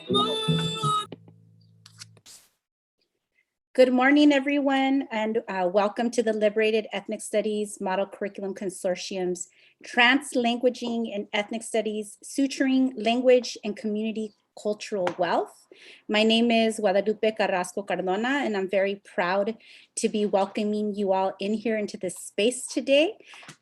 Good morning, everyone, and welcome to the Liberated Ethnic Studies Model Curriculum Consortium's Translanguaging in Ethnic Studies, Suturing Language and Community Cultural Wealth. My name is Guadalupe Carrasco Cardona, and I'm very proud to be welcoming you all in here into this space today.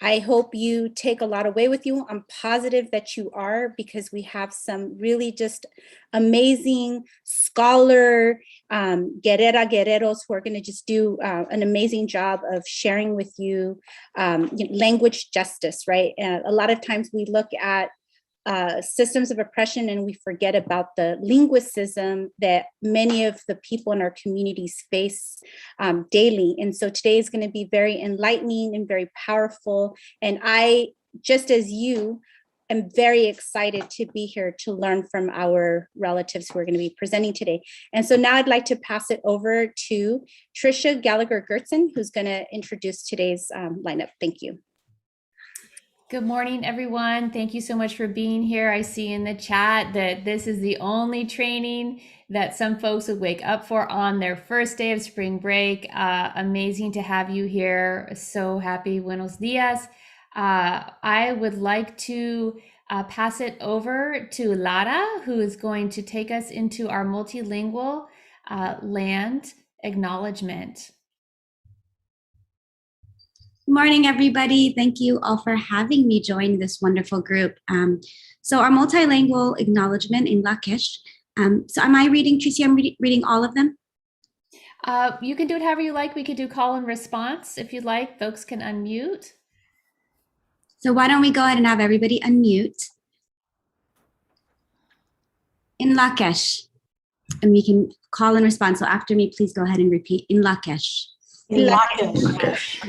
I hope you take a lot away with you. I'm positive that you are, because we have some really just amazing scholar guerreros who are going to just do an amazing job of sharing with you language justice, right? A lot of times we look at systems of oppression and we forget about the linguicism that many of the people in our communities face daily. And so today is going to be very enlightening and very powerful. And I, just as you, I'm very excited to be here to learn from our relatives who are going to be presenting today. And so now I'd like to pass it over to Tricia Gallagher-Gertzen, who's going to introduce today's lineup. Thank you. Good morning, everyone. Thank you so much for being here. I see in the chat that this is the only training that some folks would wake up for on their first day of spring break. Amazing to have you here. So happy. Buenos dias. I would like to pass it over to Lara, who is going to take us into our multilingual land acknowledgement. Good morning, everybody. Thank you all for having me join this wonderful group. So our multilingual acknowledgement in Lakesh. So am I reading, Tracy? I'm reading all of them? You can do it however you like. We could do call and response if you'd like. Folks can unmute. So why don't we go ahead and have everybody unmute. In Lakesh. And we can call and respond. So after me, please go ahead and repeat. In Lakesh. In Lakesh.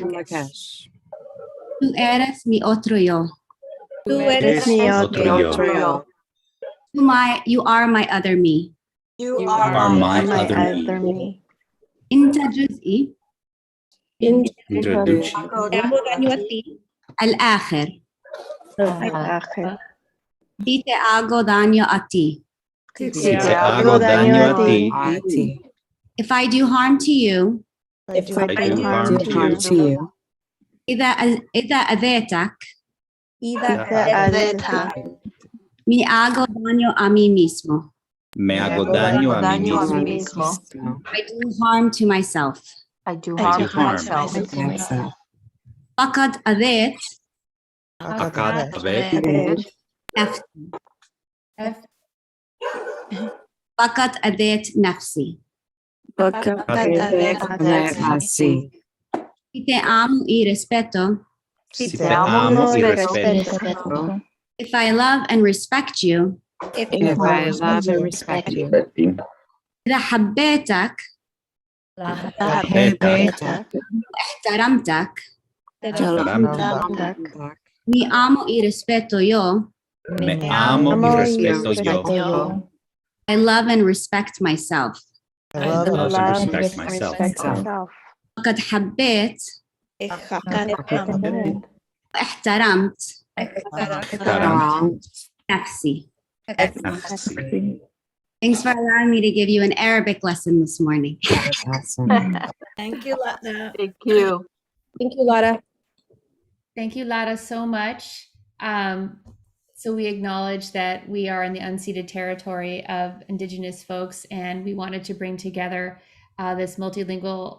Tú eres mi otro yo. Tú eres mi otro yo. You are my other me. You are my other me. Inta juz'i. Al-akhir. Di te hago daño a ti. If I do harm to you. If I do harm to you. إذا أذيتك. Me hago daño a mí mismo. Me hago daño a mí mismo. I do harm to myself. I do harm to myself. فقد أذيت. فقد أذيت نفسي. Si te amo y respeto. If I love and respect you. إذا حبيتك. واحترمتك. Mi amo y respeto yo. Me amo y respeto yo. I love and respect myself. I love and respect myself. فقد حبيت. واحترمت. نفسي. Thanks for allowing me to give you an Arabic lesson this morning. Thank you, Lara. Thank you. Thank you, Lara. Thank you, Lara, so much. So we acknowledge that we are in the unceded territory of Indigenous folks, and we wanted to bring together this multilingual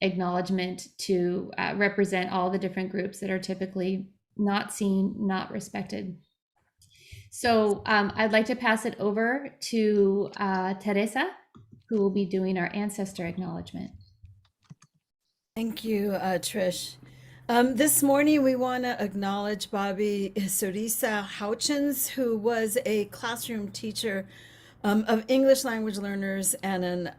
acknowledgement to represent all the different groups that are typically not seen, not respected. So I'd like to pass it over to Teresa, who will be doing our ancestor acknowledgement. Thank you, Trish. This morning, we want to acknowledge Bobby Sorisa Houchins, who was a classroom teacher of English language learners and an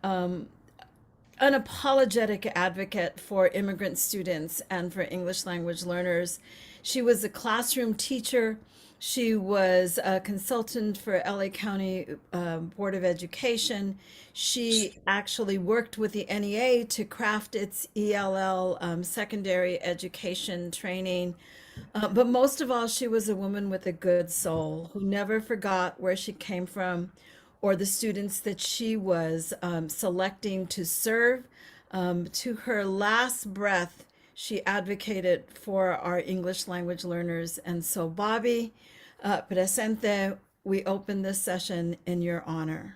unapologetic advocate for immigrant students and for English language learners. She was a classroom teacher. She was a consultant for LA County Board of Education. She actually worked with the NEA to craft its ELL secondary education training. But most of all, she was a woman with a good soul who never forgot where she came from, or the students that she was selecting to serve. To her last breath, she advocated for our English language learners. And so, Bobby, presente, we open this session in your honor.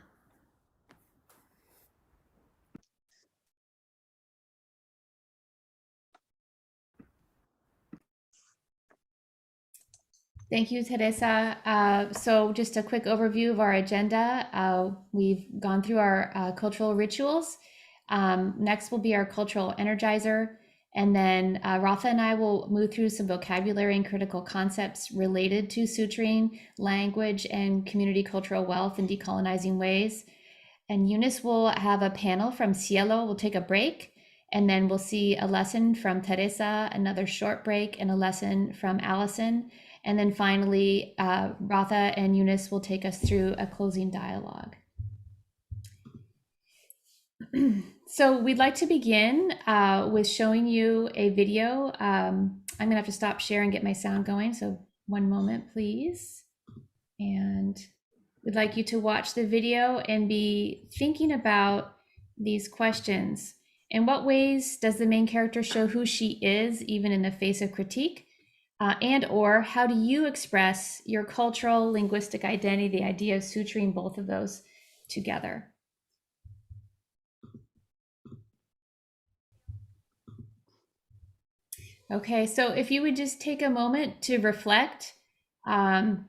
Thank you, Teresa. So just a quick overview of our agenda. We've gone through our cultural rituals. Next will be our cultural energizer. And then Rafa and I will move through some vocabulary and critical concepts related to suturing, language, and community cultural wealth in decolonizing ways. And Eunice will have a panel from Cielo. We'll take a break. And then we'll see a lesson from Teresa, another short break, and a lesson from Allison. And then finally, Rafa and Eunice will take us through a closing dialogue. So we'd like to begin with showing you a video. I'm gonna have to stop sharing and get my sound going. So one moment, please. And we'd like you to watch the video and be thinking about these questions. In what ways does the main character show who she is, even in the face of critique? And or how do you express your cultural linguistic identity, the idea of suturing both of those together? Okay, so if you would just take a moment to reflect and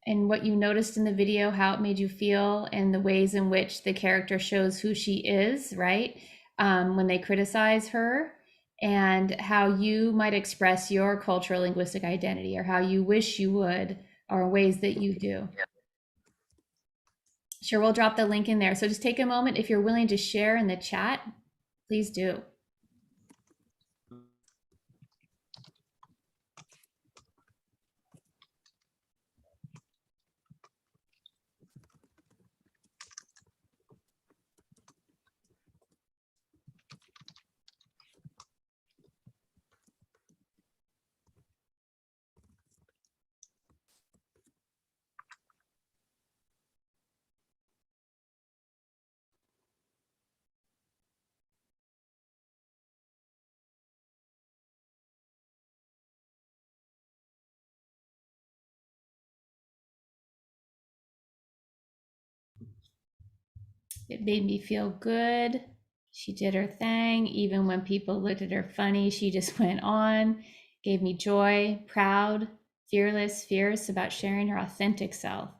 what you noticed in the video, how it made you feel, and the ways in which the character shows who she is, right? When they criticize her, and how you might express your cultural linguistic identity, or how you wish you would, or ways that you do. Sure, we'll drop the link in there. So just take a moment. If you're willing to share in the chat, please do. It made me feel good. She did her thing. Even when people looked at her funny, she just went on, gave me joy, proud, fearless, fierce about sharing her authentic self.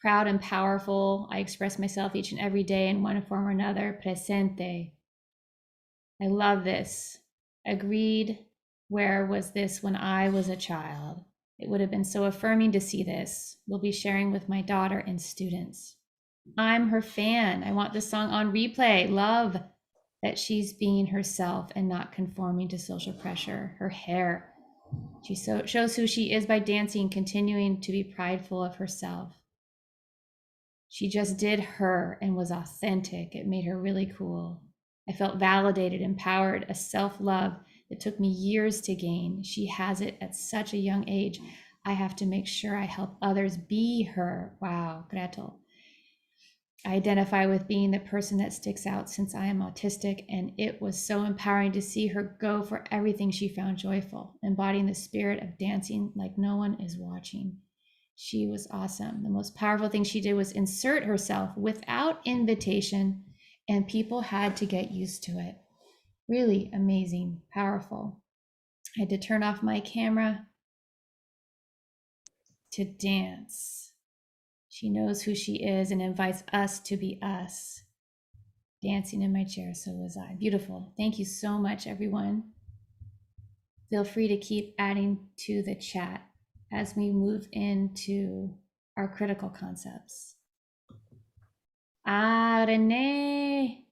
Proud and powerful, I express myself each and every day in one form or another. Presente. I love this. Agreed. Where was this when I was a child? It would have been so affirming to see this. We'll be sharing with my daughter and students. I'm her fan. I want this song on replay. Love that she's being herself and not conforming to social pressure. Her hair. She shows who she is by dancing, continuing to be prideful of herself. She just did her and was authentic. It made her really cool. I felt validated, empowered, a self-love that took me years to gain. She has it at such a young age. I have to make sure I help others be her. Wow, Gretel. I identify with being the person that sticks out since I am autistic, and it was so empowering to see her go for everything she found joyful, embodying the spirit of dancing like no one is watching. She was awesome. The most powerful thing she did was insert herself without invitation, and people had to get used to it. Really amazing, powerful. I had to turn off my camera to dance. She knows who she is and invites us to be us. Dancing in my chair, so was I. Beautiful. Thank you so much, everyone. Feel free to keep adding to the chat as we move into our critical concepts. Ah, Renee.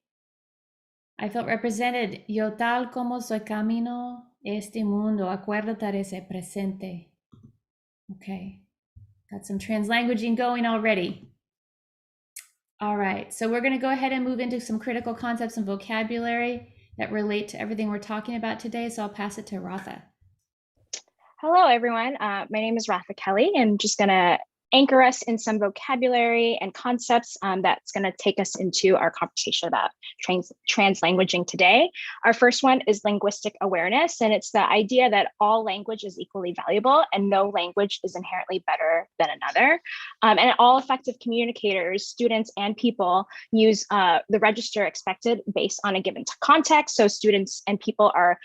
I felt represented. Yo tal como soy camino este mundo, acuérdate ese presente. Okay. Got some translanguaging going already. All right, so we're going to go ahead and move into some critical concepts and vocabulary that relate to everything we're talking about today. So I'll pass it to Rafa. Hello, everyone. My name is Rafa Kelly. I'm just going to anchor us in some vocabulary and concepts that's going to take us into our conversation about translanguaging today. Our first one is linguistic awareness, and it's the idea that all language is equally valuable and no language is inherently better than another. And all effective communicators, students and people use the register expected based on a given context. So students and people are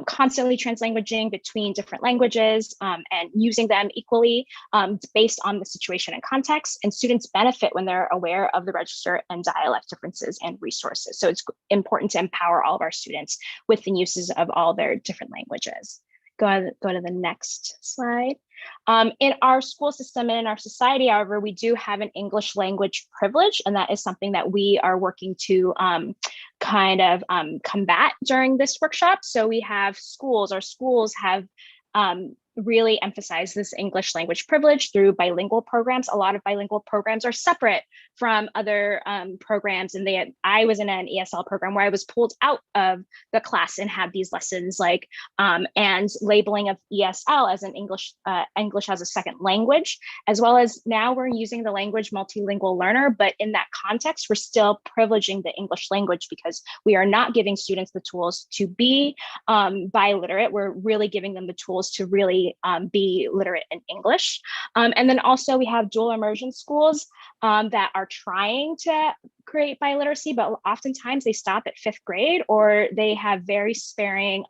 constantly translanguaging between different languages and using them equally based on the situation and context. And students benefit when they're aware of the register and dialect differences and resources. So it's important to empower all of our students with the uses of all their different languages. Go to the next slide. In our school system and in our society, however, we do have an English language privilege, and that is something that we are working to combat during this workshop. So we have schools, our schools have really emphasized this English language privilege through bilingual programs. A lot of bilingual programs are separate from other programs. And I was in an ESL program where I was pulled out of the class and had these lessons like, and labeling of ESL as an English as a second language, as well as now we're using the language multilingual learner, but in that context, we're still privileging the English language because we are not giving students the tools to be biliterate. We're really giving them the tools to really be literate in English. And then also we have dual immersion schools that are trying to create biliteracy, but oftentimes they stop at 5th grade or they have very sparing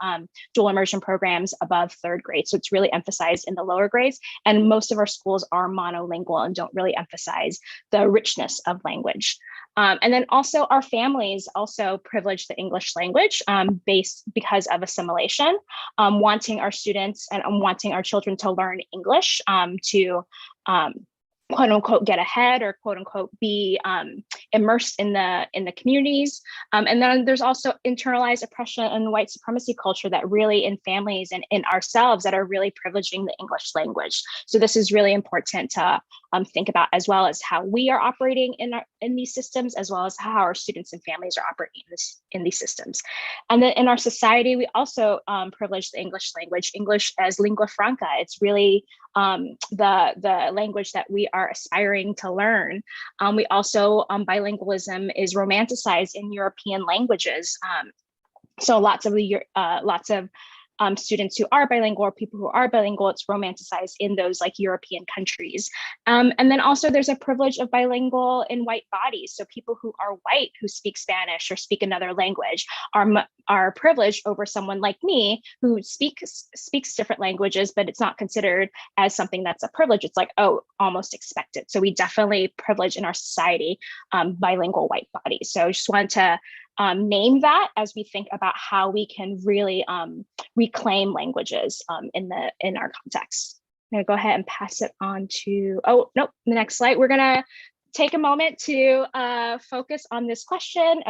dual immersion programs above 3rd grade. So it's really emphasized in the lower grades. And most of our schools are monolingual and don't really emphasize the richness of language. And then also our families also privilege the English language because of assimilation, wanting our students and wanting our children to learn English to quote unquote get ahead or quote unquote be immersed in the communities. And then there's also internalized oppression and white supremacy culture that really in families and in ourselves that are really privileging the English language. So this is really important to think about, as well as how we are operating in these systems, as well as how our students and families are operating in these systems. And then in our society, we also privilege the English language, English as lingua franca. It's really the language that we are aspiring to learn. We also, bilingualism is romanticized in European languages. So lots of students who are bilingual or people who are bilingual, it's romanticized in those like European countries. And then also there's a privilege of bilingual in white bodies. So people who are white who speak Spanish or speak another language are privileged over someone like me who speaks different languages, but it's not considered as something that's a privilege. It's like, oh, almost expected. So we definitely privilege in our society bilingual white bodies. So I just wanted to name that as we think about how we can really reclaim languages in our context. I'm gonna go ahead and pass it on to, oh, nope, the next slide. We're gonna take a moment to focus on this question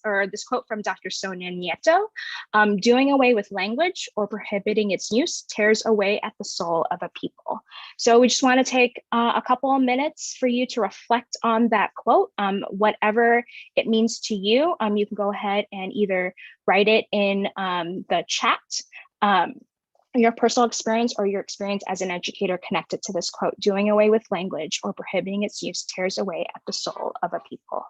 or this quote from Dr. Sonia Nieto. Doing away with language or prohibiting its use tears away at the soul of a people. So we just want to take a couple of minutes for you to reflect on that quote, whatever it means to you. You can go ahead and either write it in the chat, your personal experience or your experience as an educator connected to this quote. Doing away with language or prohibiting its use tears away at the soul of a people.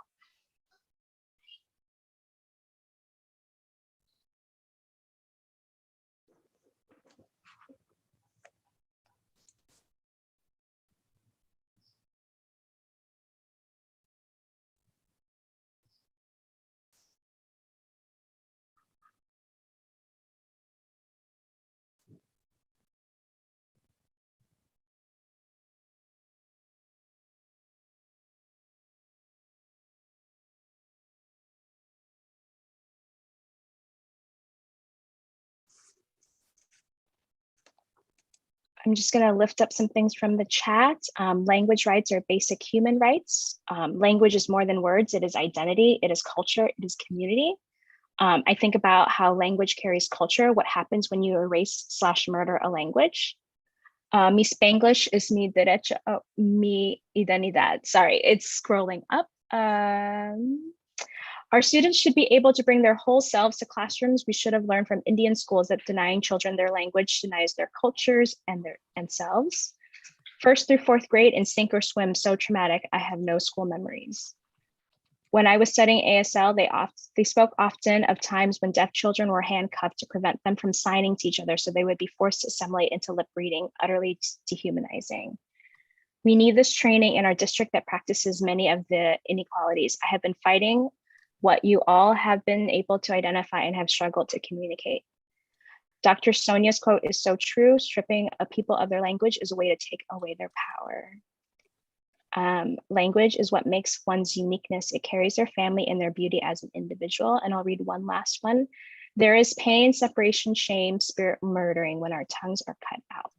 I'm just going to lift up some things from the chat. Language rights are basic human rights. Language is more than words. It is identity. It is culture. It is community. I think about how language carries culture. What happens when you erase/murder a language? Mi Spanglish es mi derecho, mi identidad. Sorry, it's scrolling up. Our students should be able to bring their whole selves to classrooms. We should have learned from Indian schools that denying children their language denies their cultures and selves. First through fourth grade in sink or swim, so traumatic, I have no school memories. When I was studying ASL, they spoke often of times when deaf children were handcuffed to prevent them from signing to each other, so they would be forced to assimilate into lip reading, utterly dehumanizing. We need this training in our district that practices many of the inequalities. I have been fighting what you all have been able to identify and have struggled to communicate. Dr. Sonia's quote is so true. Stripping a people of their language is a way to take away their power. Language is what makes one's uniqueness. It carries their family and their beauty as an individual. And I'll read one last one. There is pain, separation, shame, spirit murdering when our tongues are cut out.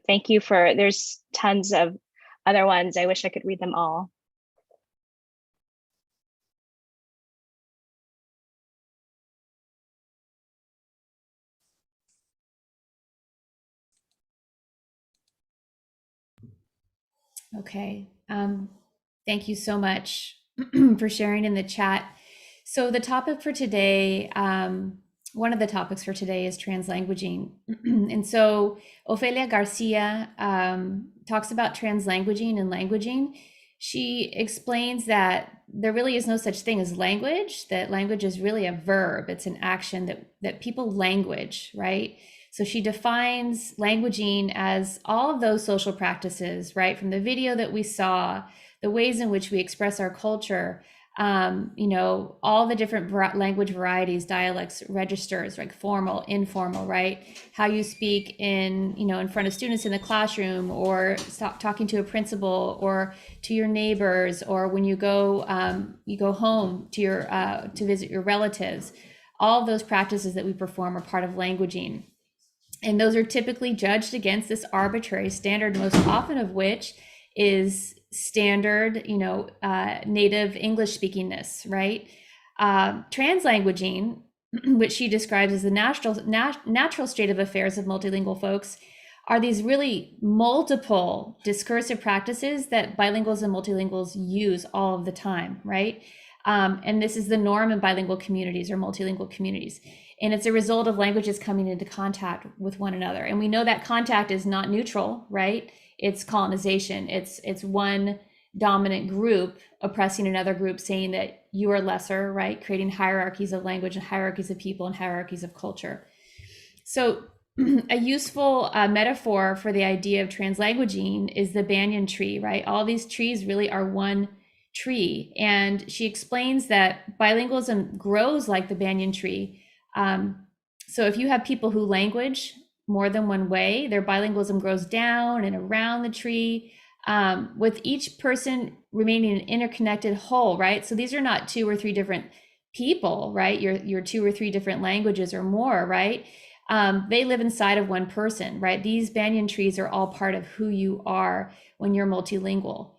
Thank you for, there's tons of other ones. I wish I could read them all. Okay. Thank you so much for sharing in the chat. So the topic for today, one of the topics for today is translanguaging. And so Ofelia Garcia talks about translanguaging and languaging. She explains that there really is no such thing as language, that language is really a verb. It's an action that people language, right? So she defines languaging as all of those social practices, right? From the video that we saw, the ways in which we express our culture, all the different language varieties, dialects, registers, like formal, informal, right? How you speak in front of students in the classroom, or talking to a principal or to your neighbors, or when you go home to visit your relatives. All of those practices that we perform are part of languaging. And those are typically judged against this arbitrary standard, most often of which is standard, native English speakingness, right? Translanguaging, which she describes as the natural state of affairs of multilingual folks, are these really multiple discursive practices that bilinguals and multilinguals use all of the time, right? And this is the norm in bilingual communities or multilingual communities. And it's a result of languages coming into contact with one another. And we know that contact is not neutral, right? It's colonization. It's one dominant group oppressing another group, saying that you are lesser, right? Creating hierarchies of language and hierarchies of people and hierarchies of culture. So a useful metaphor for the idea of translanguaging is the banyan tree, right? All these trees really are one tree. And she explains that bilingualism grows like the banyan tree. So if you have people who language more than one way, their bilingualism grows down and around the tree, with each person remaining an interconnected whole, right? So these are not 2 or 3 different people, right? Your 2 or 3 different languages or more, right? They live inside of one person, right? These banyan trees are all part of who you are when you're multilingual.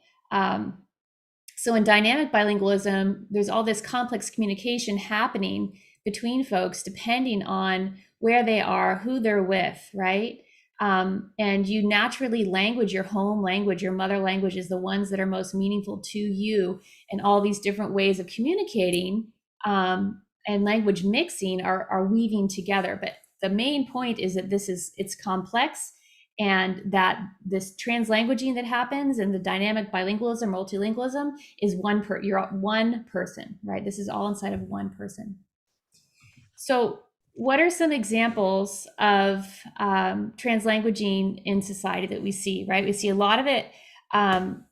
So in dynamic bilingualism, there's all this complex communication happening between folks depending on where they are, who they're with, right? And you naturally language your home language, your mother language is the ones that are most meaningful to you, and all these different ways of communicating and language mixing are weaving together. But the main point is that it's complex, and that this translanguaging that happens and the dynamic bilingualism, multilingualism is you're one person, right? This is all inside of one person. So what are some examples of translanguaging in society that we see, right? We see a lot of it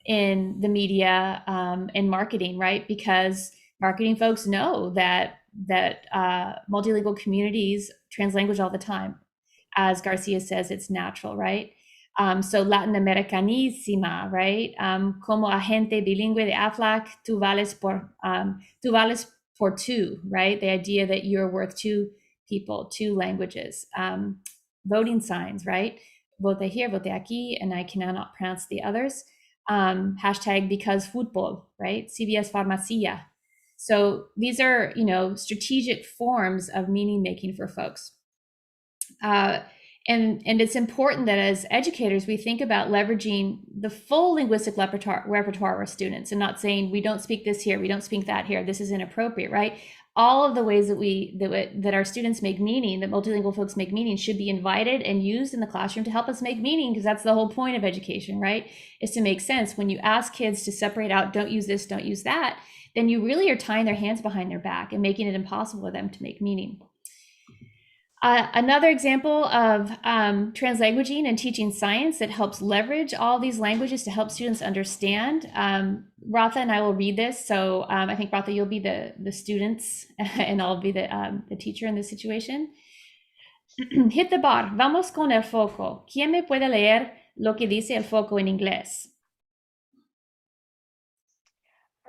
in the media and marketing, right? Because marketing folks know that multilingual communities translanguage all the time. As Garcia says, it's natural, right? So Latin Americanísima, right? Como agente bilingüe de AFLAC, tú vales por two, right? The idea that you're worth 2 people, 2 languages. Voting signs, right? Vote here, vote aquí, and I cannot pronounce the others. Hashtag because football, right? CVS Farmacia. So these are, strategic forms of meaning making for folks. And it's important that as educators, we think about leveraging the full linguistic repertoire of our students, and not saying we don't speak this here, we don't speak that here, this is inappropriate, right? all of the ways that our students make meaning, that multilingual folks make meaning, should be invited and used in the classroom to help us make meaning, because that's the whole point of education, right? Is to make sense. When you ask kids to separate out, don't use this, don't use that, then you really are tying their hands behind their back and making it impossible for them to make meaning. Another example of translanguaging and teaching science that helps leverage all these languages to help students understand. Ratha and I will read this. So I think, Ratha, you'll be the students and I'll be the teacher in this situation. Hit the bar. Vamos con el foco. ¿Quién me puede leer lo que dice el foco en inglés?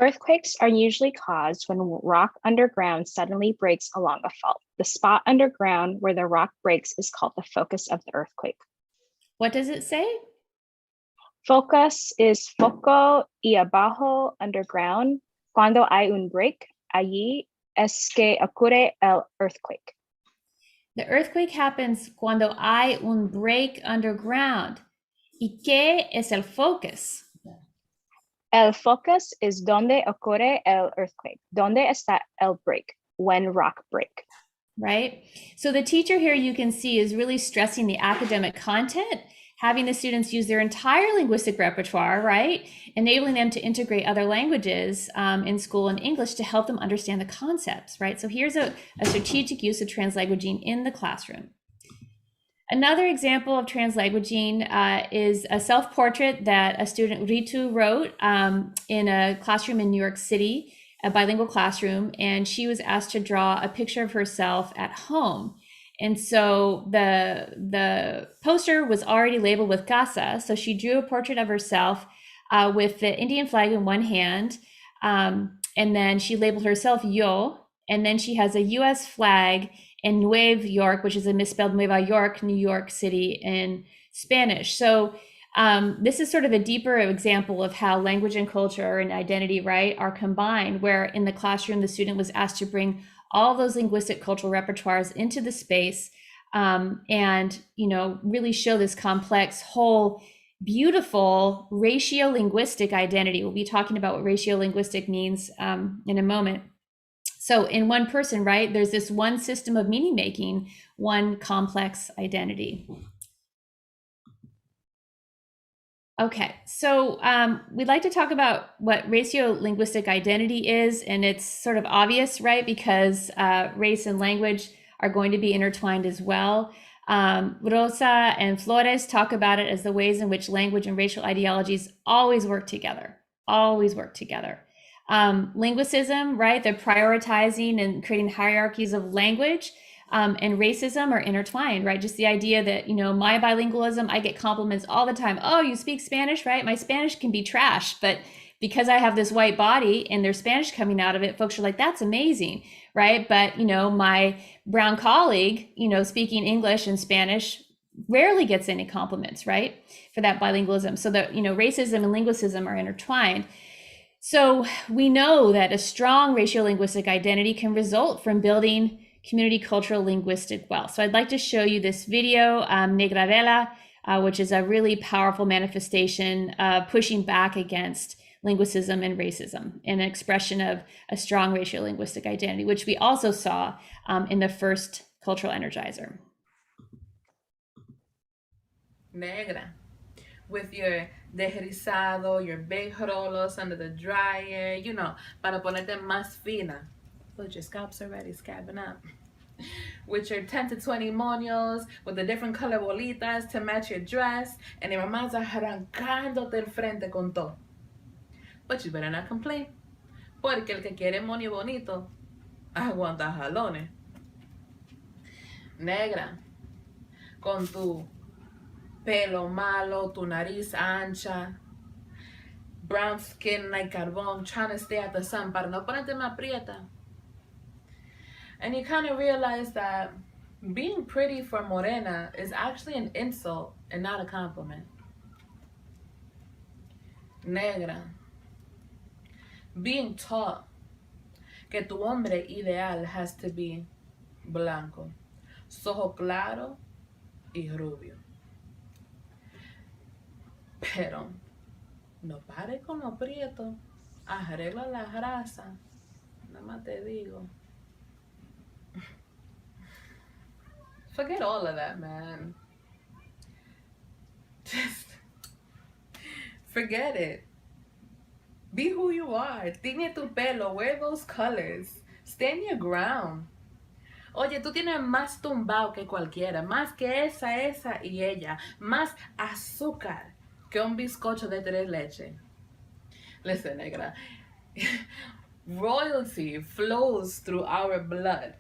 Earthquakes are usually caused when rock underground suddenly breaks along a fault. The spot underground where the rock breaks is called the focus of the earthquake. What does it say? Focus is foco y abajo underground. Cuando hay un break, allí es que ocurre el earthquake. The earthquake happens cuando hay un break underground. ¿Y qué es el focus? El focus is donde ocurre el earthquake. Donde está el break? When rock break. Right? So the teacher here, you can see, is really stressing the academic content, having the students use their entire linguistic repertoire, right? Enabling them to integrate other languages in school and English to help them understand the concepts, right? So here's a strategic use of translanguaging in the classroom. Another example of translanguaging is a self-portrait that a student, Ritu, wrote in a classroom in New York City, a bilingual classroom, and she was asked to draw a picture of herself at home. And so the poster was already labeled with casa, so she drew a portrait of herself with the Indian flag in one hand, and then she labeled herself Yo, and then she has a US flag in Nueva York, which is a misspelled Nueva York, New York City in Spanish. So this is sort of a deeper example of how language and culture and identity, right, are combined, where in the classroom, the student was asked to bring all those linguistic cultural repertoires into the space and, you know, really show this complex, whole, beautiful ratio-linguistic identity. We'll be talking about what ratio-linguistic means in a moment. So in one person, right, there's this one system of meaning making, one complex identity. Okay, so we'd like to talk about what ratio-linguistic identity is, and it's sort of obvious, right, because race and language are going to be intertwined as well. Rosa and Flores talk about it as the ways in which language and racial ideologies always work together, always work together. Linguicism, right, the prioritizing and creating hierarchies of language, and racism are intertwined, right? Just the idea that, you know, my bilingualism, I get compliments all the time. Oh, you speak Spanish, right? My Spanish can be trash, but because I have this white body and there's Spanish coming out of it, folks are like, that's amazing, right? But, you know, my brown colleague, you know, speaking English and Spanish rarely gets any compliments, right, for that bilingualism. So that, you know, racism and linguicism are intertwined. So we know that a strong ratio-linguistic identity can result from building community cultural linguistic wealth. So I'd like to show you this video, negravela, which is a really powerful manifestation pushing back against linguicism and racism, an expression of a strong ratio-linguistic identity, which we also saw in the first cultural energizer. Negra, with your dejerizado, your big rolos under the dryer, you know, para ponerte más fina. Look, your scalp's already scabbing up. With your 10 to 20 moños, with the different color bolitas to match your dress, and your mamás arrancándote el frente con todo. But you better not complain, porque el que quiere moño bonito, aguanta jalones. Negra, con tu pelo malo, tu nariz ancha, brown skin like carbón, trying to stay at the sun para no ponerte más prieta. And you kind of realize that being pretty for morena is actually an insult and not a compliment. Negra, being taught que tu hombre ideal has to be blanco, ojo claro y rubio. Pero no pare con lo prieto, arregla la grasa, nada más te digo. Forget all of that, man. Just forget it. Be who you are. Tiñe tu pelo. Wear those colors. Stand your ground. Oye, tú tienes más tumbao que cualquiera. Más que esa y ella. Más azúcar que un bizcocho de 3 leches. Listen, negra. Royalty flows through our blood.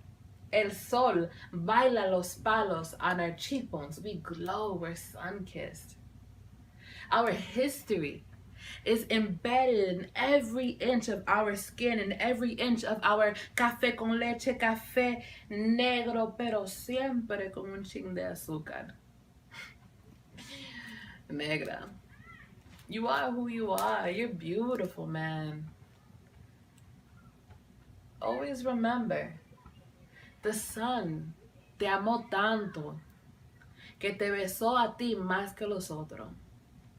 El sol baila los palos on our cheekbones. We glow, we're sun-kissed. Our history is embedded in every inch of our skin, in every inch of our café con leche, café negro, pero siempre con un chin de azúcar. Negra, you are who you are. You're beautiful, man. Always remember, the sun te amó tanto que te besó a ti más que los otros.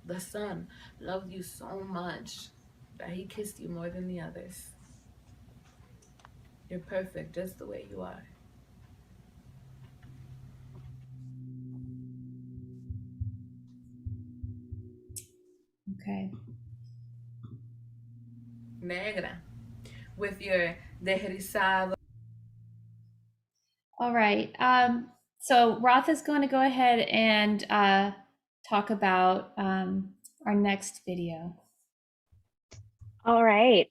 The sun loved you so much that he kissed you more than the others. You're perfect just the way you are. Okay. Negra, with your dejerizado. All right. So Roth is going to go ahead and talk about our next video. All right.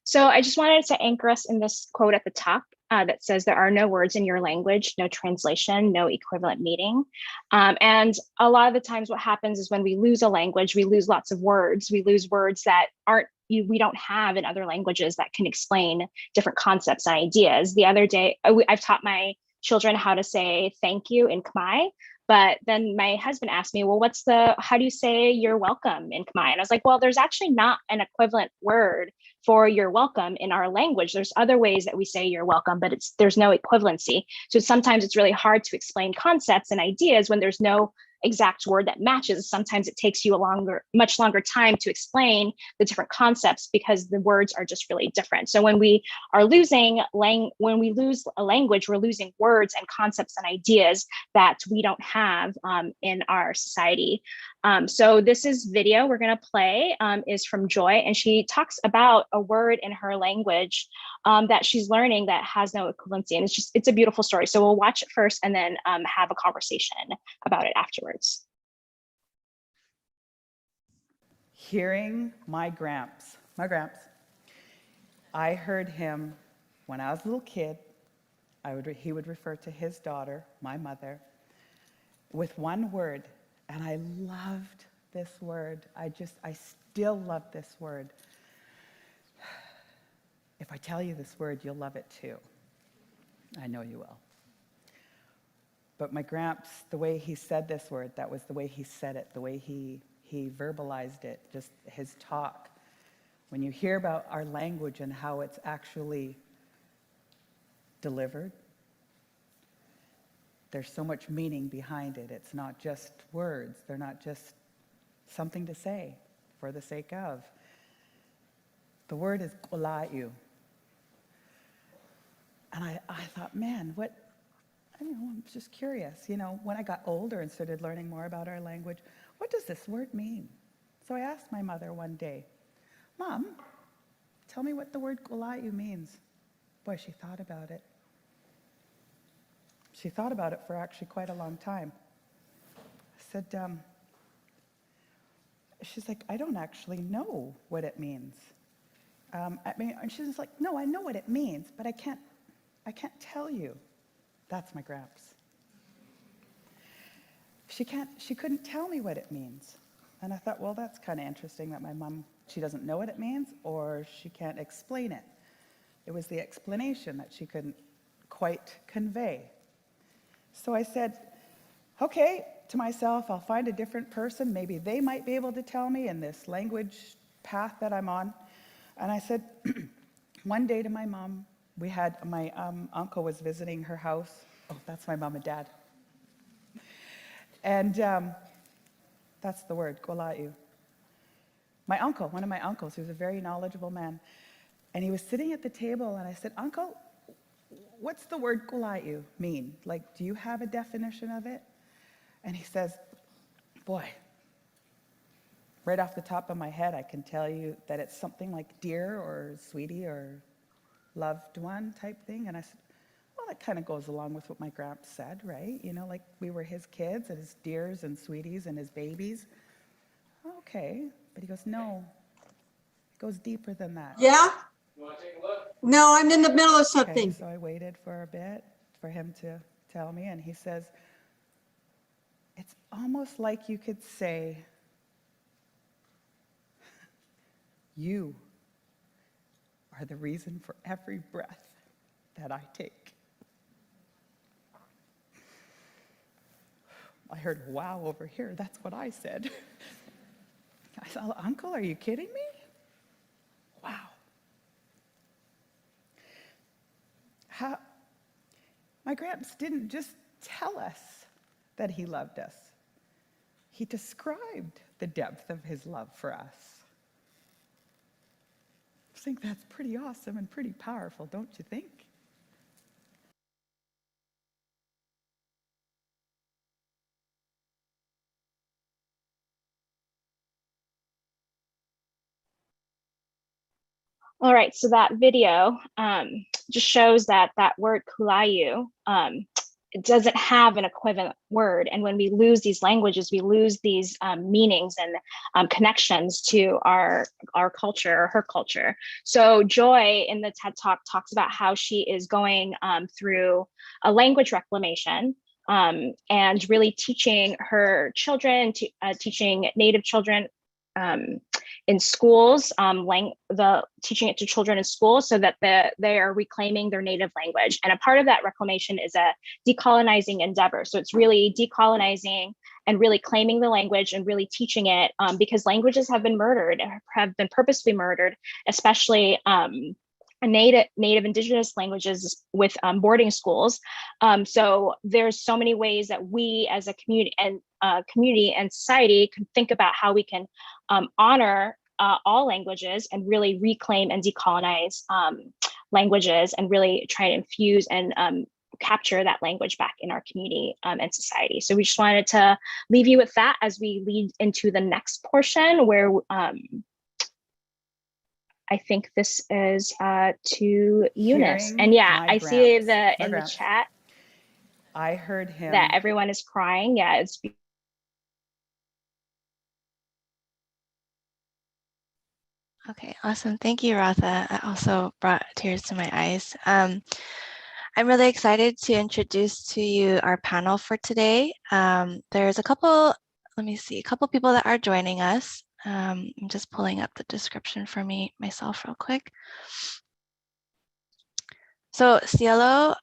So I just wanted to anchor us in this quote at the top that says there are no words in your language, no translation, no equivalent meaning. And a lot of the times what happens is when we lose a language, we lose lots of words. We lose words that we don't have in other languages that can explain different concepts and ideas. The other day, I've taught my children how to say thank you in Khmer. But then my husband asked me, well, how do you say you're welcome in Khmer? And I was like, well, there's actually not an equivalent word for you're welcome in our language. There's other ways that we say you're welcome, but there's no equivalency. So sometimes it's really hard to explain concepts and ideas when there's no exact word that matches. Sometimes it takes you much longer time to explain the different concepts because the words are just really different. So when we lose a language, we're losing words and concepts and ideas that we don't have in our society. So this video we're going to play is from Joy, and she talks about a word in her language that she's learning that has no equivalency, and it's a beautiful story. So we'll watch it first and then have a conversation about it afterwards. Hearing my gramps, I heard him when I was a little kid. He would refer to his daughter, my mother, with one word, and I loved this word. I still love this word. If I tell you this word, you'll love it too. I know you will. But my gramps, the way he said this word, that was the way he said it, the way he verbalized it, just his talk. When you hear about our language and how it's actually delivered, there's so much meaning behind it. It's not just words. They're not just something to say for the sake of. The word is kolayu. And I thought, man, I'm just curious. When I got older and started learning more about our language, what does this word mean? So I asked my mother one day, Mom, tell me what the word kolayu means. Boy, she thought about it. She thought about it for actually quite a long time. I said, she's like, I don't actually know what it means. And she's like, no, I know what it means, but I can't tell you. That's my gramps. She couldn't tell me what it means. And I thought, well, that's kind of interesting that my mom, she doesn't know what it means or she can't explain it. It was the explanation that she couldn't quite convey. So I said, okay, to myself, I'll find a different person. Maybe they might be able to tell me in this language path that I'm on. And I said, one day to my mom, my uncle was visiting her house. Oh, that's my mom and dad. And that's the word, kolayu. My uncle, one of my uncles, who's a very knowledgeable man, and he was sitting at the table, and I said, Uncle, what's the word kulayu mean? Like, do you have a definition of it? And he says, boy, right off the top of my head, I can tell you that it's something like dear or sweetie or loved one type thing. And I said, well, that kind of goes along with what my gramps said, right? You know, like we were his kids and his dears and sweeties and his babies. Okay, but he goes, no, it goes deeper than that. Yeah? No, I'm in the middle of something. Okay, so I waited for a bit for him to tell me, and he says, it's almost like you could say, you are the reason for every breath that I take. I heard wow over here. That's what I said. I said, Uncle, are you kidding me? Wow. My gramps didn't just tell us that he loved us. He described the depth of his love for us. I think that's pretty awesome and pretty powerful, don't you think? All right, so that video just shows that that word kulayu, it doesn't have an equivalent word. And when we lose these languages, we lose these meanings and connections to our culture or her culture. So Joy in the TED Talk talks about how she is going through a language reclamation and really teaching her children, teaching Native children in schools, teaching it to children in schools so that they are reclaiming their native language. And a part of that reclamation is a decolonizing endeavor. So it's really decolonizing and really claiming the language and really teaching it because languages have been murdered, have been purposely murdered, especially native indigenous languages with boarding schools. So there's so many ways that we as a community and society can think about how we can honor all languages and really reclaim and decolonize languages and really try to infuse and capture that language back in our community and society. So we just wanted to leave you with that as we lead into the next portion where I think this is to Eunice. And yeah, I see in the chat I heard him that everyone is crying. Yeah, it's Okay, awesome. Thank you, Ratha. That also brought tears to my eyes. I'm really excited to introduce to you our panel for today. There's a couple people that are joining us. I'm just pulling up the description for myself real quick. So Cielo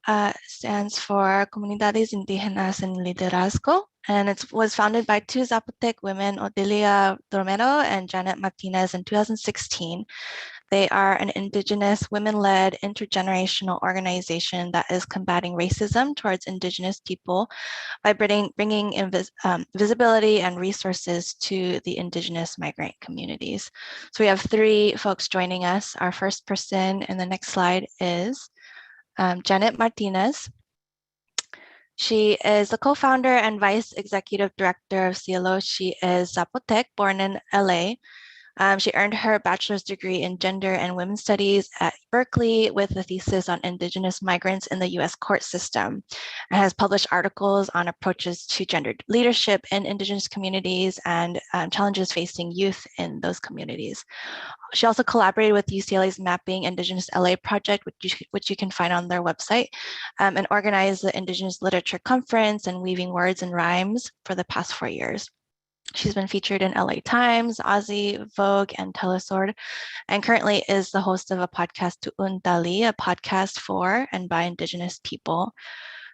stands for Comunidades Indígenas en Liderazgo, and it was founded by two Zapotec women, Odelia Romero and Janet Martinez, in 2016. They are an Indigenous, women-led, intergenerational organization that is combating racism towards Indigenous people by bringing visibility and resources to the Indigenous migrant communities. So we have three folks joining us. Our first person in the next slide is Janet Martinez. She is the co-founder and vice executive director of Cielo. She is Zapotec, born in LA. She earned her bachelor's degree in gender and women's studies at Berkeley with a thesis on Indigenous migrants in the US court system, and has published articles on approaches to gendered leadership in Indigenous communities and challenges facing youth in those communities. She also collaborated with UCLA's Mapping Indigenous LA project, which you can find on their website, and organized the Indigenous Literature Conference and Weaving Words and Rhymes for the past 4 years. She's been featured in LA Times, Aussie, Vogue, and Telesord, and currently is the host of a podcast, Tu'un Dali, a podcast for and by Indigenous people.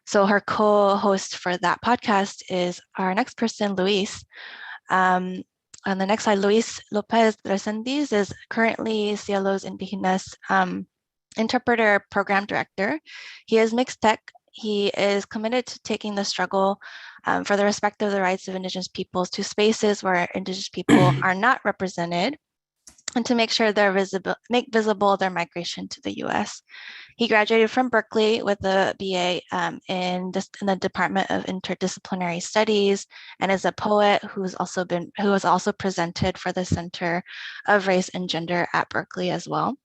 So her co-host for that podcast is our next person, Luis. On the next slide, Luis Lopez Resendiz is currently Cielo's Indigenous interpreter program director. He is mixed tech. He is committed to taking the struggle for the respect of the rights of Indigenous peoples to spaces where Indigenous people are not represented, and to make sure make visible their migration to the US. He graduated from Berkeley with a BA in the Department of Interdisciplinary Studies, and is a poet who has also presented for the Center of Race and Gender at Berkeley as well.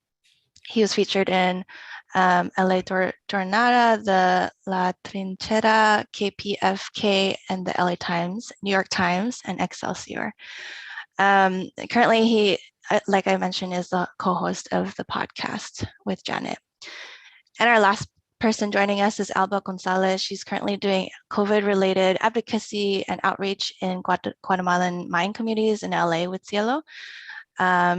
He was featured in LA Tornada, the La Trinchera, KPFK, and the LA Times, New York Times, and Excelsior. Currently, he, like I mentioned, is the co-host of the podcast with Janet. And our last person joining us is Alba Gonzalez. She's currently doing COVID-related advocacy and outreach in Guatemalan Mayan communities in LA with Cielo.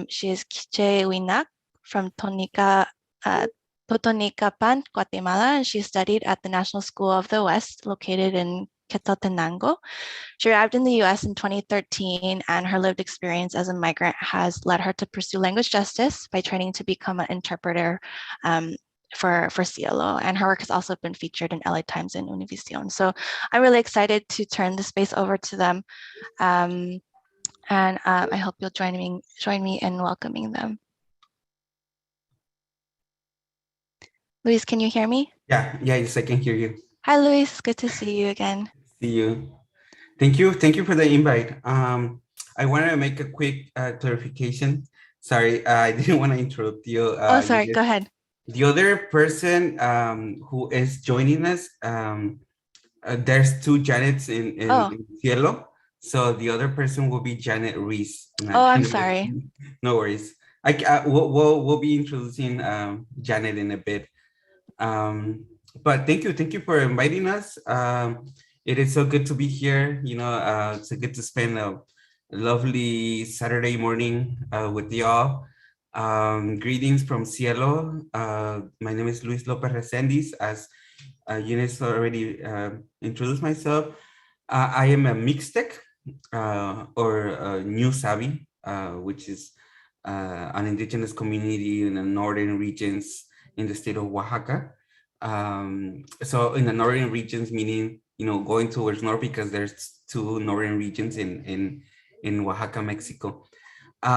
She is Quiche Winak from Totonicapán, Guatemala, and she studied at the National School of the West, located in Quetzaltenango. She arrived in the US in 2013, and her lived experience as a migrant has led her to pursue language justice by training to become an interpreter for Cielo, and her work has also been featured in LA Times and Univision. So I'm really excited to turn the space over to them, and I hope you'll join me in welcoming them. Luis, can you hear me? Yeah, yes, I can hear you. Hi, Luis. Good to see you again. See you. Thank you for the invite. I wanted to make a quick clarification. Sorry, I didn't want to interrupt you. Sorry, go ahead. The other person who is joining us, there's two Janets in Cielo. So the other person will be Janet Reyes. I'm sorry. No worries. We'll be introducing Janet in a bit. But thank you for inviting us. It is so good to be here. It's so good to spend a lovely Saturday morning with y'all. Greetings from Cielo. My name is Luis Lopez Resendiz. As Eunice already introduced myself, I am a Mixtec or New Savvy, which is an indigenous community in the northern regions in the state of Oaxaca. So in the northern regions, meaning, going towards north, because there's two northern regions in Oaxaca, Mexico. We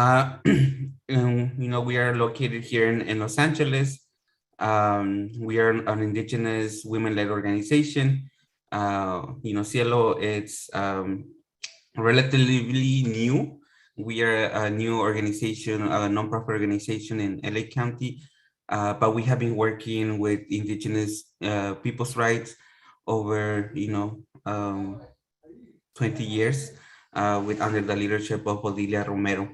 are located here in Los Angeles. We are an indigenous women-led organization. Cielo, it's relatively new. We are a new organization, a nonprofit organization in LA County, but we have been working with indigenous people's rights over 20 years under the leadership of Odilia Romero.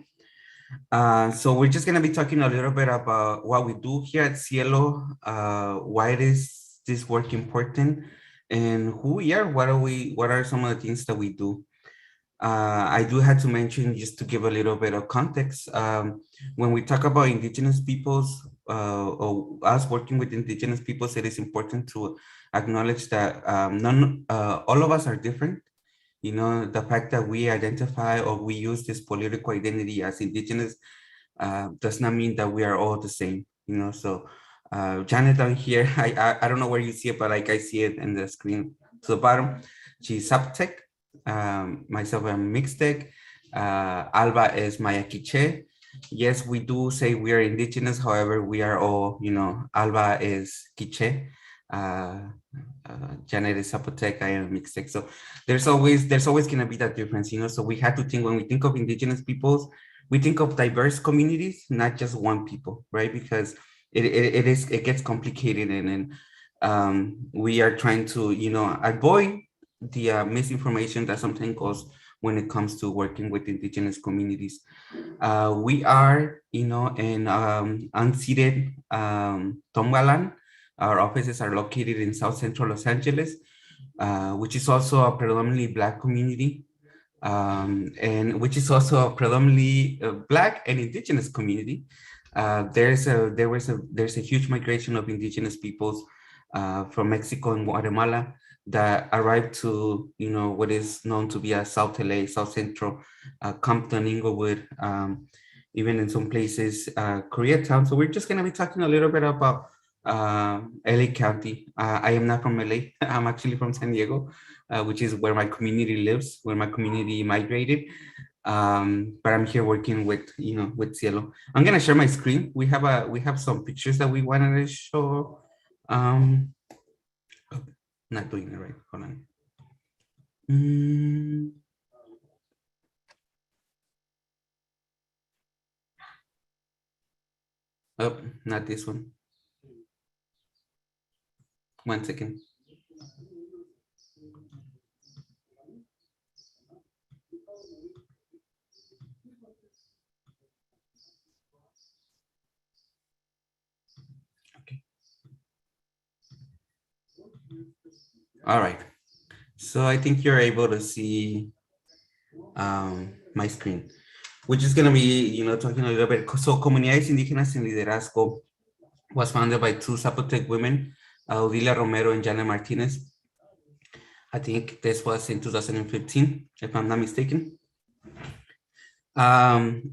So we're just going to be talking a little bit about what we do here at Cielo, why is this work important, and who we are. What are some of the things that we do? I do have to mention, just to give a little bit of context, when we talk about indigenous peoples, or us working with indigenous peoples, it is important to acknowledge that all of us are different. The fact that we identify or we use this political identity as indigenous does not mean that we are all the same. So Janet down here, I don't know where you see it, but like I see it in the screen to the bottom. She's Zapotec. Myself, I'm Mixtec. Alba is Maya Quiche. Yes, we do say we are indigenous. However, we are all, Alba is Quiche. Janet is Zapotec, I am Mixtec. So there's always going to be that difference, So we have to think, when we think of indigenous peoples, we think of diverse communities, not just one people, right? Because it gets complicated, and we are trying to, avoid the misinformation that sometimes goes when it comes to working with indigenous communities. We are, in unceded Tongvalan. Our offices are located in South Central Los Angeles, which is also a predominantly Black community, and which is also a predominantly Black and indigenous community. There's a huge migration of indigenous peoples from Mexico and Guatemala that arrived to, what is known to be a South LA, South Central, Compton, Inglewood, even in some places, Koreatown. So we're just going to be talking a little bit about LA County. I am not from LA. I'm actually from San Diego, which is where my community lives, where my community migrated. But I'm here working with, with Cielo. I'm gonna share my screen. We have some pictures that we wanted to show. Not doing it right. Hold on. Oh, not this one. 1 second. Okay. All right. So I think you're able to see my screen, which is going to be, talking a little bit. So Comunidades Indígenas en Liderazgo was founded by two Zapotec women, Odilia Romero and Janet Martinez. I think this was in 2015, if I'm not mistaken. And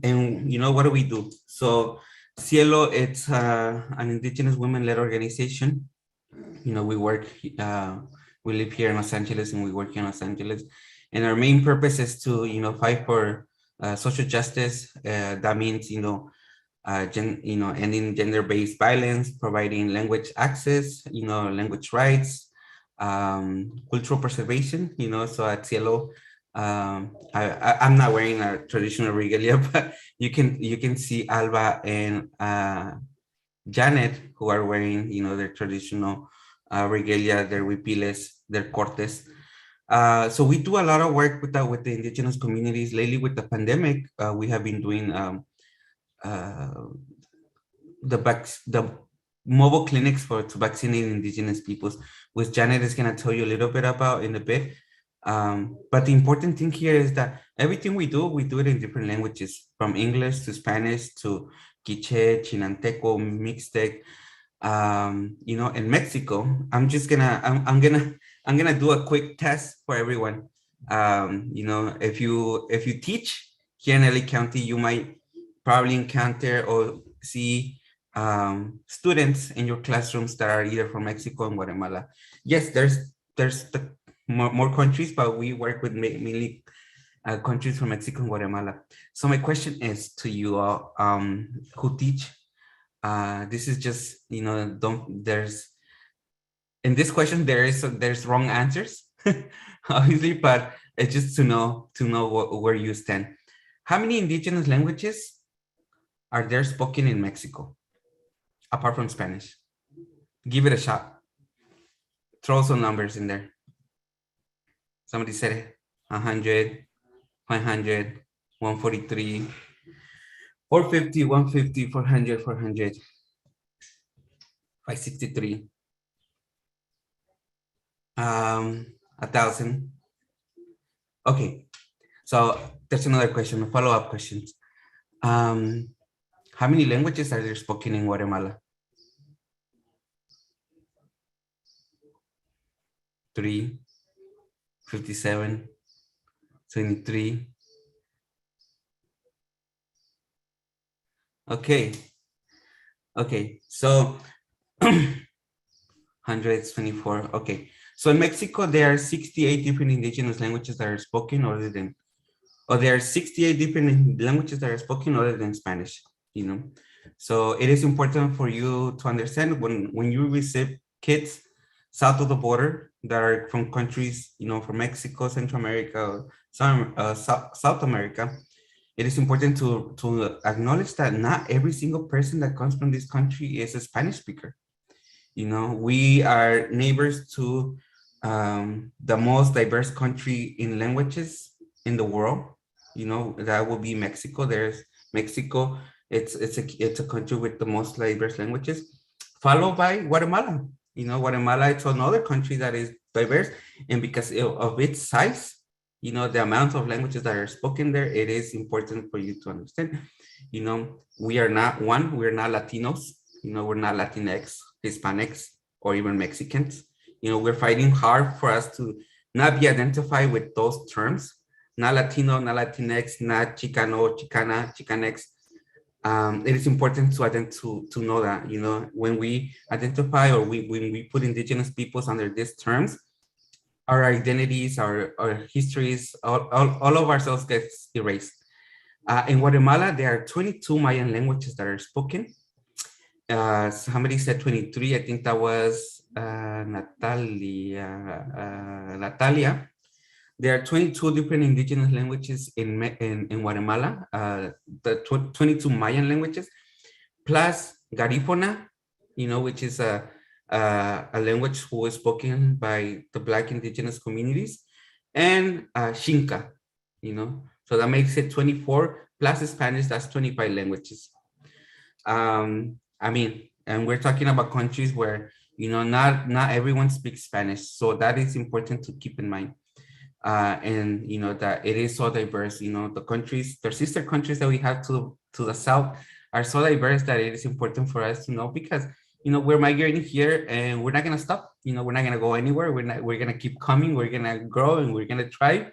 what do we do? So Cielo, it's an Indigenous women-led organization. We work, we live here in Los Angeles and we work in Los Angeles. And our main purpose is to, fight for social justice. That means, ending gender-based violence, providing language access, language rights, cultural preservation, so at Cielo, I'm not wearing a traditional regalia, but you can see Alba and Janet, who are wearing, their traditional regalia, their huipiles, their cortes. So we do a lot of work with the indigenous communities. Lately, with the pandemic, we have been doing the mobile clinics to vaccinate indigenous peoples, which Janet is going to tell you a little bit about in a bit. But the important thing here is that everything we do it in different languages, from English to Spanish to Quiche, Chinanteco, Mixtec. In Mexico, I'm gonna do a quick test for everyone. If you teach here in LA County, you might probably encounter or see students in your classrooms that are either from Mexico and Guatemala. Yes, there's more countries, but we work with mainly countries from Mexico and Guatemala. So my question is to you all who teach. This is just, in this question, there's wrong answers, obviously, but it's just to know where you stand. How many indigenous languages are there spoken in Mexico, apart from Spanish? Give it a shot. Throw some numbers in there. Somebody said it, 100, 500, 143, 450, 150, 400, 400, 563, 1,000. Okay, so there's another question, a follow-up question. How many languages are there spoken in Guatemala? 3, 57, 23. Okay, so 124. Okay, so in Mexico there are 68 different indigenous languages that are spoken there are 68 different languages that are spoken other than Spanish. So it is important for you to understand when you receive kids south of the border that are from countries, from Mexico, Central America, South America. It is important to acknowledge that not every single person that comes from this country is a Spanish speaker. We are neighbors to the most diverse country in languages in the world. That will be Mexico. There's Mexico. It's a country with the most diverse languages, followed by Guatemala. Guatemala is another country that is diverse, and because of its size, the amount of languages that are spoken there, it is important for you to understand. We are not we're not Latinos, we're not Latinx, Hispanics, or even Mexicans. We're fighting hard for us to not be identified with those terms, not Latino, not Latinx, not Chicano, Chicana, Chicanx. It is important to know that, when we identify or when we put indigenous peoples under these terms, our identities, our histories, all of ourselves gets erased. In Guatemala, there are 22 Mayan languages that are spoken. Somebody said 23. I think that was Natalia. There are 22 different indigenous languages in Guatemala, the 22 Mayan languages, plus Garifuna, which is a language who is spoken by the Black indigenous communities, and Xinca, so that makes it 24, plus Spanish, that's 25 languages. And we're talking about countries where, not everyone speaks Spanish. So that is important to keep in mind. And, that it is so diverse, the countries, the sister countries that we have to the south are so diverse that it is important for us to know, because, we're migrating here and we're not going to stop, we're not going to go anywhere. We're going to keep coming, we're going to grow, and we're going to thrive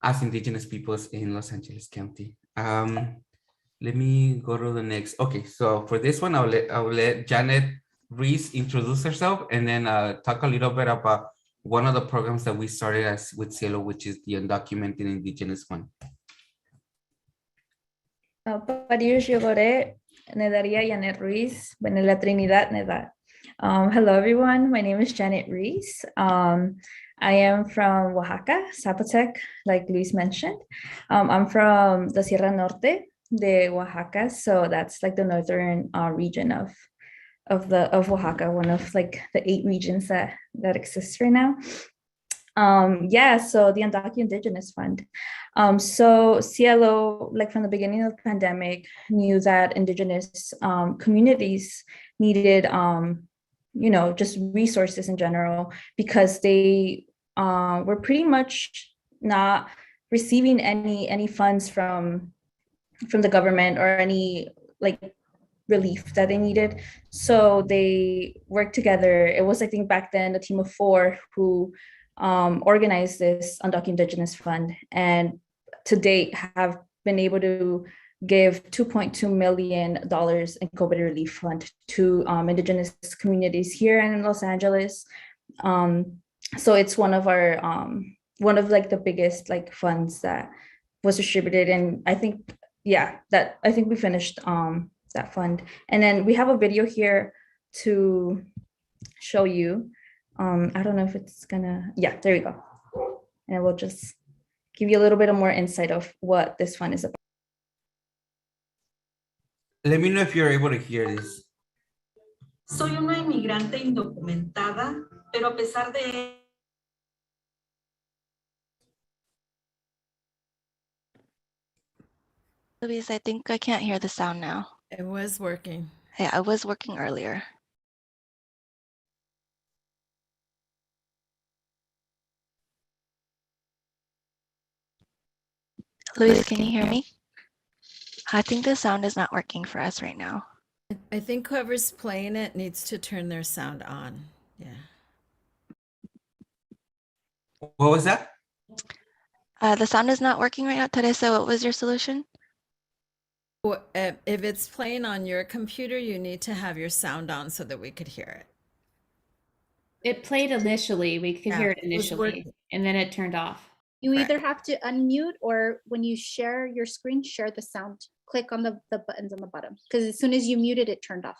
as indigenous peoples in Los Angeles County. Let me go to the next. Okay, so for this one, I'll let Janet Reyes introduce herself, and then talk a little bit about one of the programs that we started with Cielo, which is the Undocumented Indigenous one. Hello, everyone. My name is Janet Reyes. I am from Oaxaca, Zapotec, like Luis mentioned. I'm from the Sierra Norte de Oaxaca, so that's like the northern region of Oaxaca, one of like the 8 regions that exist right now. So the Undocumented Indigenous Fund. So Cielo, like from the beginning of the pandemic, knew that indigenous communities needed just resources in general, because they were pretty much not receiving any funds from the government or any like relief that they needed. So they worked together. It was, I think, back then a team of 4 who organized this Undocumented Indigenous Fund, and to date have been able to give $2.2 million in COVID relief fund to indigenous communities here in Los Angeles. So it's one of our like the biggest like funds that was distributed, and I think we finished that fund. And then we have a video here to show you. I don't know if it's gonna, there we go. And I will just give you a little bit of more insight of what this fund is about. Let me know if you're able to hear this. Soy una inmigrante indocumentada, pero a pesar de... Luis, I think I can't hear the sound now. It was working. Yeah, it was working earlier. Luis, can you hear me? I think the sound is not working for us right now. I think whoever's playing it needs to turn their sound on. Yeah. What was that? The sound is not working right now. Teresa, what was your solution? Well, if it's playing on your computer, you need to have your sound on so that we could hear it. It played initially. We could hear it initially, and then it turned off. You either have to unmute, or when you share your screen, share the sound. Click on the buttons on the bottom, because as soon as you muted, it turned off.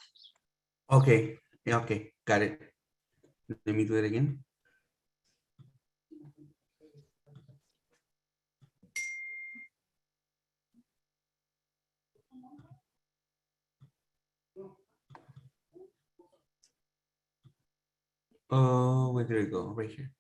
Okay. Yeah, okay. Got it. Let me do it again. Oh, where did it go? Right here.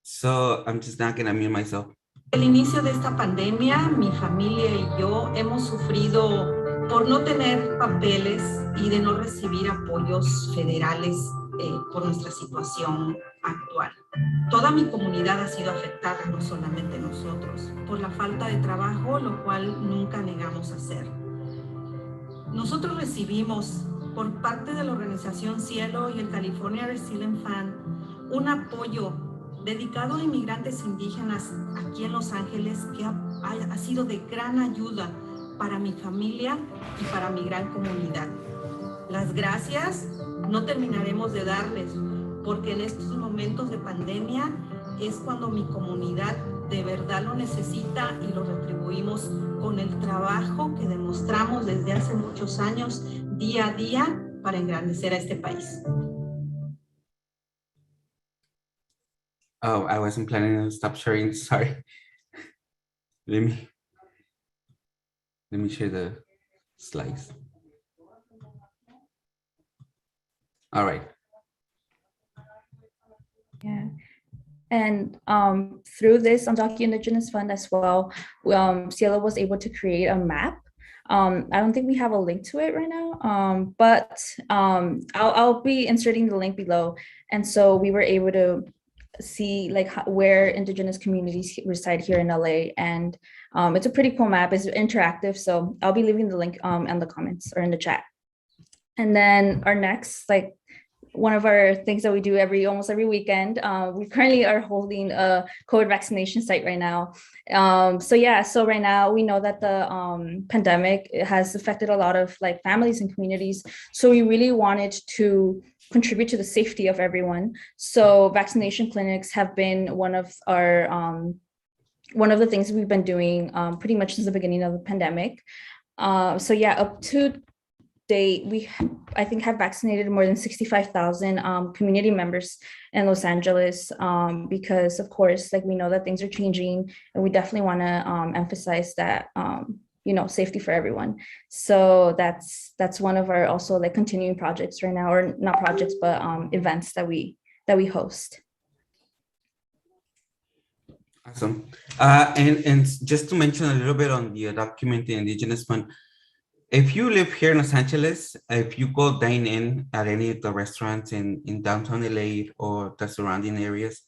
So I'm just not gonna mute myself. El inicio de esta pandemia, mi familia y yo hemos sufrido por no tener papeles y de no recibir apoyos federales por nuestra situación actual. Toda mi comunidad ha sido afectada, no solamente nosotros, por la falta de trabajo, lo cual nunca negamos hacer. Nosotros recibimos por parte de la organización Cielo y el California Resilient Fund un apoyo dedicado a inmigrantes indígenas aquí en Los Ángeles, que ha sido de gran ayuda para mi familia y para mi gran comunidad. Las gracias no terminaremos de darles, porque en estos momentos de pandemia pandemia es cuando mi comunidad de verdad lo necesita y lo retribuimos con el trabajo que demostramos desde hace muchos años, día a día, para engrandecer a este país. Oh, I wasn't planning to stop sharing, sorry. Let me share the slides. All right. Yeah. And through this Undocumented Indigenous Fund as well, Cielo was able to create a map. I don't think we have a link to it right now, but I'll be inserting the link below. And so we were able to see like where Indigenous communities reside here in LA. And it's a pretty cool map. It's interactive. So I'll be leaving the link in the comments or in the chat. And then our next, like, one of our things that we do almost every weekend, we currently are holding a COVID vaccination site right now. So right now we know that the pandemic has affected a lot of like families and communities. So we really wanted to contribute to the safety of everyone. So vaccination clinics have been one of the things we've been doing pretty much since the beginning of the pandemic. Up to date, we I think have vaccinated more than 65,000 community members in Los Angeles, because of course, like we know that things are changing, and we definitely want to emphasize that safety for everyone. So that's one of our also like continuing projects right now, or not projects, but events that we host. Awesome. And just to mention a little bit on the Undocumented Indigenous Fund, if you live here in Los Angeles, if you go dine in at any of the restaurants in downtown LA or the surrounding areas,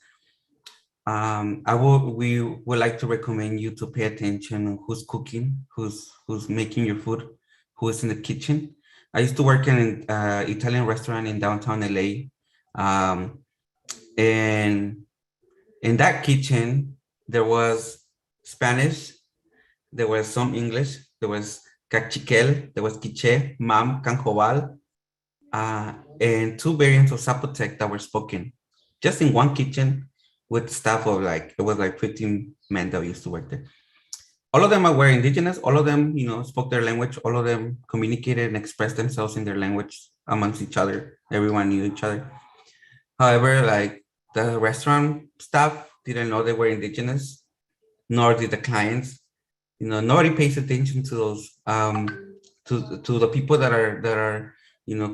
we would like to recommend you to pay attention on who's cooking, who's making your food, who is in the kitchen. I used to work in an Italian restaurant in downtown LA. And in that kitchen, there was Spanish, there was some English, there was Cachiquel, there was Quiche, Mam, Canjobal, and 2 variants of Zapotec that were spoken just in one kitchen with staff of it was like 15 men that used to work there. All of them were indigenous, all of them, spoke their language, all of them communicated and expressed themselves in their language amongst each other. Everyone knew each other. However, like the restaurant staff didn't know they were indigenous, nor did the clients. Nobody pays attention to those to the people that are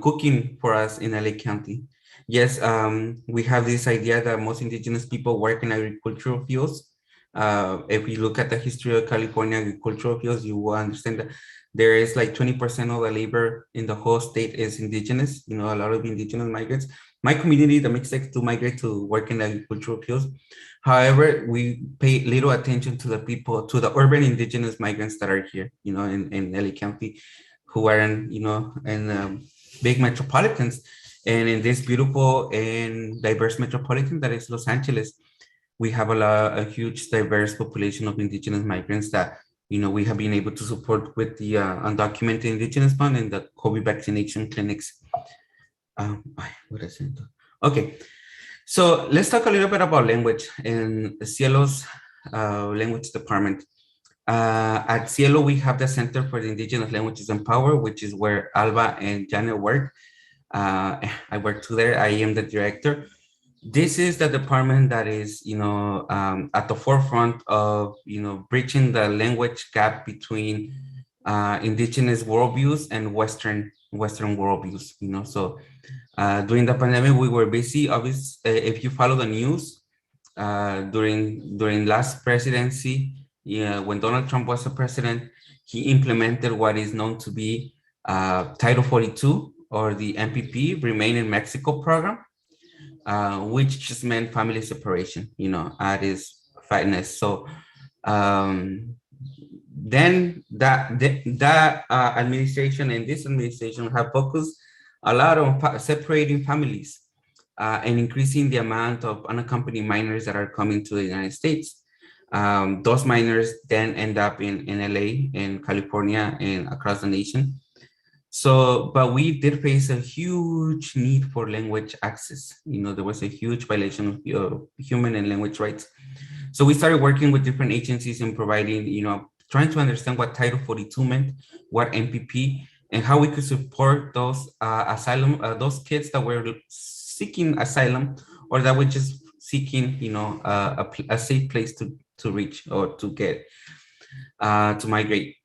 cooking for us in LA County. Yes, we have this idea that most indigenous people work in agricultural fields. If we look at the history of California agricultural fields, you will understand that there is like 20% of the labor in the whole state is indigenous. A lot of indigenous migrants. My community, the Mixtecs, do migrate to work in agricultural fields. However, we pay little attention to the urban indigenous migrants that are here, in LA County, who are in big metropolitans. And in this beautiful and diverse metropolitan that is Los Angeles, we have a huge diverse population of indigenous migrants that, we have been able to support with the Undocumented Indigenous Fund and the COVID vaccination clinics. Okay. So let's talk a little bit about language in Cielo's language department. At Cielo, we have the Center for the Indigenous Languages and Power, which is where Alba and Janet work. I work too there. I am the director. This is the department that is, at the forefront of, bridging the language gap between indigenous worldviews and Western worldviews. So during the pandemic, we were busy. Obviously, if you follow the news, during last presidency, when Donald Trump was the president, he implemented what is known to be Title 42, or the MPP, Remain in Mexico program, which just meant family separation, at its finest. So then that administration and this administration have focused a lot on separating families and increasing the amount of unaccompanied minors that are coming to the United States. Those minors then end up in LA, in California, and across the nation. So, but we did face a huge need for language access. You know, there was a huge violation of human and language rights. So we started working with different agencies and providing, you know, trying to understand what Title 42 meant, what MPP, and how we could support those those kids that were seeking asylum or that were just seeking, you know, a safe place to reach or to get, to migrate.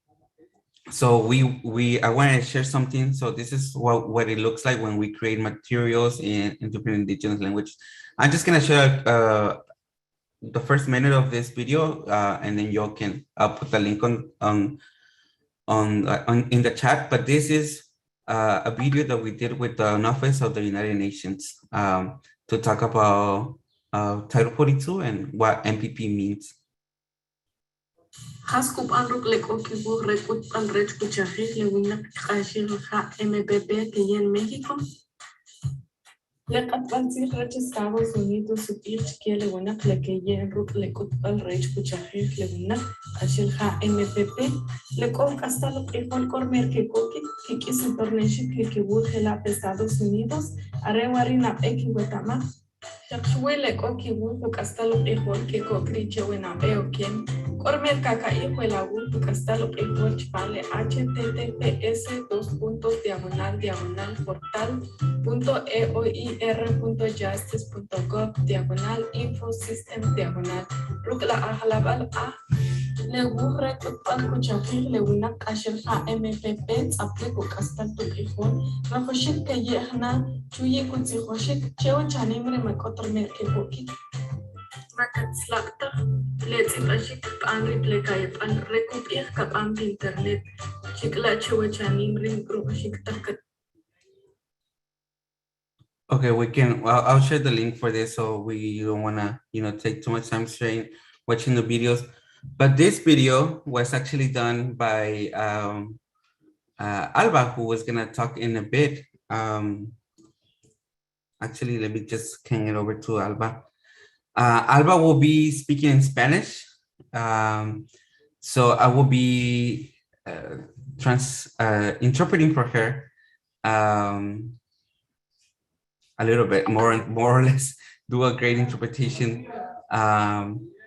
So I want to share something. So this is what it looks like when we create materials in different indigenous languages. I'm just gonna share the first minute of this video, and then y'all can put the link on in the chat. But this is a video that we did with an office of the United Nations to talk about Title 42 and what MPP means. Haskup anruk leko kibu rekut al red kuchahi le winak kashir ha MPP que en México. Lekat bansi Estados Unidos supir que le winak le que en ruk lekut al red kuchahi le winak kashir ha MPP le con castalo que fue cormer que coqui que quiso torneship que burge la Estados Unidos arewarina eki wetama. Shakshwele koki wupu castalo igual que cocriche wena veo quien cormer caca hijo la wupu castalo igual chpale https://portal.eoir.justice.gov/infosystem/ rukla a le wurre tutpal kuchafir le winak ashel ha MPP apliko castal tu igual rafoshik que yehna chuye kunzi hoshik chewa chanimre makotor merke boki makat slakta let's imashik panri plekay pan rekup kapam internet chikla chewa chanimre hoshik takat. Okay, we can. I'll share the link for this, so we don't want to, you know, take too much time watching the videos. But this video was actually done by Alba, who was gonna talk in a bit. Actually, let me just hand it over to Alba. Alba will be speaking in Spanish, so I will be interpreting for her. A little bit more or less, do a great interpretation.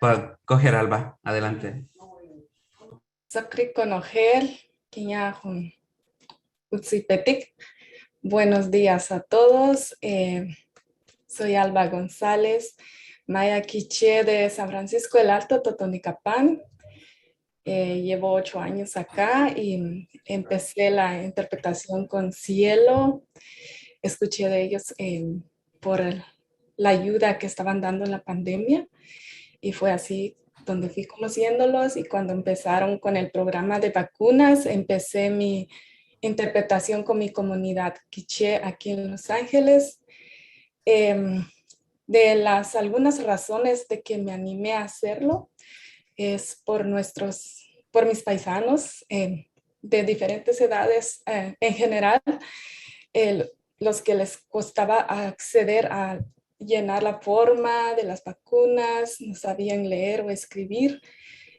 But go ahead, Alba, adelante. Buenos días a todos. Soy Alba González, maya quiché de San Francisco del Alto, Totonicapán. Llevo 8 años acá y empecé la interpretación con Cielo. Escuché de ellos por la ayuda que estaban dando en la pandemia y fue así donde fui conociéndolos, y cuando empezaron con el programa de vacunas, empecé mi interpretación con mi comunidad quiché aquí en Los Ángeles. De las algunas razones de que me animé a hacerlo es por mis paisanos de diferentes edades en general, los que les costaba acceder a llenar la forma de las vacunas, no sabían leer o escribir.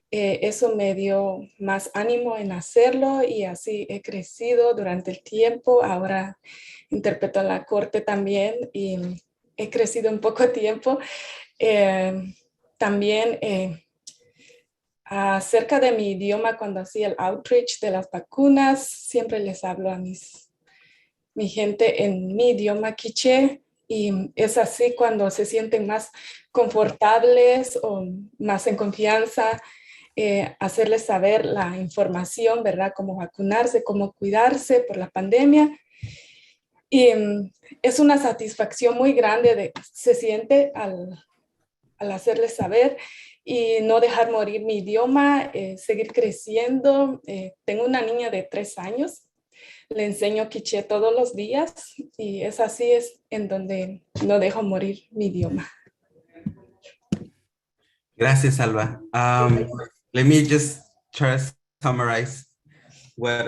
Eso me dio más ánimo en hacerlo y así he crecido durante el tiempo. Ahora interpreto en la corte también y he crecido en poco tiempo. También acerca de mi idioma, cuando hacía el outreach de las vacunas, siempre les hablo a mi gente en mi idioma quiché, y es así cuando se sienten más confortables o más en confianza, hacerles saber la información, ¿verdad? Cómo vacunarse, cómo cuidarse por la pandemia. Y es una satisfacción muy grande se siente al hacerles saber y no dejar morir mi idioma, seguir creciendo. Tengo una niña de 3 años. Le enseño quiché todos los días y es así en donde no dejo morir mi idioma. Gracias, Alba. Let me just try to summarize what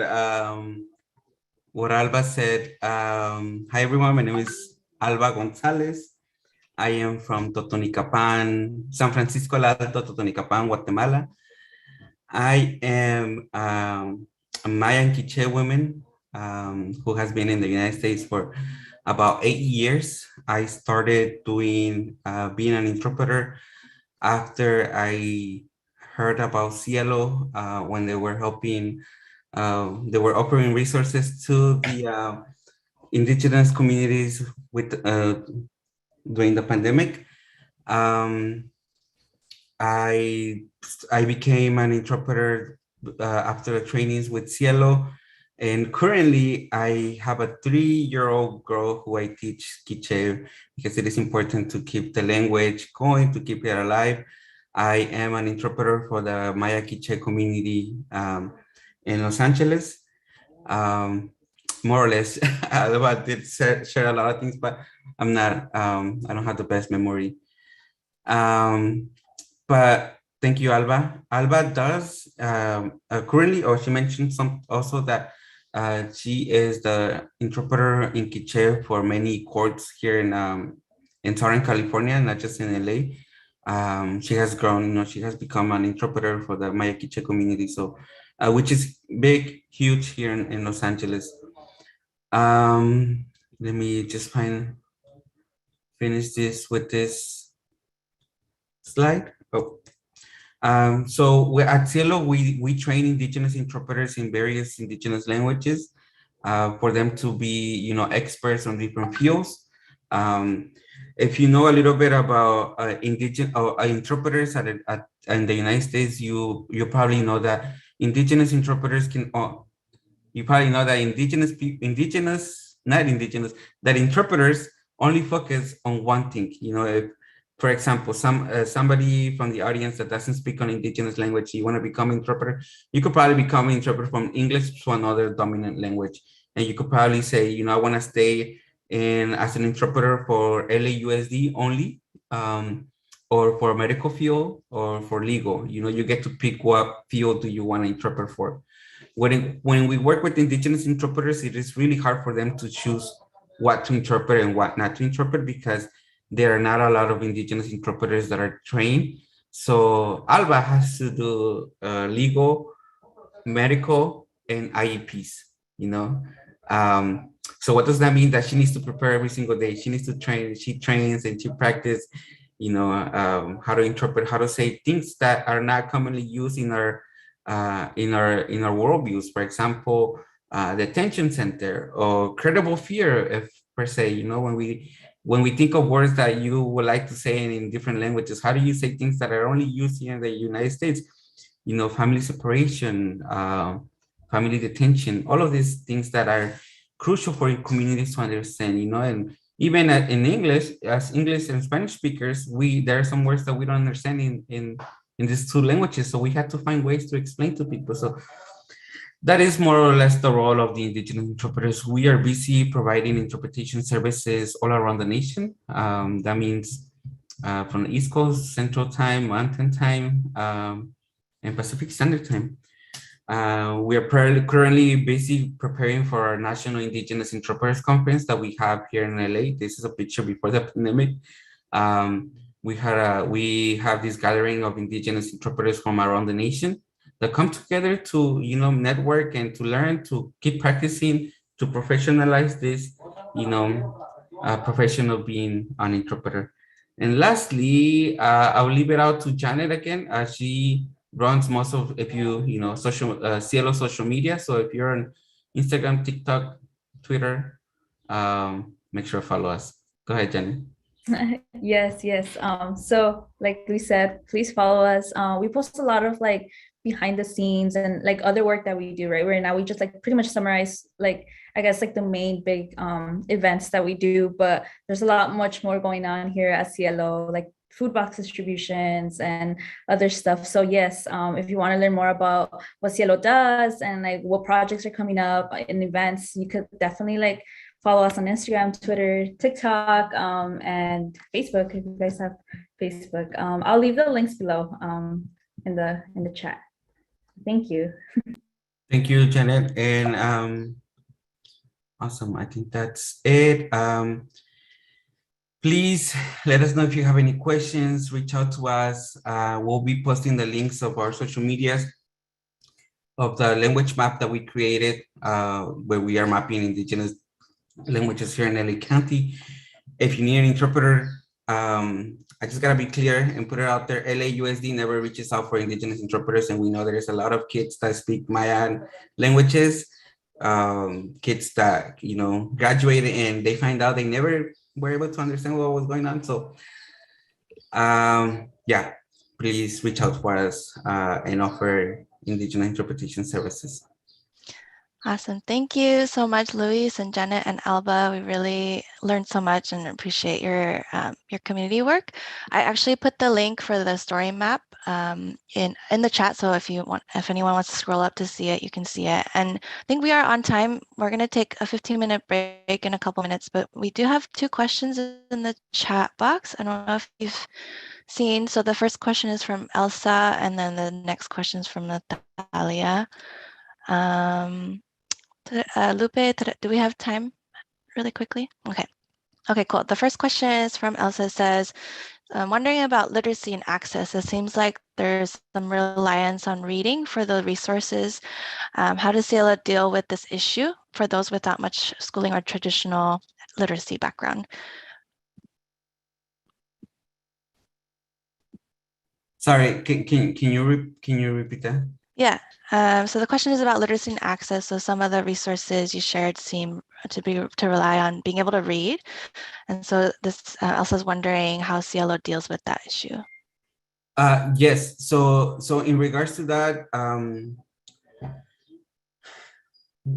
Alba said. Hi, everyone. My name is Alba Gonzalez. I am from Totonicapan, San Francisco el Alto, Totonicapan, Guatemala. I am a Mayan Quiché woman who has been in the United States for about 8 years. I started doing being an interpreter after I heard about Cielo when they were helping, they were offering resources to the indigenous communities with during the pandemic. I became an interpreter after the trainings with Cielo, and currently I have a 3-year-old girl who I teach Quiche because it is important to keep the language going, to keep it alive. I am an interpreter for the Maya Quiche community in Los Angeles. More or less, I did share a lot of things, but I'm not, I don't have the best memory. But thank you, Alba. Alba does currently, or she mentioned some also that she is the interpreter in Quiche for many courts here in Southern California, not just in LA. She has grown, she has become an interpreter for the Maya Quiche community, so which is big, huge here in Los Angeles. Let me just finish this with this slide. Oh, so at Cielo, we train indigenous interpreters in various indigenous languages for them to be, experts on different fields. If you know a little bit about indigenous interpreters in the United States, you probably know that indigenous interpreters can. You probably know that that interpreters only focus on one thing. If, for example, somebody from the audience that doesn't speak an indigenous language, you want to become interpreter, you could probably become an interpreter from English to another dominant language. And you could probably say, I want to stay as an interpreter for LAUSD only, or for medical field or for legal. You get to pick what field do you want to interpret for. When we work with indigenous interpreters, it is really hard for them to choose what to interpret and what not to interpret because there are not a lot of indigenous interpreters that are trained. So Alba has to do legal, medical, and IEPs, So what does that mean? That she needs to prepare every single day. She needs to train, she trains and she practices, how to interpret, how to say things that are not commonly used in our worldviews. For example, the attention center or credible fear, if per se, when we think of words that you would like to say in different languages, how do you say things that are only used here in the United States? Family separation, family detention, all of these things that are crucial for communities to understand, and even in English, as English and Spanish speakers, there are some words that we don't understand in these two languages. So we have to find ways to explain to people. So that is more or less the role of the indigenous interpreters. We are busy providing interpretation services all around the nation. That means from the East Coast, Central Time, Mountain Time, and Pacific Standard Time. We are currently busy preparing for our National Indigenous Interpreters Conference that we have here in LA. This is a picture before the pandemic. We have this gathering of indigenous interpreters from around the nation that come together to, network and to learn, to keep practicing, to professionalize this, profession of being an interpreter. And lastly, I'll leave it out to Janet again. She runs most of, Cielo social media. So if you're on Instagram, TikTok, Twitter, make sure to follow us. Go ahead, Janet. Yes. So like we said, please follow us. We post a lot of behind the scenes and other work that we do right now. We just pretty much summarize I guess the main big events that we do, but there's a lot much more going on here at Cielo, food box distributions and other stuff. So yes, if you want to learn more about what Cielo does and what projects are coming up in events, you could definitely follow us on Instagram, Twitter, TikTok, and Facebook if you guys have Facebook. I'll leave the links below in the chat. Thank you. Thank you, Janet. And awesome. I think that's it. Please let us know if you have any questions. Reach out to us. We'll be posting the links of our social medias the language map that we created, where we are mapping indigenous languages here in LA County. If you need an interpreter, I just gotta be clear and put it out there. LAUSD never reaches out for indigenous interpreters, and we know there's a lot of kids that speak Mayan languages, kids that graduated and they find out they never were able to understand what was going on. So yeah, please reach out for us and offer indigenous interpretation services. Awesome. Thank you so much, Luis and Janet and Alba. We really learned so much and appreciate your community work. I actually put the link for the story map in the chat. So if anyone wants to scroll up to see it, you can see it. And I think we are on time. We're going to take a 15-minute break in a couple minutes, but we do have 2 questions in the chat box. I don't know if you've seen. So the first question is from Elsa, and then the next question is from Natalia. Lupe, do we have time really quickly? Okay, cool. The first question is from Elsa. It says, I'm wondering about literacy and access. It seems like there's some reliance on reading for the resources. How does CIELO deal with this issue for those without much schooling or traditional literacy background? Sorry, can you repeat that? Yeah. So the question is about literacy and access. So some of the resources you shared seem to rely on being able to read. And so this Elsa's wondering how CIELO deals with that issue. Yes. So in regards to that,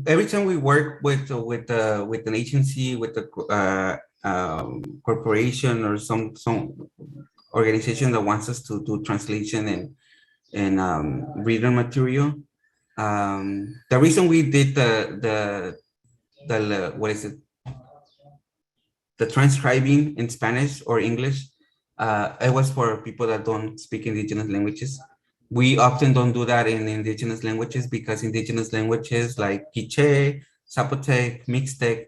every time we work with an agency, with a corporation or some organization that wants us to do translation and reader material, the reason we did the transcribing in Spanish or English, it was for people that don't speak indigenous languages. We often don't do that in indigenous languages because indigenous languages like Quiche, Zapotec, Mixtec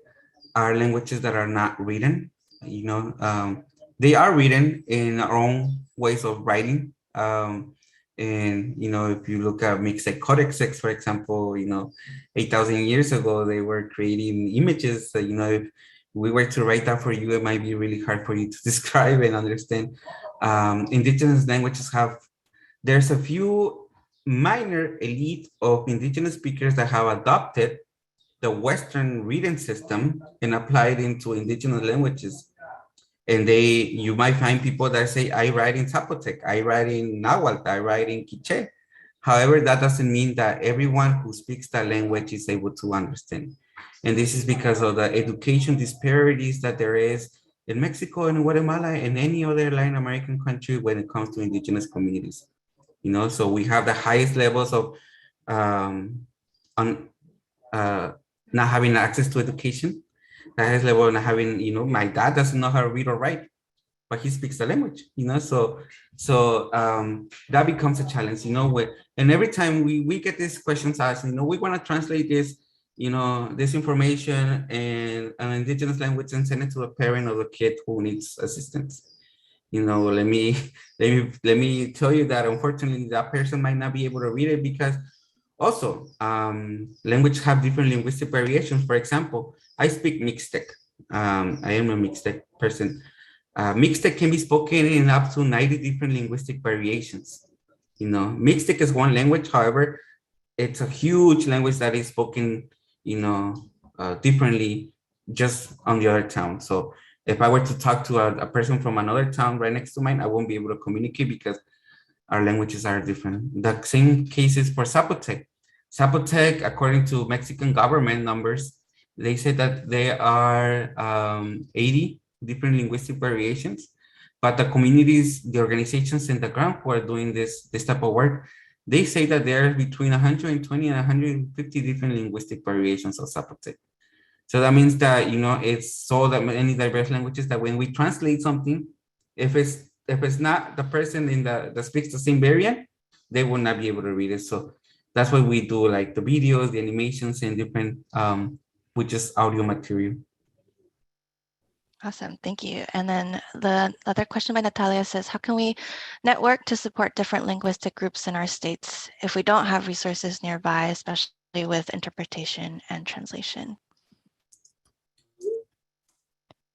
are languages that are not written. They are written in our own ways of writing. And if you look at Mixtec codexes, for example, 8,000 years ago, they were creating images that, if we were to write that for you, it might be really hard for you to describe and understand. Indigenous languages there's a few minor elite of indigenous speakers that have adopted the Western reading system and applied into indigenous languages. And you might find people that say, I write in Zapotec, I write in Nahuatl, I write in Quiche. However, that doesn't mean that everyone who speaks that language is able to understand. And this is because of the education disparities that there is in Mexico and Guatemala and any other Latin American country when it comes to indigenous communities. So we have the highest levels of not having access to education. The highest level of not having, my dad doesn't know how to read or write, but he speaks the language, so that becomes a challenge, and every time we get these questions asked, we want to translate this, this information in an indigenous language and send it to a parent of a kid who needs assistance. Let me tell you that unfortunately that person might not be able to read it because also language have different linguistic variations. For example, I speak Mixtec. I am a Mixtec person. Mixtec can be spoken in up to 90 different linguistic variations. Mixtec is one language. However, it's a huge language that is spoken, differently just on the other town. So if I were to talk to a person from another town right next to mine, I won't be able to communicate because our languages are different. The same cases for Zapotec. Zapotec, according to Mexican government numbers, they say that there are 80 different linguistic variations, but the communities, the organizations in the ground who are doing this type of work, they say that there are between 120 and 150 different linguistic variations of Zapotec. So that means that, it's so that many diverse languages that when we translate something, if it's not the person that speaks the same variant, they will not be able to read it. So that's why we do like the videos, the animations, and different, with just audio material. Awesome, thank you. And then the other question by Natalia says, how can we network to support different linguistic groups in our states if we don't have resources nearby, especially with interpretation and translation?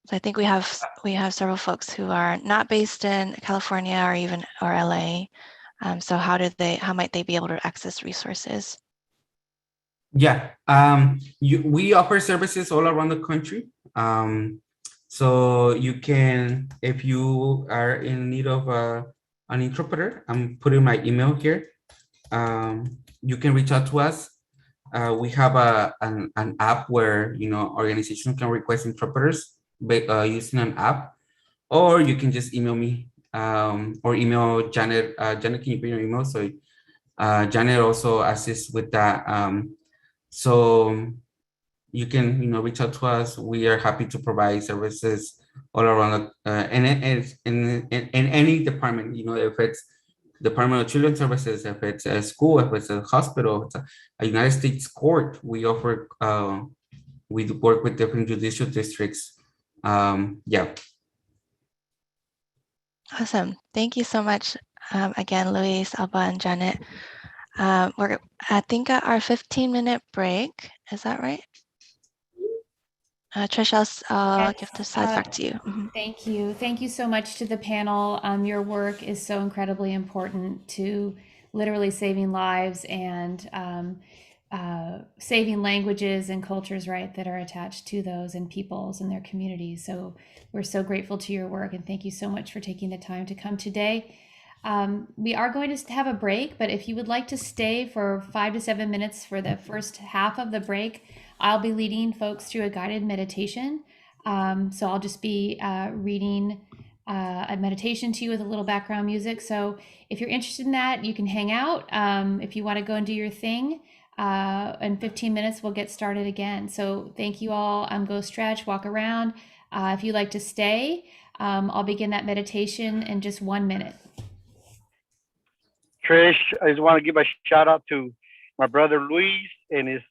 So I think we have several folks who are not based in California or LA. So how might they be able to access resources? Yeah, we offer services all around the country. So you can, if you are in need of an interpreter, I'm putting my email here. You can reach out to us. We have an app where organizations can request interpreters using an app, or you can just email me or email Janet. Janet, can you put your email? So Janet also assists with that. So you can reach out to us. We are happy to provide services all around in any department. If it's Department of Children's Services, if it's a school, if it's a hospital, if it's a United States court, we offer. We work with different judicial districts. Yeah. Awesome. Thank you so much again, Luis, Alba, and Janet. We're, I think, at our 15-minute break. Is that right? Trish, I'll give the slides back to you. Thank you. Thank you so much to the panel. Your work is so incredibly important to literally saving lives and saving languages and cultures, right, that are attached to those and peoples and their communities. So we're so grateful to your work, and thank you so much for taking the time to come today. We are going to have a break, but if you would like to stay for 5 to 7 minutes for the first half of the break, I'll be leading folks through a guided meditation. So I'll just be reading a meditation to you with a little background music. So if you're interested in that, you can hang out. If you want to go and do your thing, in 15 minutes, we'll get started again. So thank you all. Go stretch, walk around. If you'd like to stay, I'll begin that meditation in just 1 minute. Trish, I just want to give a shout out to my brother Luis and his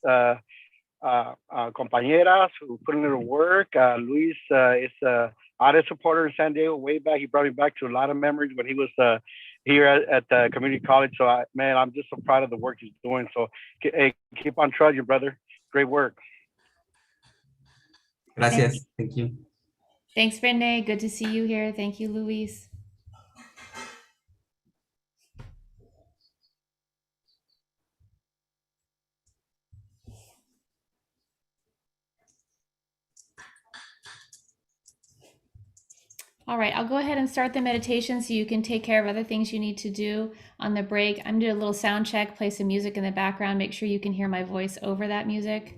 compañeras who put in their work. Luis is an artist supporter in San Diego way back. He brought me back to a lot of memories when he was here at the community college. So, I'm just so proud of the work he's doing. So, keep on trudging, brother. Great work. Gracias. Thank you. Thanks, Brenda. Good to see you here. Thank you, Luis. All right, I'll go ahead and start the meditation so you can take care of other things you need to do on the break. I'm gonna do a little sound check, play some music in the background, make sure you can hear my voice over that music.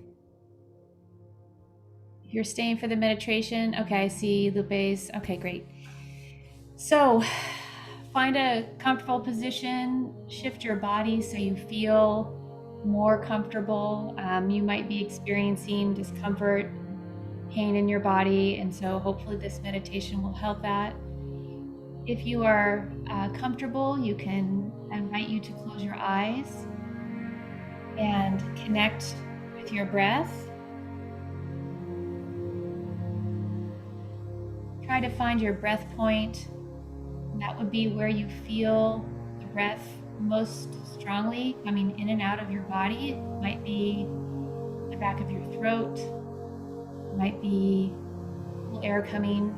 If you're staying for the meditation, okay, I see Lopez. Okay, great. So find a comfortable position, shift your body so you feel more comfortable. You might be experiencing discomfort, pain in your body, and so hopefully this meditation will help that. If you are comfortable, I invite you to close your eyes and connect with your breath. Try to find your breath point. That would be where you feel the breath most strongly coming in and out of your body. It might be the back of your throat. Might be air coming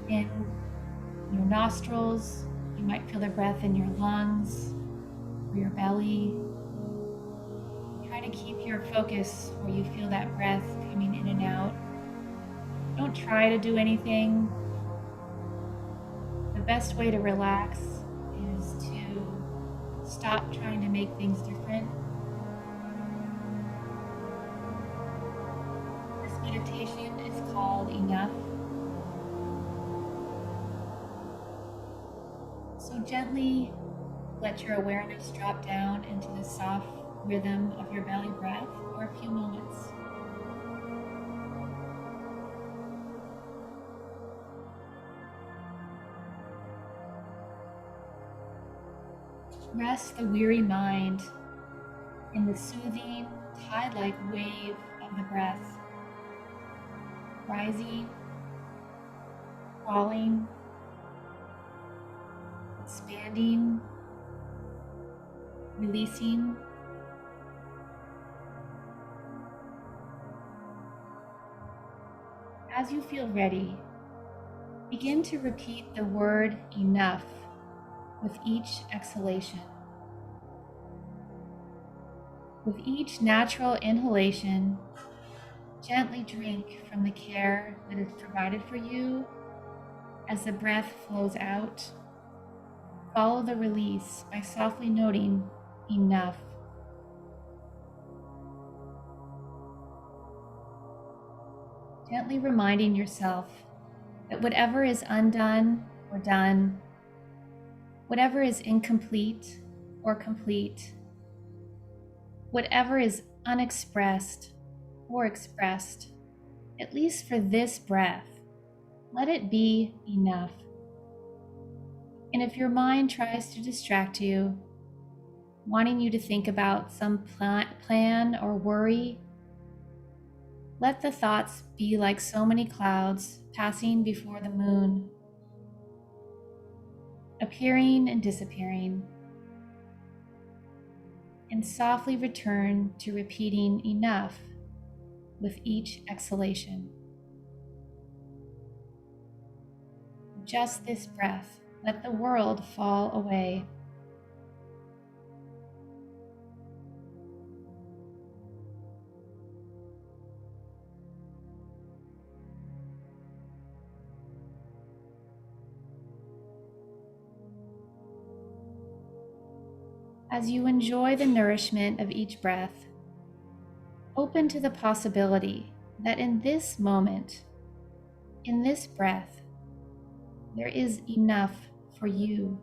in your nostrils. You might feel the breath in your lungs or your belly. Try to keep your focus where you feel that breath coming in and out. Don't try to do anything. The best way to relax is to stop trying to make things different. Meditation is called Enough. So gently let your awareness drop down into the soft rhythm of your belly breath for a few moments. Rest the weary mind in the soothing, tide-like wave of the breath, rising falling, expanding, releasing. As you feel ready, begin to repeat the word enough with each exhalation. With each natural inhalation, gently drink from the care that is provided for you. As the breath flows out, follow the release by softly noting enough. Gently reminding yourself that whatever is undone or done, whatever is incomplete or complete, whatever is unexpressed or expressed, at least for this breath, let it be enough. And if your mind tries to distract you, wanting you to think about some plan or worry, let the thoughts be like so many clouds passing before the moon, appearing and disappearing, and softly return to repeating enough with each exhalation. Just this breath, let the world fall away. As you enjoy the nourishment of each breath, open to the possibility that in this moment, in this breath, there is enough for you.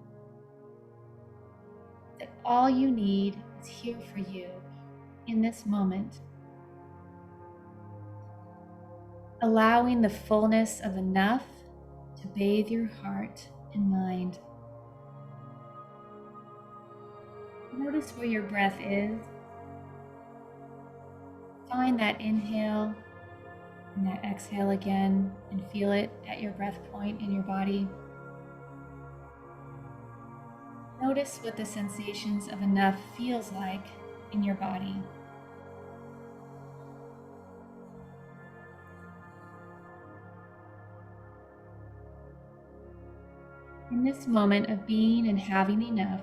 That all you need is here for you in this moment. Allowing the fullness of enough to bathe your heart and mind. Notice where your breath is. Find that inhale and that exhale again and feel it at your breath point in your body. Notice what the sensations of enough feels like in your body. In this moment of being and having enough,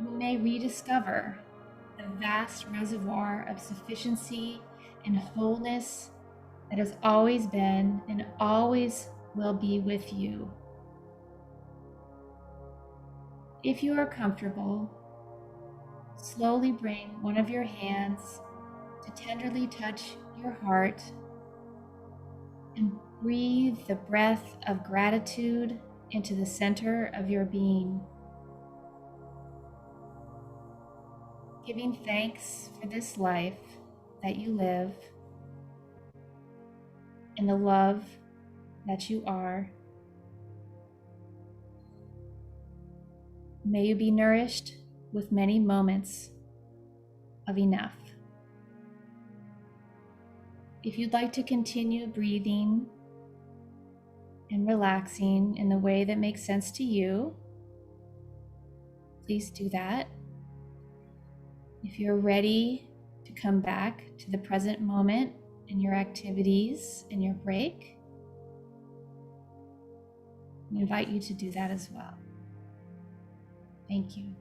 we may rediscover the vast reservoir of sufficiency and wholeness that has always been and always will be with you. If you are comfortable, slowly bring one of your hands to tenderly touch your heart and breathe the breath of gratitude into the center of your being. Giving thanks for this life that you live and the love that you are. May you be nourished with many moments of enough. If you'd like to continue breathing and relaxing in the way that makes sense to you, please do that. If you're ready to come back to the present moment in your activities and your break, I invite you to do that as well. Thank you.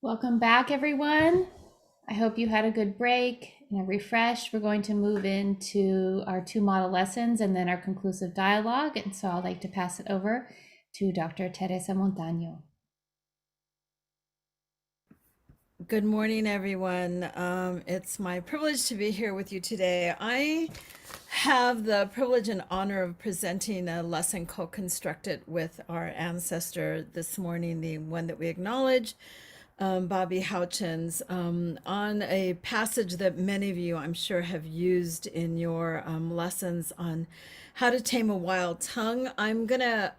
Welcome back, everyone. I hope you had a good break and a refresh. We're going to move into our 2 model lessons and then our conclusive dialogue. And so I'd like to pass it over to Dr. Teresa Montaño. Good morning, everyone. It's my privilege to be here with you today. I have the privilege and honor of presenting a lesson co-constructed with our ancestor this morning, the one that we acknowledge, Bobby Houchins, on a passage that many of you, I'm sure, have used in your lessons on how to tame a wild tongue. I'm gonna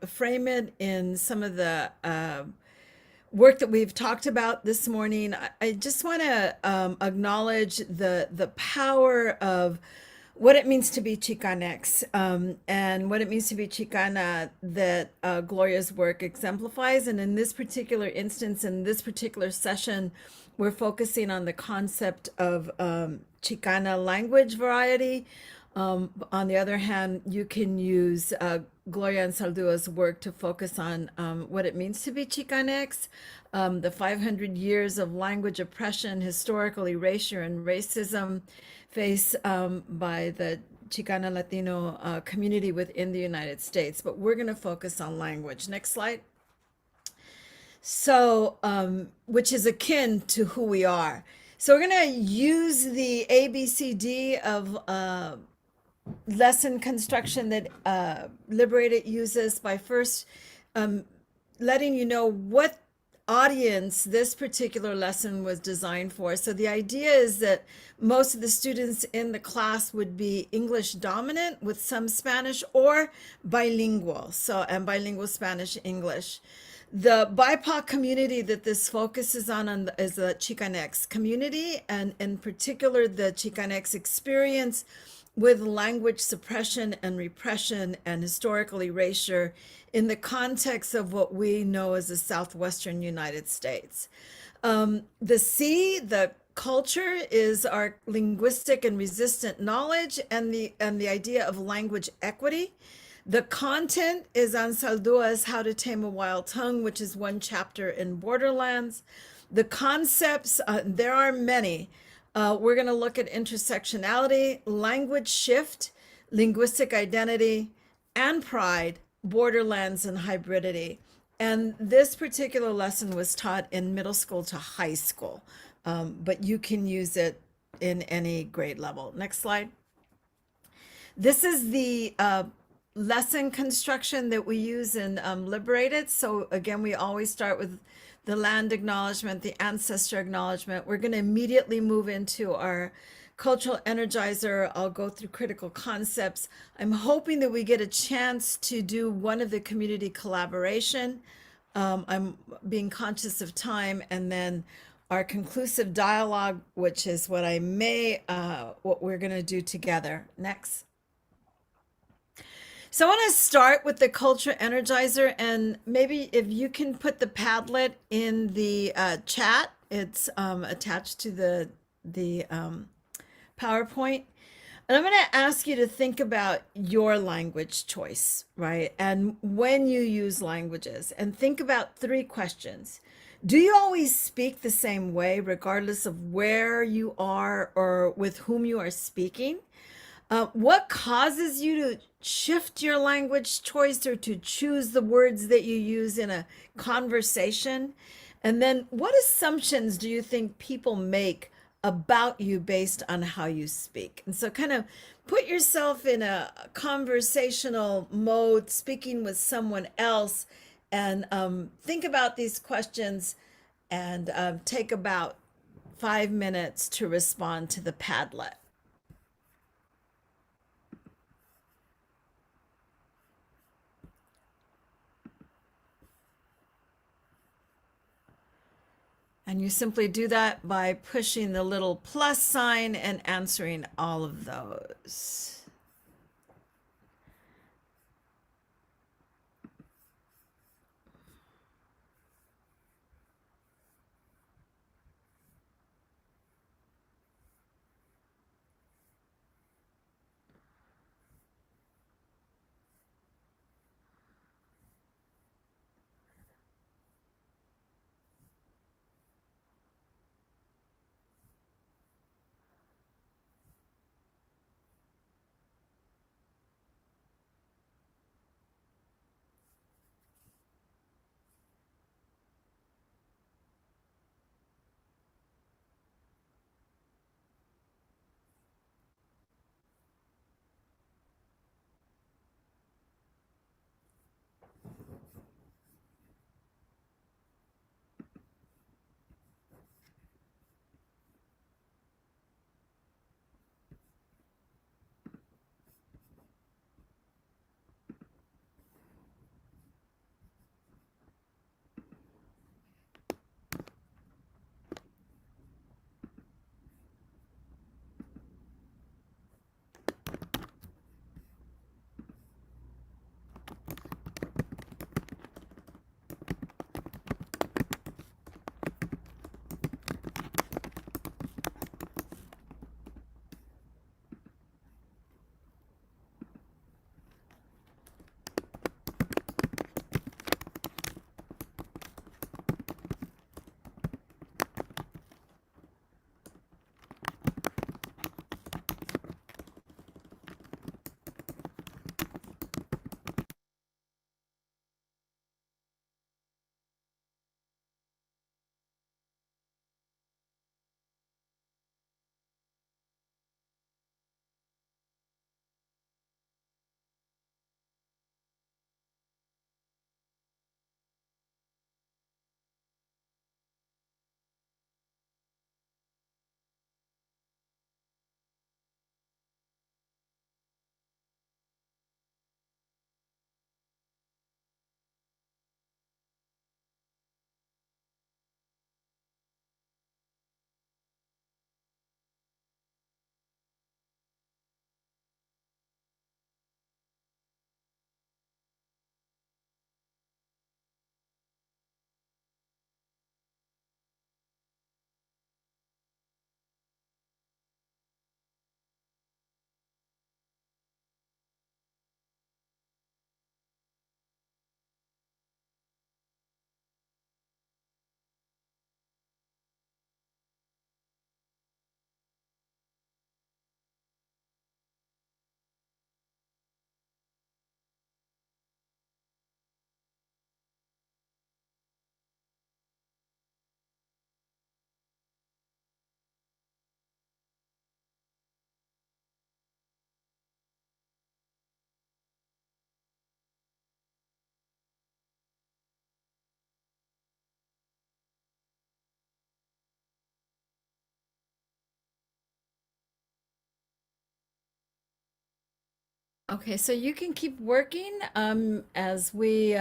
frame it in some of the work that we've talked about this morning. I just want to acknowledge the power of what it means to be Chicanx, and what it means to be Chicana that Gloria's work exemplifies. And in this particular instance, in this particular session, we're focusing on the concept of Chicana language variety. On the other hand, you can use Gloria and Saldua's work to focus on what it means to be Chicanx, the 500 years of language oppression, historical erasure, and racism faced by the Chicana Latino community within the United States. But we're going to focus on language. Next slide. So, which is akin to who we are. So we're going to use the ABCD of lesson construction that Liberated uses by first letting you know what audience this particular lesson was designed for. So the idea is that most of the students in the class would be English dominant with some Spanish, or bilingual, and bilingual Spanish English. The BIPOC community that this focuses on is the Chicanx community, and in particular the Chicanx experience with language suppression and repression and historical erasure in the context of what we know as the Southwestern United States. The C, the culture, is our linguistic and resistant knowledge and the idea of language equity. The content is on Saldua's How to Tame a Wild Tongue, which is one chapter in Borderlands. The concepts, there are many. We're going to look at intersectionality, language shift, linguistic identity, and pride, borderlands, and hybridity. And this particular lesson was taught in middle school to high school, but you can use it in any grade level. Next slide. This is the lesson construction that we use in Liberated. So again, we always start with the land acknowledgement, the ancestor acknowledgement. We're going to immediately move into our cultural energizer. I'll go through critical concepts. I'm hoping that we get a chance to do one of the community collaboration. I'm being conscious of time, and then our conclusive dialogue, which is what what we're going to do together. Next. So I want to start with the culture energizer, and maybe if you can put the Padlet in the chat. It's attached to the PowerPoint. And I'm going to ask you to think about your language choice, right? And when you use languages, and think about 3 questions. Do you always speak the same way, regardless of where you are or with whom you are speaking? What causes you to shift your language choice or to choose the words that you use in a conversation? And then what assumptions do you think people make about you based on how you speak? And so kind of put yourself in a conversational mode, speaking with someone else, and think about these questions, and take about 5 minutes to respond to the Padlet. And you simply do that by pushing the little plus sign and answering all of those. Okay, so you can keep working as we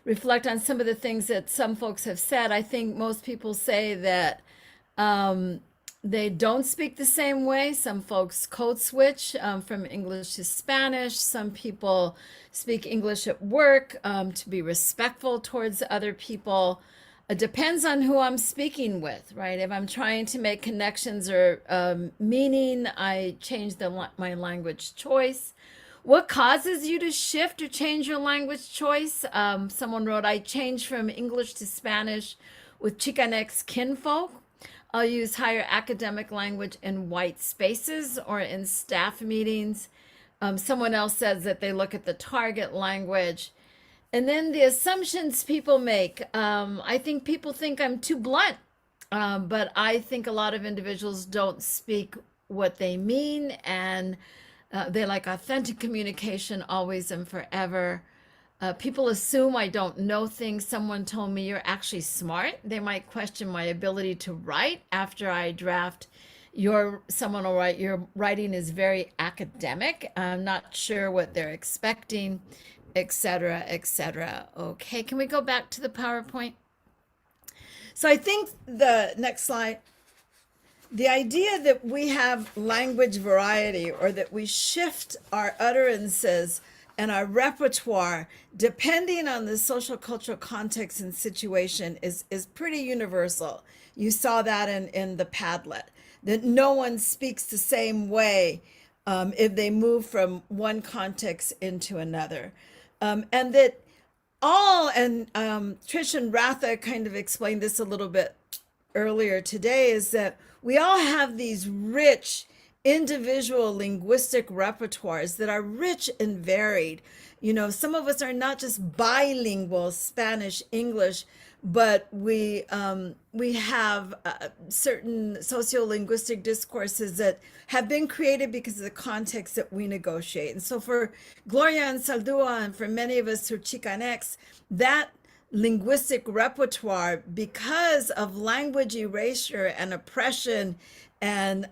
reflect on some of the things that some folks have said. I think most people say that they don't speak the same way. Some folks code switch from English to Spanish. Some people speak English at work to be respectful towards other people. It depends on who I'm speaking with, right? If I'm trying to make connections or meaning, I change my language choice. What causes you to shift or change your language choice? Someone wrote, I changed from English to Spanish with Chicanx kinfolk. I'll use higher academic language in white spaces or in staff meetings. Someone else says that they look at the target language. And then the assumptions people make. I think people think I'm too blunt, but I think a lot of individuals don't speak what they mean, and they like authentic communication always and forever. People assume I don't know things. Someone told me you're actually smart. They might question my ability to write after I draft. Someone will write, your writing is very academic. I'm not sure what they're expecting, etc., etc. Okay, can we go back to the PowerPoint? So I think the next slide, the idea that we have language variety, or that we shift our utterances and our repertoire depending on the social cultural context and situation is pretty universal. You saw that in the Padlet, that no one speaks the same way if they move from one context into another. And that Trish and Ratha kind of explained this a little bit earlier today, is that we all have these rich individual linguistic repertoires that are rich and varied. You know, some of us are not just bilingual Spanish English, but we have certain sociolinguistic discourses that have been created because of the context that we negotiate. And so for Gloria and Saldua, and for many of us who are Chicanx, that linguistic repertoire, because of language erasure and oppression and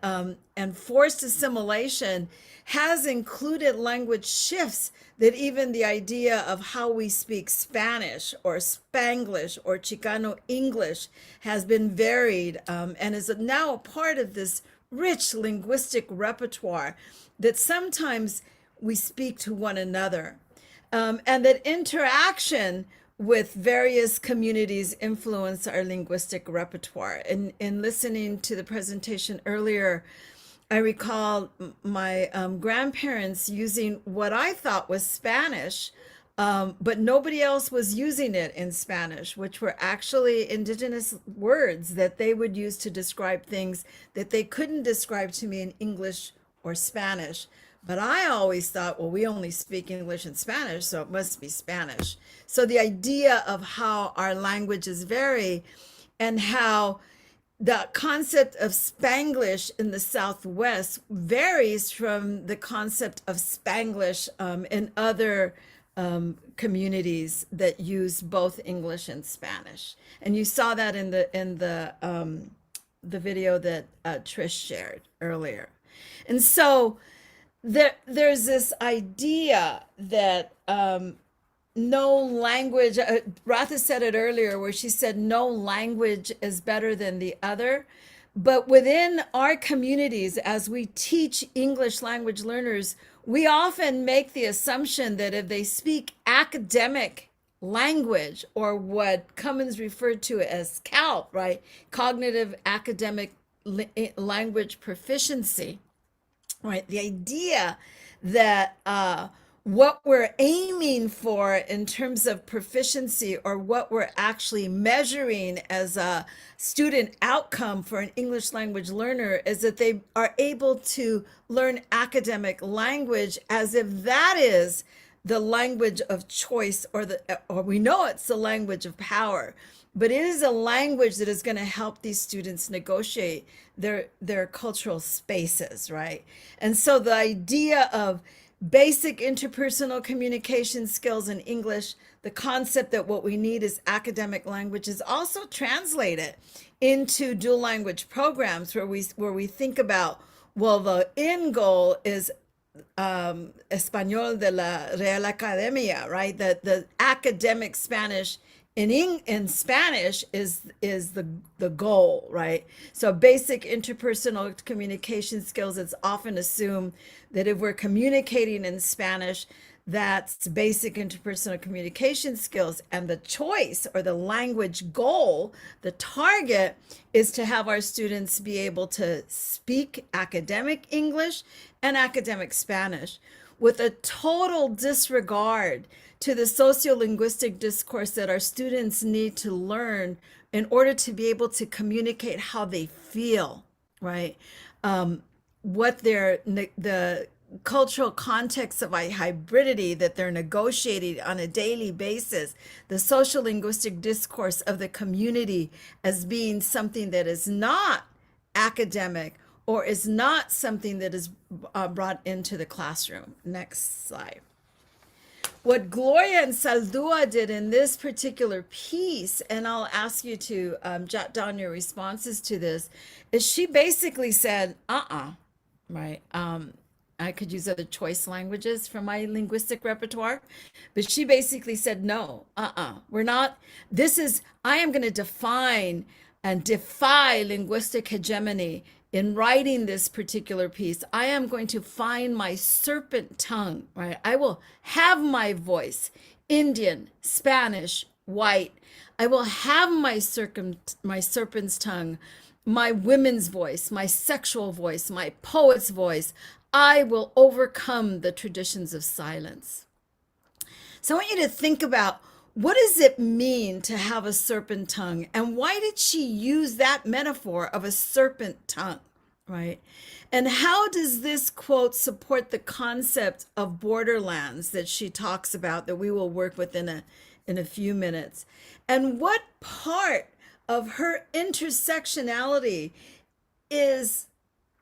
forced assimilation, has included language shifts that even the idea of how we speak Spanish or Spanglish or Chicano English has been varied, and is now a part of this rich linguistic repertoire that sometimes we speak to one another, and that interaction with various communities influence our linguistic repertoire. And in listening to the presentation earlier, I recall my grandparents using what I thought was Spanish, but nobody else was using it in Spanish, which were actually indigenous words that they would use to describe things that they couldn't describe to me in English or Spanish. But I always thought, well, we only speak English and Spanish, so it must be Spanish. So the idea of how our languages vary, and how the concept of Spanglish in the Southwest varies from the concept of Spanglish in other communities that use both English and Spanish. And you saw that in the video that Trish shared earlier. And so there's this idea that no language, Ratha said it earlier, where she said no language is better than the other. But within our communities, as we teach English language learners, we often make the assumption that if they speak academic language, or what Cummins referred to as CALP, right? Cognitive Academic Language Proficiency, right? The idea that what we're aiming for in terms of proficiency, or what we're actually measuring as a student outcome for an English language learner, is that they are able to learn academic language as if that is the language of choice, or we know it's the language of power. But it is a language that is going to help these students negotiate their cultural spaces, right? And so the idea of basic interpersonal communication skills in English, the concept that what we need is academic language, is also translated into dual language programs where we think about, well, the end goal is Español de la Real Academia, right? The academic Spanish in Spanish is the goal, right? So basic interpersonal communication skills, it's often assumed that if we're communicating in Spanish, that's basic interpersonal communication skills. And the choice or the language goal, the target, is to have our students be able to speak academic English and academic Spanish with a total disregard to the sociolinguistic discourse that our students need to learn in order to be able to communicate how they feel, right? What the cultural context of hybridity that they're negotiating on a daily basis, the social linguistic discourse of the community as being something that is not academic or is not something that is brought into the classroom. Next slide. What Gloria and Saldua did in this particular piece, and I'll ask you to jot down your responses to this, is she basically said, right? I could use other choice languages from my linguistic repertoire, but she basically said, no, we're not, I am going to define and defy linguistic hegemony in writing this particular piece. I am going to find my serpent tongue, right? I will have my voice, Indian, Spanish, white. I will have my serpent's tongue, my women's voice, my sexual voice, my poet's voice. I will overcome the traditions of silence. So I want you to think about, what does it mean to have a serpent tongue? And why did she use that metaphor of a serpent tongue, right? And how does this quote support the concept of borderlands that she talks about, that we will work with in a few minutes? And what part of her intersectionality is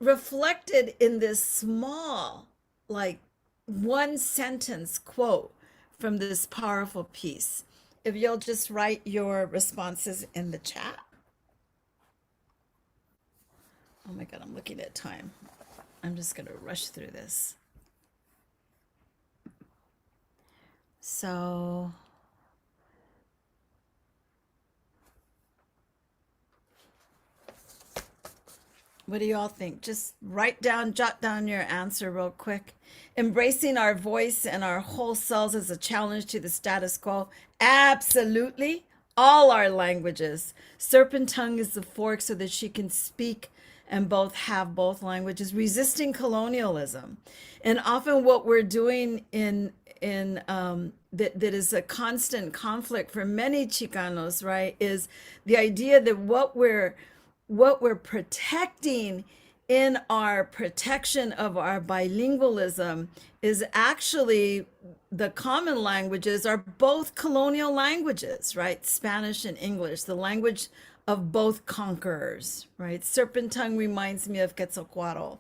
reflected in this small, like, one sentence quote from this powerful piece? If you'll just write your responses in the chat. Oh my God, I'm looking at time. I'm just going to rush through this. So what do you all think? Just jot down your answer real quick. Embracing our voice and our whole selves as a challenge to the status quo. Absolutely. All our languages. Serpent tongue is the fork so that she can speak and have both languages. Resisting colonialism. And often what we're doing that is a constant conflict for many Chicanos, right, is the idea that what we're protecting in our protection of our bilingualism is actually the common languages are both colonial languages, right? Spanish and English, the language of both conquerors, right? Serpent tongue reminds me of Quetzalcoatl,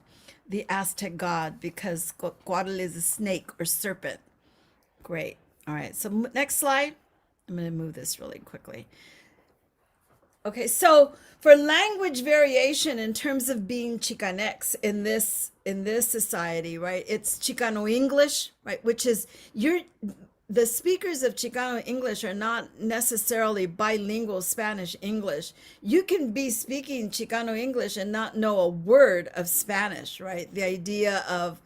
the Aztec god, because Coatl is a snake or serpent. Great. All right, so next slide. I'm going to move this really quickly. Okay, so for language variation in terms of being Chicanx in this society, right? It's Chicano English, right? Which is the speakers of Chicano English are not necessarily bilingual Spanish English. You can be speaking Chicano English and not know a word of Spanish, right? The idea of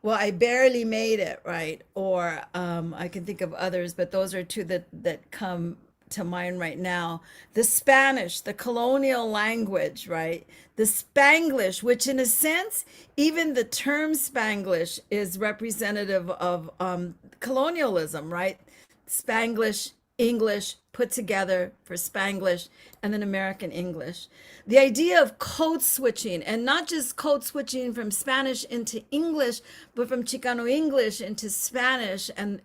well, I barely made it, right? Or I can think of others, but those are two that come to mind right now. The Spanish, the colonial language, right? The Spanglish, which in a sense, even the term Spanglish is representative of colonialism, right? Spanglish, English put together for Spanglish, and then American English. The idea of code switching, and not just code switching from Spanish into English, but from Chicano English into Spanish, and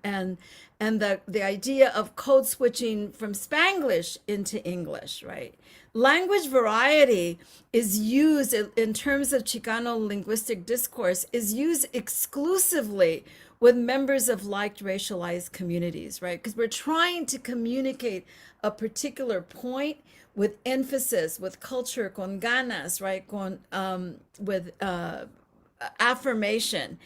the idea of code switching from Spanglish into English, right? Language variety is used in terms of Chicano linguistic discourse, is used exclusively with members of like racialized communities, right? Because we're trying to communicate a particular point with emphasis, with culture, con ganas, right? affirmation.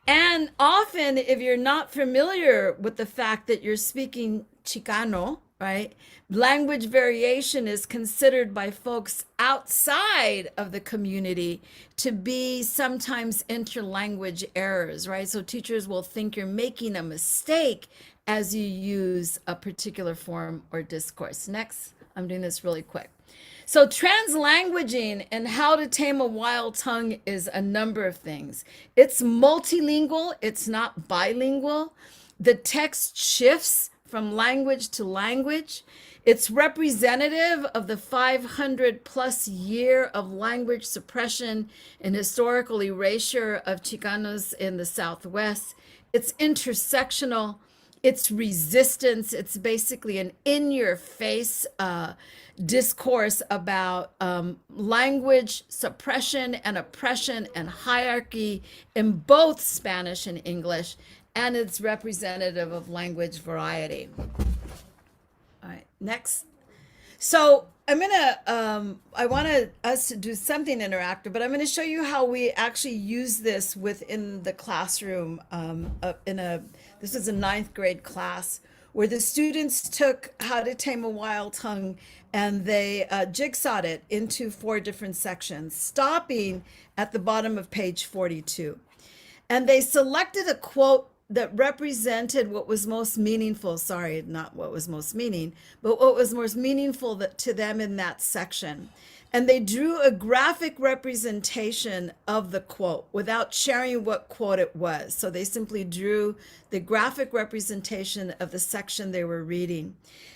And often, if you're not familiar with the fact that you're speaking Chicano, right, language variation is considered by folks outside of the community to be sometimes interlanguage errors, right? So teachers will think you're making a mistake as you use a particular form or discourse. Next, I'm doing this really quick. So translanguaging and how to tame a wild tongue is a number of things. It's multilingual, it's not bilingual. The text shifts from language to language. It's representative of the 500 plus year of language suppression and historical erasure of Chicanos in the Southwest. It's intersectional. It's resistance. It's basically an in-your-face discourse about language suppression and oppression and hierarchy in both Spanish and English, and it's representative of language variety. All right, next. So I'm gonna, I want us to do something interactive, but I'm gonna show you how we actually use this within the classroom. This is a 9th grade class where the students took How to Tame a Wild Tongue and they jigsawed it into 4 different sections, stopping at the bottom of page 42. And they selected a quote that represented what was most meaningful. Sorry, not what was most meaning, but what was most meaningful to them in that section. And they drew a graphic representation of the quote without sharing what quote it was. So they simply drew the graphic representation of the section they were reading.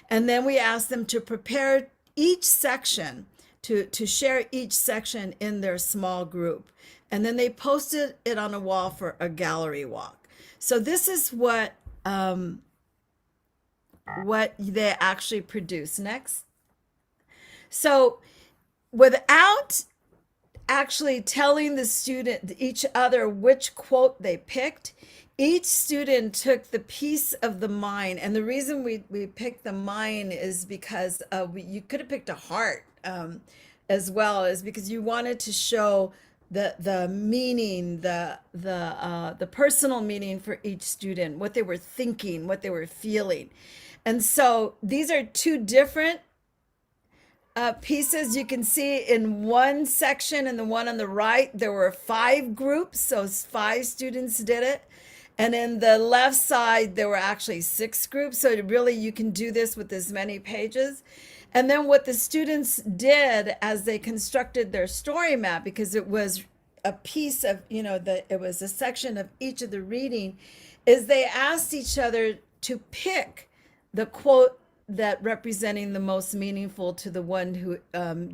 And then we asked them to prepare each section, to share each section in their small group. And then they posted it on a wall for a gallery walk. So this is what they actually produce. Next. So without actually telling the student, each other, which quote they picked, each student took the piece of the mind. And the reason we picked the mind is because you could have picked a heart as well, is because you wanted to show the meaning, the personal meaning for each student, what they were thinking, what they were feeling. And so these are 2 different pieces. You can see in one section and the one on the right, there were 5 groups, so 5 students did it. And in the left side, there were actually 6 groups. So really, you can do this with as many pages. And then what the students did as they constructed their story map, because it was a piece of, it was a section of each of the reading, is they asked each other to pick the quote that representing the most meaningful to the one who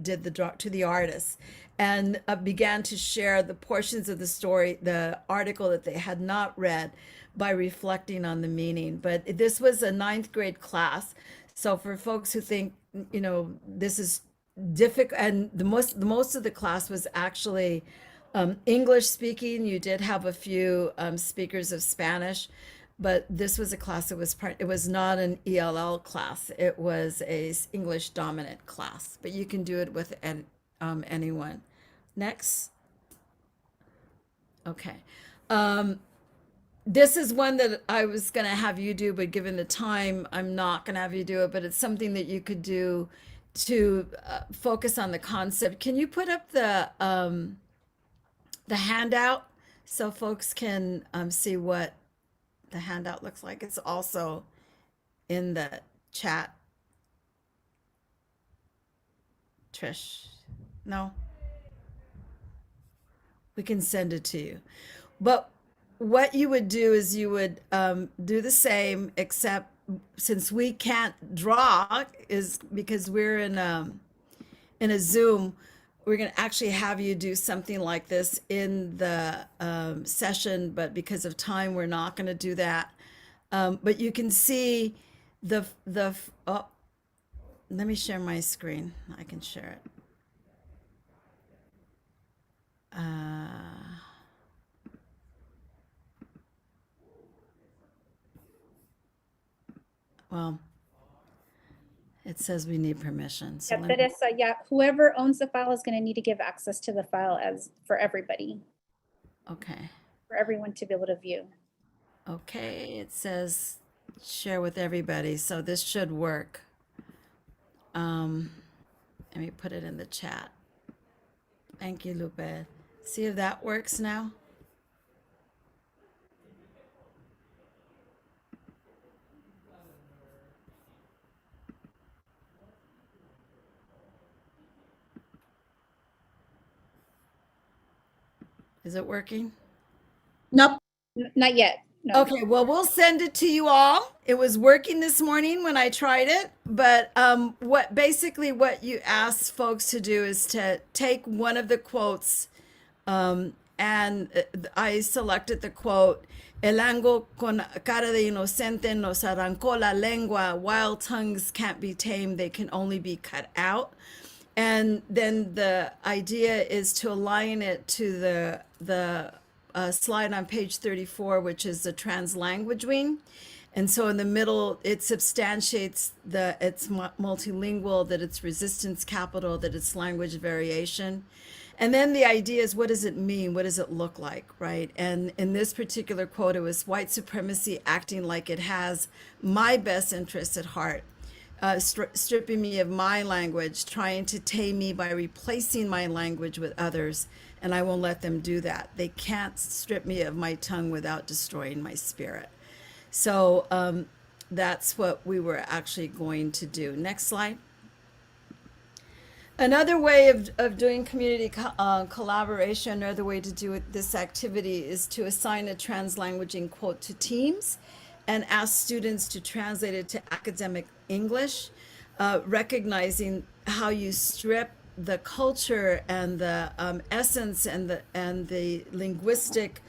did to the artist, and began to share the portions of the story, the article that they had not read, by reflecting on the meaning. But this was a 9th grade class. So for folks who think, this is difficult, and the most of the class was actually English speaking. You did have a few speakers of Spanish, but this was a class that it was not an ELL class. It was a English dominant class, but you can do it with anyone. Next. Okay. This is one that I was going to have you do, but given the time, I'm not going to have you do it, but it's something that you could do to focus on the concept. Can you put up the handout so folks can see what the handout looks like? It's also in the chat. Trish, no? We can send it to you. But what you would do is you would do the same, except since we can't draw, is because we're in a Zoom, we're going to actually have you do something like this in the session, but because of time, we're not going to do that. But you can see oh, let me share my screen. I can share it. Well, it says we need permission. So Yeah, Teresa, whoever owns the file is going to need to give access to the file for everybody. Okay. for everyone to be able to view. Okay, it says share with everybody, so this should work. Let me put it in the chat. Thank you, Lupe. See if that works now. Is it working? Nope, not yet. No. Okay, well, we'll send it to you all. It was working this morning when I tried it, but what you ask folks to do is to take one of the quotes, and I selected the quote, "El ango con cara de inocente nos arrancó la lengua. Wild tongues can't be tamed; they can only be cut out." And then the idea is to align it to the slide on page 34, which is the translanguaging. And so in the middle, it substantiates that it's multilingual, that it's resistance capital, that it's language variation. And then the idea is, what does it mean? What does it look like, right? And in this particular quote, it was white supremacy acting like it has my best interests at heart. Stripping me of my language, trying to tame me by replacing my language with others, and I won't let them do that. They can't strip me of my tongue without destroying my spirit. So that's what we were actually going to do. Next slide. Another way of doing community collaboration, another way to do this activity is to assign a translanguaging quote to teams and ask students to translate it to academic English, recognizing how you strip the culture and the essence and the linguistic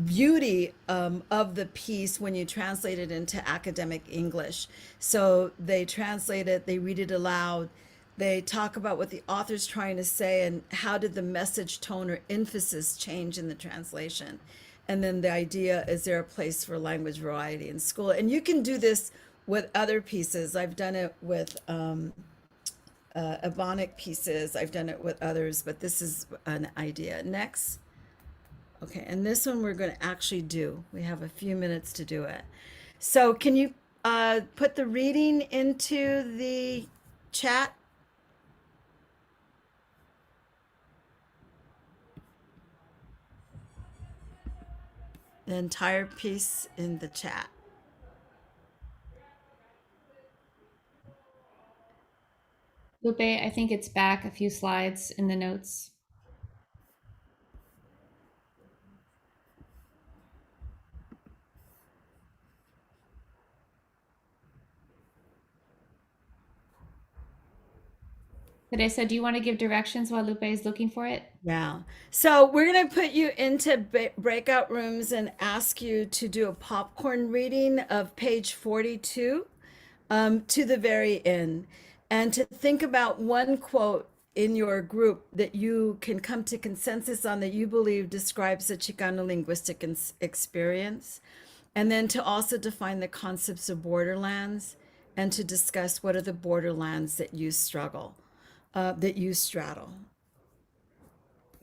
beauty of the piece when you translate it into academic English. So they translate it, they read it aloud, they talk about what the author's trying to say and how did the message, tone, or emphasis change in the translation. And then the idea, is there a place for language variety in school? And you can do this with other pieces. I've done it with Ebonic pieces. I've done it with others, but this is an idea. Next. Okay, and this one we're going to actually do. We have a few minutes to do it. So can you put the reading into the chat? The entire piece in the chat. Lupe, I think it's back a few slides in the notes. Teresa, do you want to give directions while Lupe is looking for it? Yeah. So we're going to put you into breakout rooms and ask you to do a popcorn reading of page 42 to the very end, and to think about one quote in your group that you can come to consensus on that you believe describes the Chicano linguistic experience, and then to also define the concepts of borderlands and to discuss what are the borderlands that you straddle.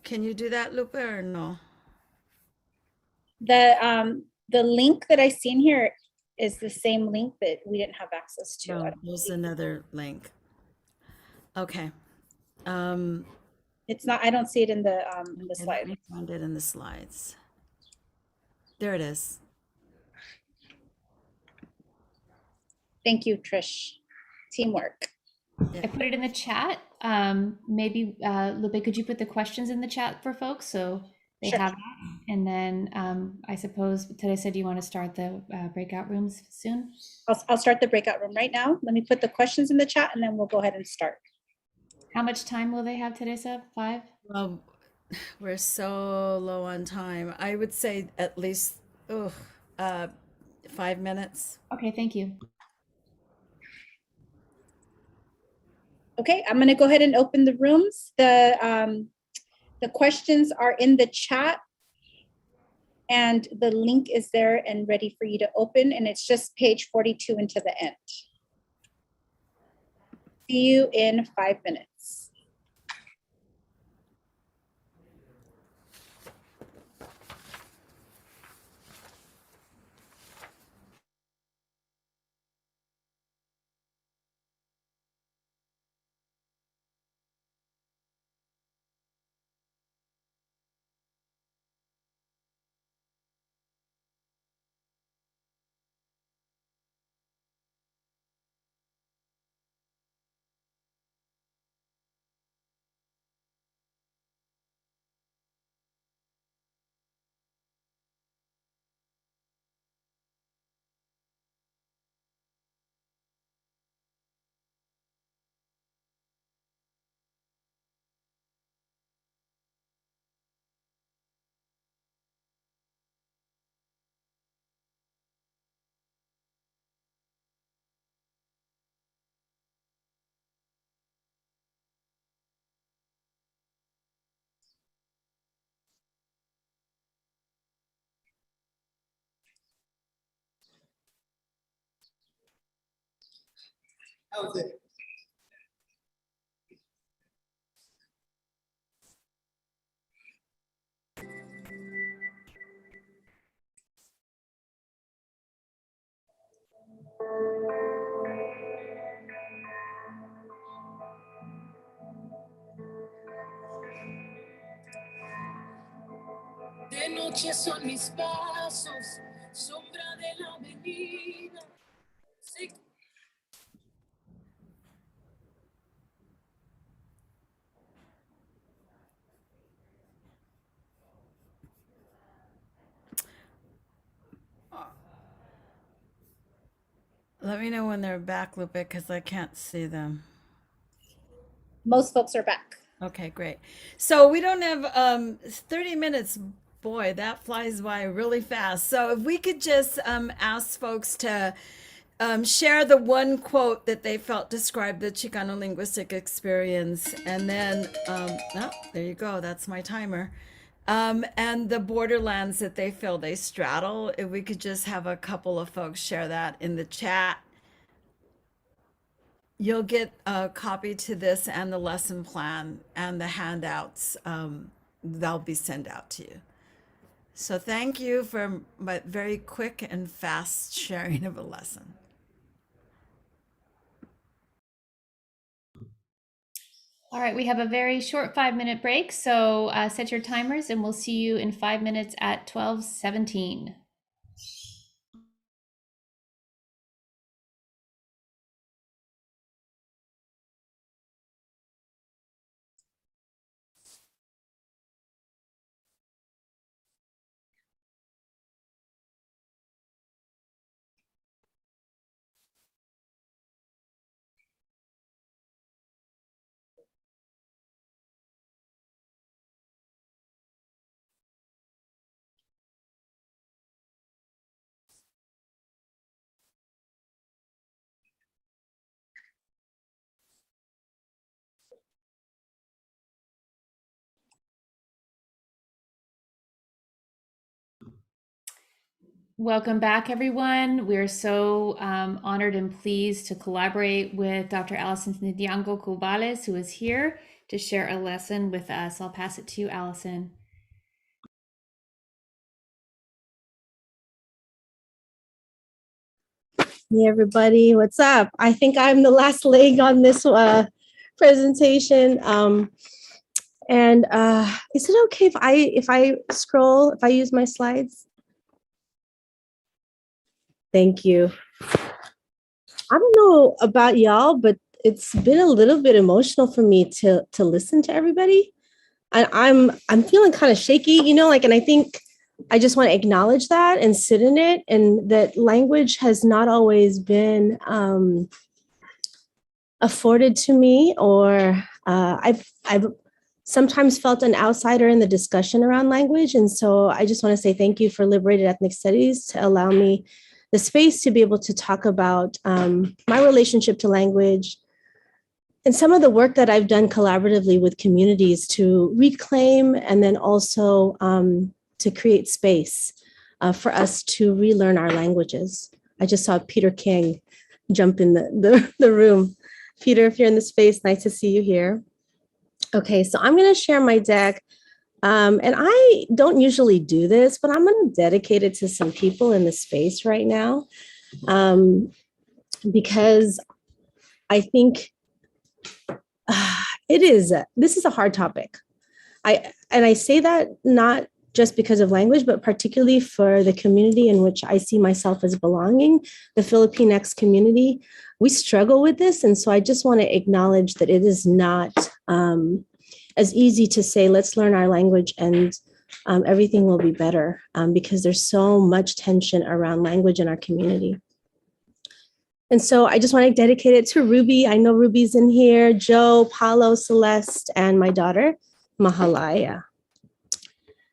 Can you do that, Lupe, or no? The link that I see in here is the same link that we didn't have access to. No, there's another link. Okay. It's not, I don't see it in the slide. Let me find it in the slides. There it is. Thank you, Trish. Teamwork. I put it in the chat. Maybe Lupe, could you put the questions in the chat for folks so they Sure. have that? And then I suppose, Teresa, do you want to start the breakout rooms soon? I'll start the breakout room right now. Let me put the questions in the chat and then we'll go ahead and start. How much time will they have, Teresa? 5? Well, we're so low on time. I would say at least 5 minutes. Okay, thank you. Okay, I'm going to go ahead and open the rooms. The questions are in the chat and the link is there and ready for you to open, and it's just page 42 into the end. See you in 5 minutes. De noche son mis pasos, sombra de la avenida. Let me know when they're back, Lupe, because I can't see them. Most folks are back. Okay, great. So we don't have 30 minutes. Boy, that flies by really fast. So if we could just ask folks to share the one quote that they felt described the Chicano linguistic experience. And then, oh, there you go. That's my timer. And the borderlands that they feel they straddle. If we could just have a couple of folks share that in the chat. You'll get a copy to this and the lesson plan and the handouts. They'll be sent out to you. So thank you for my very quick and fast sharing of a lesson. All right, we have a very short 5-minute break, so set your timers and we'll see you in 5 minutes at 12:17. Welcome back, everyone. We're so honored and pleased to collaborate with Dr. Alison Santiago Cubales, who is here to share a lesson with us. I'll pass it to you, Alison. Hey everybody, what's up? I think I'm the last leg on this presentation. Is it okay if I scroll, if I use my slides? Thank you. I don't know about y'all, but it's been a little bit emotional for me to listen to everybody. And I'm feeling kind of shaky, you know, like, and I think I just want to acknowledge that and sit in it, and that language has not always been afforded to me, or I've sometimes felt an outsider in the discussion around language. And so I just want to say thank you for Liberated Ethnic Studies to allow me the space to be able to talk about my relationship to language and some of the work that I've done collaboratively with communities to reclaim and then also to create space for us to relearn our languages. I just saw Peter King jump in the room. Peter, if you're in the space, nice to see you here. Okay, so I'm going to share my deck. And I don't usually do this, but I'm going to dedicate it to some people in the space right now, because I think this is a hard topic. I say that not just because of language, but particularly for the community in which I see myself as belonging, the Filipinx community. We struggle with this. And so I just want to acknowledge that it is not as easy to say, let's learn our language and everything will be better, because there's so much tension around language in our community. And so I just want to dedicate it to Ruby. I know Ruby's in here, Joe, Paulo, Celeste, and my daughter, Mahalaya.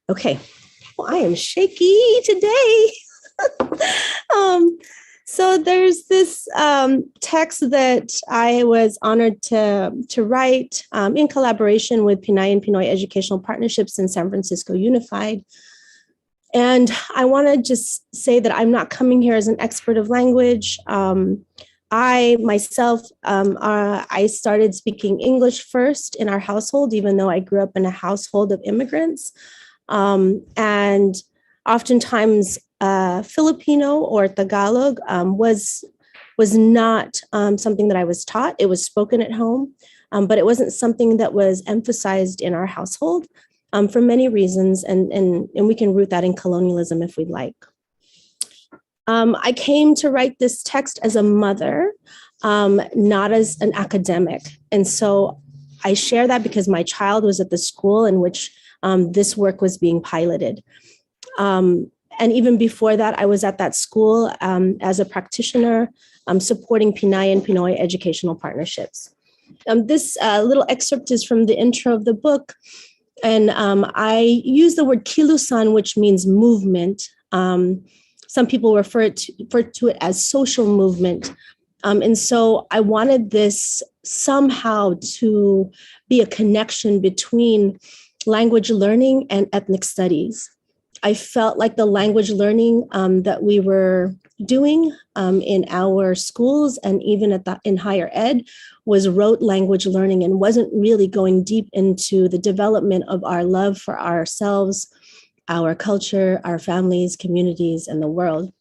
Okay, well, I am shaky today. So there's this text that I was honored to write in collaboration with Pinay and Pinoy Educational Partnerships in San Francisco Unified. And I want to just say that I'm not coming here as an expert of language. I myself, I started speaking English first in our household, even though I grew up in a household of immigrants. And oftentimes Filipino or Tagalog was not something that I was taught. It was spoken at home, but it wasn't something that was emphasized in our household for many reasons. And we can root that in colonialism if we'd like. I came to write this text as a mother, not as an academic. And so I share that because my child was at the school in which this work was being piloted. And even before that, I was at that school as a practitioner, supporting Pinay and Pinoy educational partnerships. This little excerpt is from the intro of the book. And I use the word kilusan, which means movement. Some people refer to it as social movement. And so I wanted this somehow to be a connection between language learning and ethnic studies. I felt like the language learning that we were doing in our schools and even in higher ed was rote language learning and wasn't really going deep into the development of our love for ourselves, our culture, our families, communities, and the world.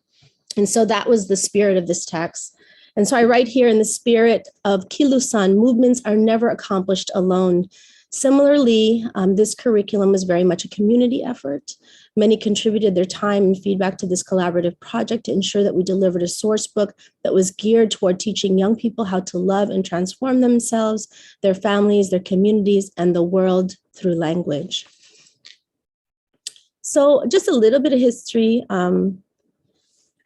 And so that was the spirit of this text. And so I write here in the spirit of Kilusan, movements are never accomplished alone. Similarly, this curriculum is very much a community effort. Many contributed their time and feedback to this collaborative project to ensure that we delivered a source book that was geared toward teaching young people how to love and transform themselves, their families, their communities, and the world through language. So just a little bit of history.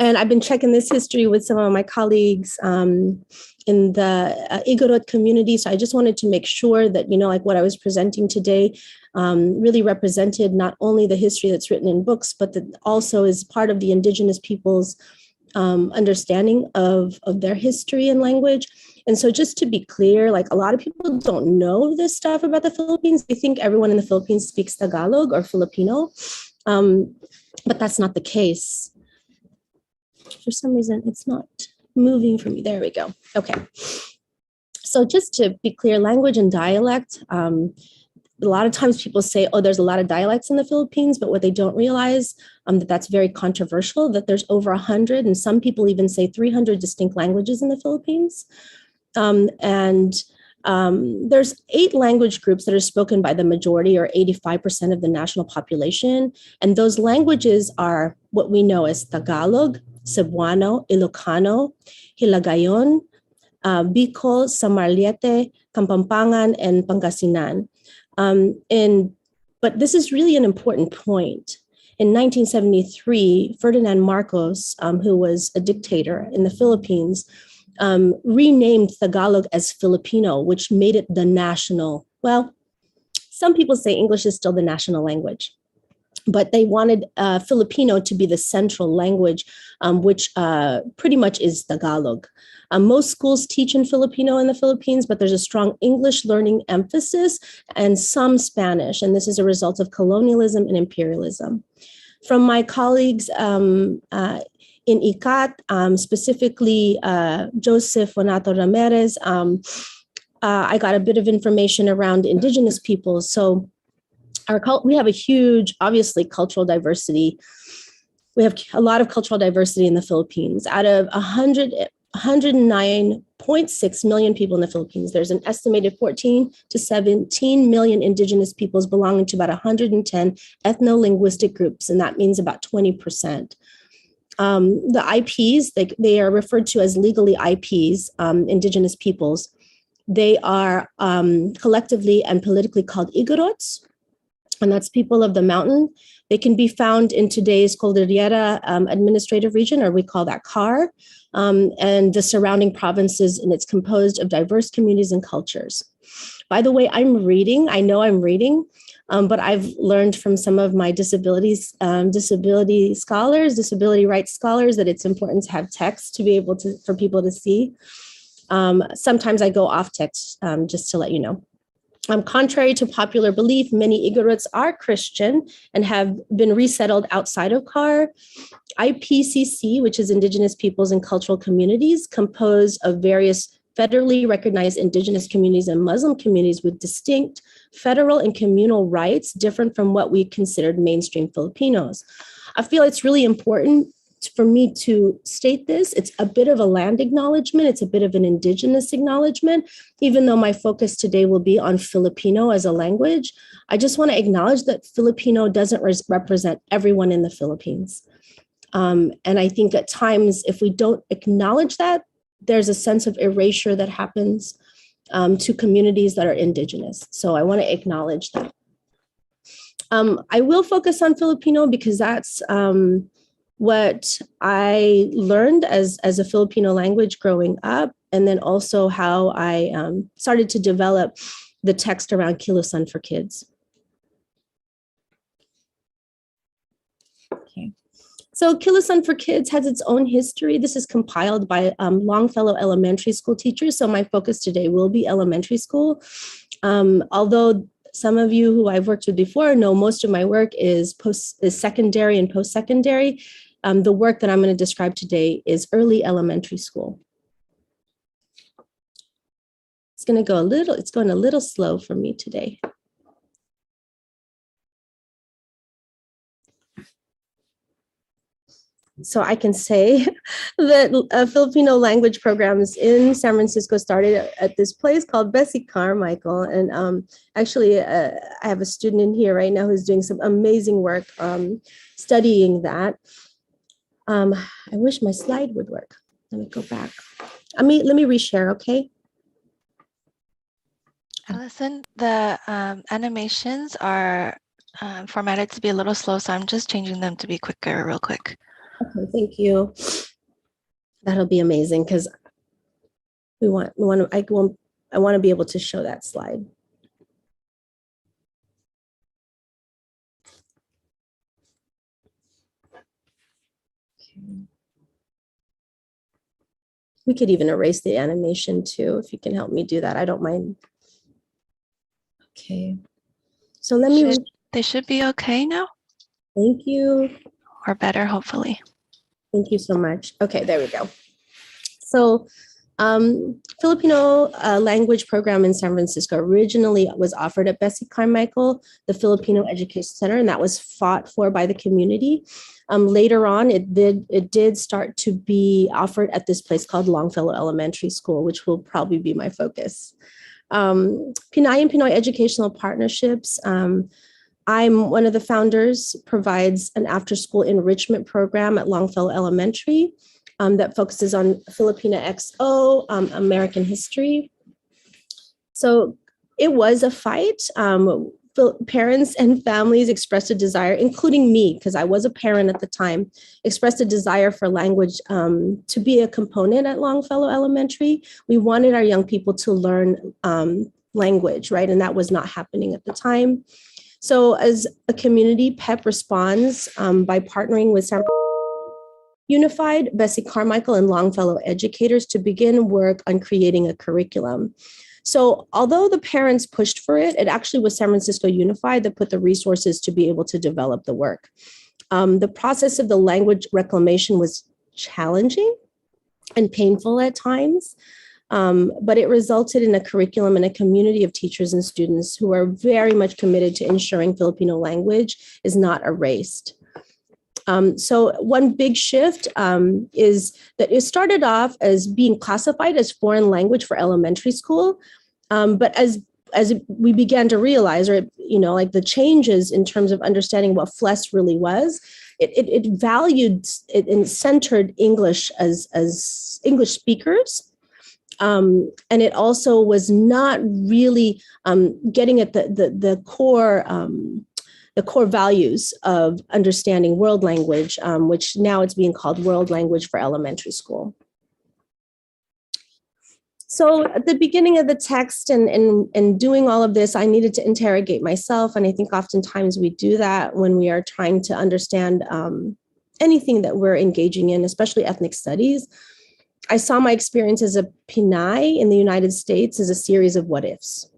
And I've been checking this history with some of my colleagues in the Igorot community. So I just wanted to make sure that, like what I was presenting today really represented not only the history that's written in books, but that also is part of the indigenous people's understanding of their history and language. And so just to be clear, like a lot of people don't know this stuff about the Philippines. They think everyone in the Philippines speaks Tagalog or Filipino, but that's not the case. For some reason, it's not moving for me. There we go. Okay. So just to be clear, language and dialect, a lot of times people say, oh, there's a lot of dialects in the Philippines, but what they don't realize that's very controversial, that there's over 100, and some people even say 300 distinct languages in the Philippines. There's 8 language groups that are spoken by the majority or 85% of the national population. And those languages are what we know as Tagalog, Cebuano, Ilocano, Hilagayon, Bicol, Samarliete, Kapampangan, and Pangasinan. But this is really an important point. In 1973, Ferdinand Marcos, who was a dictator in the Philippines, renamed Tagalog as Filipino, which made it the national. Well, some people say English is still the national language, but they wanted Filipino to be the central language, which pretty much is Tagalog. Most schools teach in Filipino in the Philippines, but there's a strong English learning emphasis and some Spanish, and this is a result of colonialism and imperialism. From my colleagues in ICAT, specifically Joseph Bonato Ramirez, I got a bit of information around indigenous peoples. So we have a huge, obviously, cultural diversity. We have a lot of cultural diversity in the Philippines. Out of 109.6 million people in the Philippines, there's an estimated 14 to 17 million indigenous peoples belonging to about 110 ethno-linguistic groups, and that means about 20%. The IPs, they are referred to as legally IPs, indigenous peoples. They are collectively and politically called Igorots, and that's people of the mountain. They can be found in today's Cordillera administrative region, or we call that CAR, and the surrounding provinces, and it's composed of diverse communities and cultures. By the way, I know I'm reading, but I've learned from some of my disability rights scholars, that it's important to have text to be able to, for people to see. Sometimes I go off text, just to let you know. Contrary to popular belief, many Igorots are Christian and have been resettled outside of CAR. IPCC, which is Indigenous Peoples and Cultural Communities, composed of various federally recognized Indigenous communities and Muslim communities with distinct federal and communal rights different from what we considered mainstream Filipinos. I feel it's really important for me to state this. It's a bit of a land acknowledgement. It's a bit of an Indigenous acknowledgement, even though my focus today will be on Filipino as a language. I just want to acknowledge that Filipino doesn't represent everyone in the Philippines. And I think at times, if we don't acknowledge that, there's a sense of erasure that happens to communities that are Indigenous. So I want to acknowledge that. I will focus on Filipino because that's what I learned as a Filipino language growing up, and then also how I started to develop the text around Kilusan for Kids. Okay. So Kilusan for Kids has its own history. This is compiled by Longfellow Elementary School teachers. So my focus today will be elementary school. Although some of you who I've worked with before know most of my work is secondary and post-secondary. The work that I'm going to describe today is early elementary school. It's going a little slow for me today. So I can say that Filipino language programs in San Francisco started at this place called Bessie Carmichael. And actually, I have a student in here right now who's doing some amazing work studying that. I wish my slide would work. Let me go back. Let me reshare, okay? Allison, the animations are formatted to be a little slow, so I'm just changing them to be quicker real quick. Okay, thank you. That'll be amazing because I want to be able to show that slide. We could even erase the animation too, if you can help me do that. I don't mind. Okay. So let me. They should be okay now. Thank you. Or better, hopefully. Thank you so much. Okay, there we go. So Filipino language program in San Francisco originally was offered at Bessie Carmichael, the Filipino Education Center, and that was fought for by the community. Later on, it did start to be offered at this place called Longfellow Elementary School, which will probably be my focus. Pinay and Pinoy Educational Partnerships. I'm one of the founders, provides an after-school enrichment program at Longfellow Elementary that focuses on Filipina XO, American history. So it was a fight. Parents and families expressed a desire, including me, because I was a parent at the time, expressed a desire for language to be a component at Longfellow Elementary. We wanted our young people to learn language, right? And that was not happening at the time. So as a community, PEP responds by partnering with San Unified, Bessie Carmichael, and Longfellow educators to begin work on creating a curriculum. So although the parents pushed for it, it actually was San Francisco Unified that put the resources to be able to develop the work. The process of the language reclamation was challenging and painful at times, but it resulted in a curriculum and a community of teachers and students who are very much committed to ensuring Filipino language is not erased. So one big shift is that it started off as being classified as foreign language for elementary school. But as we began to realize, or, like the changes in terms of understanding what FLES really was, it valued it and centered English as English speakers. And it also was not really getting at the core values of understanding world language, which now it's being called world language for elementary school. So at the beginning of the text and doing all of this, I needed to interrogate myself. And I think oftentimes we do that when we are trying to understand anything that we're engaging in, especially ethnic studies. I saw my experience as a Pinay in the United States as a series of what ifs.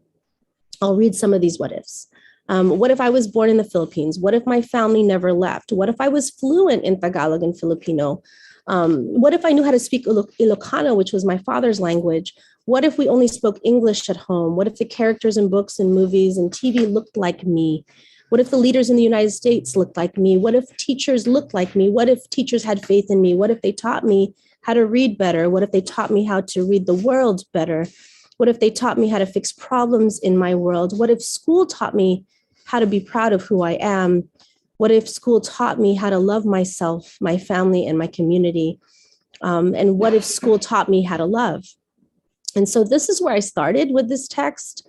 I'll read some of these what ifs. What if I was born in the Philippines? What if my family never left? What if I was fluent in Tagalog and Filipino? What if I knew how to speak Ilocano, which was my father's language? What if we only spoke English at home? What if the characters in books and movies and TV looked like me? What if the leaders in the United States looked like me? What if teachers looked like me? What if teachers had faith in me? What if they taught me how to read better? What if they taught me how to read the world better? What if they taught me how to fix problems in my world? What if school taught me how to be proud of who I am? What if school taught me how to love myself, my family, and my community? And what if school taught me how to love? And so this is where I started with this text.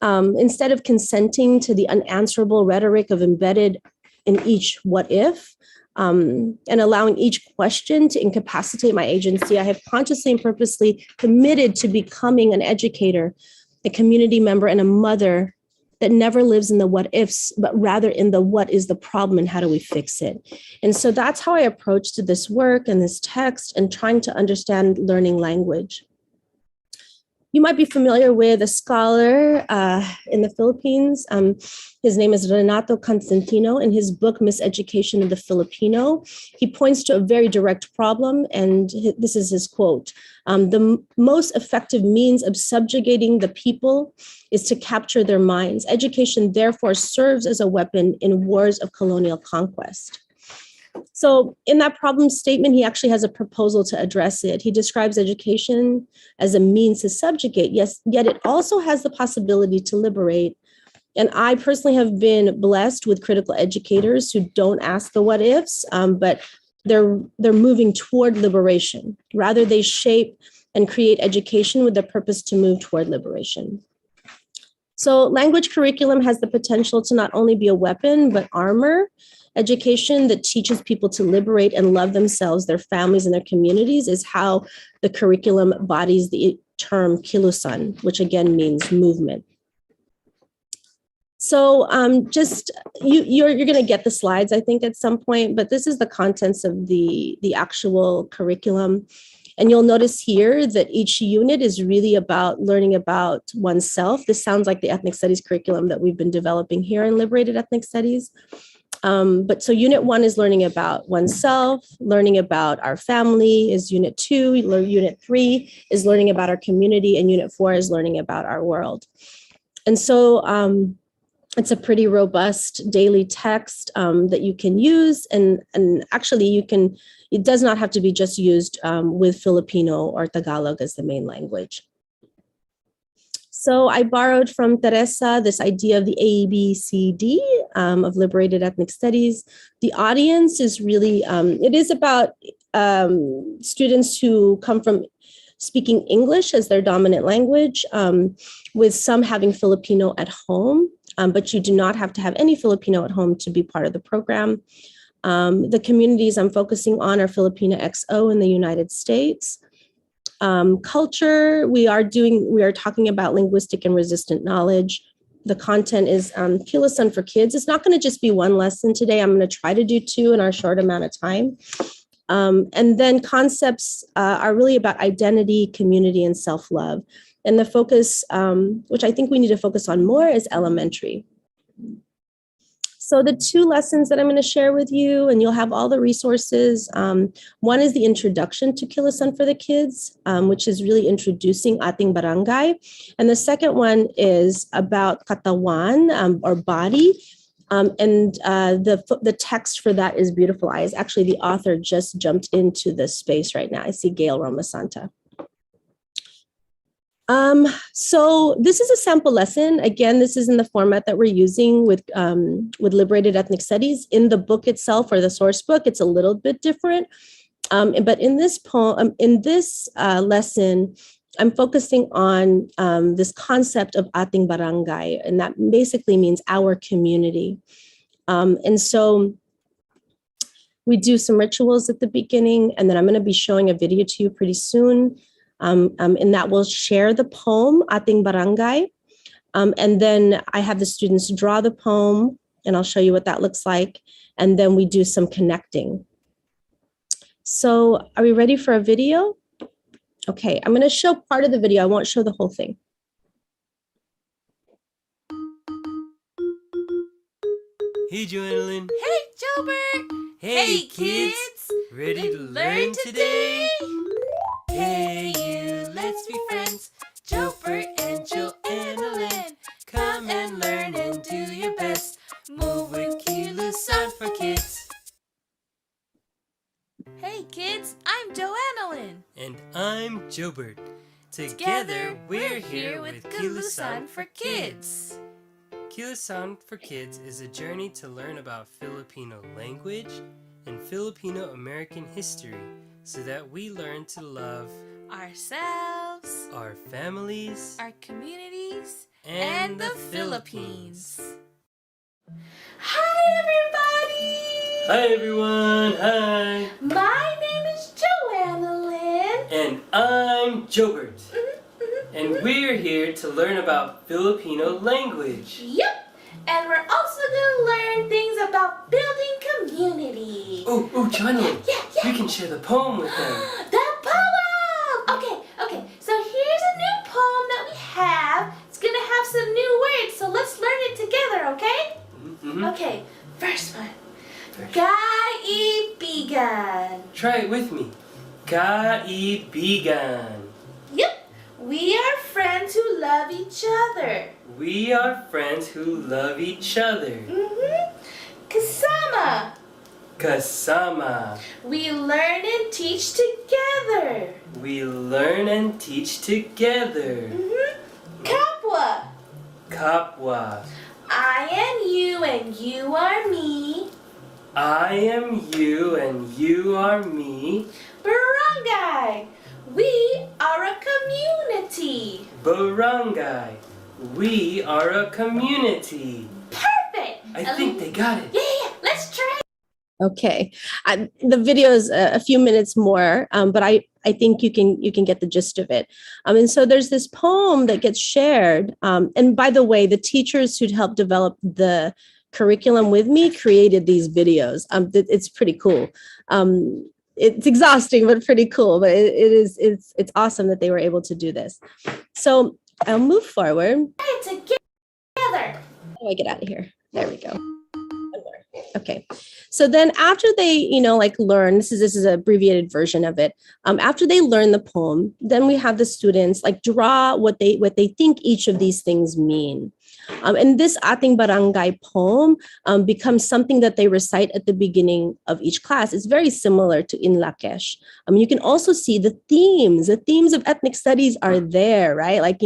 Instead of consenting to the unanswerable rhetoric of embedded in each what if, and allowing each question to incapacitate my agency, I have consciously and purposely committed to becoming an educator, a community member, and a mother that never lives in the what ifs, but rather in the what is the problem and how do we fix it. And so that's how I approached this work and this text and trying to understand learning language. You might be familiar with a scholar in the Philippines. His name is Renato Constantino. In his book, Miseducation of the Filipino, he points to a very direct problem, and this is his quote. The most effective means of subjugating the people is to capture their minds. Education, therefore, serves as a weapon in wars of colonial conquest. So in that problem statement, he actually has a proposal to address it. He describes education as a means to subjugate, yes, yet it also has the possibility to liberate. And I personally have been blessed with critical educators who don't ask the what ifs, but they're moving toward liberation. Rather, they shape and create education with the purpose to move toward liberation. So language curriculum has the potential to not only be a weapon, but armor. Education that teaches people to liberate and love themselves, their families, and their communities is how the curriculum embodies the term kilusan, which again means movement. So just you're going to get the slides, I think, at some point, but this is the contents of the actual curriculum. And you'll notice here that each unit is really about learning about oneself. This sounds like the ethnic studies curriculum that we've been developing here in Liberated Ethnic Studies. But so unit 1 is learning about oneself, learning about our family is unit 2, unit 3 is learning about our community, and unit 4 is learning about our world. And so it's a pretty robust daily text that you can use, and actually it does not have to be just used with Filipino or Tagalog as the main language. So I borrowed from Teresa this idea of the ABCD of Liberated Ethnic Studies. The audience is really, it is about students who come from speaking English as their dominant language, with some having Filipino at home, but you do not have to have any Filipino at home to be part of the program. The communities I'm focusing on are Filipino XO in the United States. Culture, we are talking about linguistic and resistant knowledge. The content is Kilusan for kids. It's not going to just be one lesson today. I'm going to try to do 2 in our short amount of time. And then concepts are really about identity, community, and self-love. And the focus, which I think we need to focus on more, is elementary. So the 2 lessons that I'm going to share with you, and you'll have all the resources. One is the introduction to Kilusan for the kids, which is really introducing ating barangay. And the second one is about katawan, or body. And the text for that is Beautiful Eyes. Actually, the author just jumped into the space right now. I see Gail Romasanta. So this is a sample lesson. Again, this is in the format that we're using with Liberated Ethnic Studies. In the book itself, or the source book, it's a little bit different. But in this poem, lesson, I'm focusing on this concept of ating barangay, and that basically means our community. And so we do some rituals at the beginning, and then I'm going to be showing a video to you pretty soon. And that will share the poem, Ating Barangay. And then I have the students draw the poem, and I'll show you what that looks like. And then we do some connecting. So are we ready for a video? Okay, I'm going to show part of the video. I won't show the whole thing. Hey, Joanne. Hey, Jobert. Hey, kids. Ready to learn today? Hey, you, let's be friends. Jobert and Joanne. Come and learn and do your best. Move with Kilo-san for kids. Hey kids, I'm Joanne. And I'm Jobert. Together, we're here with Kilo-san for kids. Kilo-san for Kids is a journey to learn about Filipino language and Filipino American history so that we learn to love Ourselves, our families, our communities, and the Philippines. Hi everybody! Hi everyone, hi! My name is Joanne. And I'm Jobert. And we're here to learn about Filipino language. Yep! And we're also going to learn things about building community. Oh, Johnny, you can share the poem with them. The poem! Okay, so here's a new poem that we have. It's going to have some new words, so let's learn it together, okay? Okay, first one. Kaibigan. Try it with me. Kaibigan. Yep, we are friends who love each other. We are friends who love each other. Kasama. Kasama. We learn and teach together. We learn and teach together. Kapwa. Kapwa. I am you and you are me. I am you and you are me. Barangay. We are a community. Barangay. We are a community. Perfect. I think they got it. Yeah. Let's try. Okay, the video is a few minutes more, but I think you can get the gist of it. And so there's this poem that gets shared. And by the way, the teachers who'd helped develop the curriculum with me created these videos. It's pretty cool. It's exhausting, but pretty cool. But it's awesome that they were able to do this. So I'll move forward. Together. How do I get out of here? There we go. Okay, so then after they, learn, this is an abbreviated version of it. After they learn the poem, then we have the students draw what they think each of these things mean. And this Ating Barangay poem becomes something that they recite at the beginning of each class. It's very similar to In Lakesh. You can also see the themes of ethnic studies are there, right?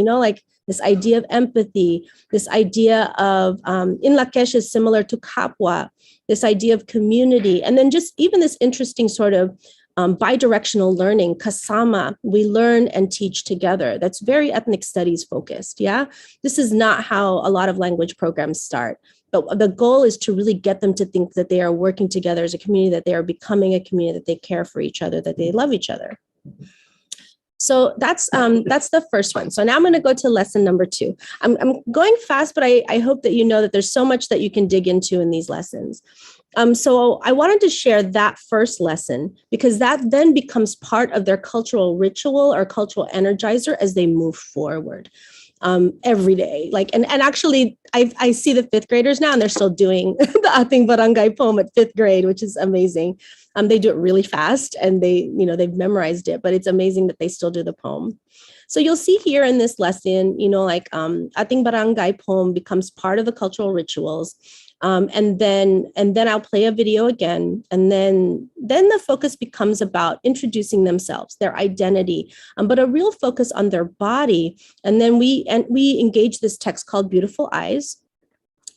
This idea of empathy, this idea of, in Lakesh is similar to Kapwa, this idea of community, and then just even this interesting sort of bidirectional learning, kasama, we learn and teach together. That's very ethnic studies focused, yeah? This is not how a lot of language programs start, but the goal is to really get them to think that they are working together as a community, that they are becoming a community, that they care for each other, that they love each other. So that's the first one. So now I'm going to go to lesson number 2. I'm going fast, but I hope that you know that there's so much that you can dig into in these lessons. So I wanted to share that first lesson because that then becomes part of their cultural ritual or cultural energizer as they move forward every day. And actually, I see the 5th graders now and they're still doing the Ating Barangay poem at 5th grade, which is amazing. They do it really fast and they've memorized it, but it's amazing that they still do the poem. So you'll see here in this lesson, Ating Barangay poem becomes part of the cultural rituals. And then I'll play a video again. And then the focus becomes about introducing themselves, their identity, but a real focus on their body. And then we engage this text called Beautiful Eyes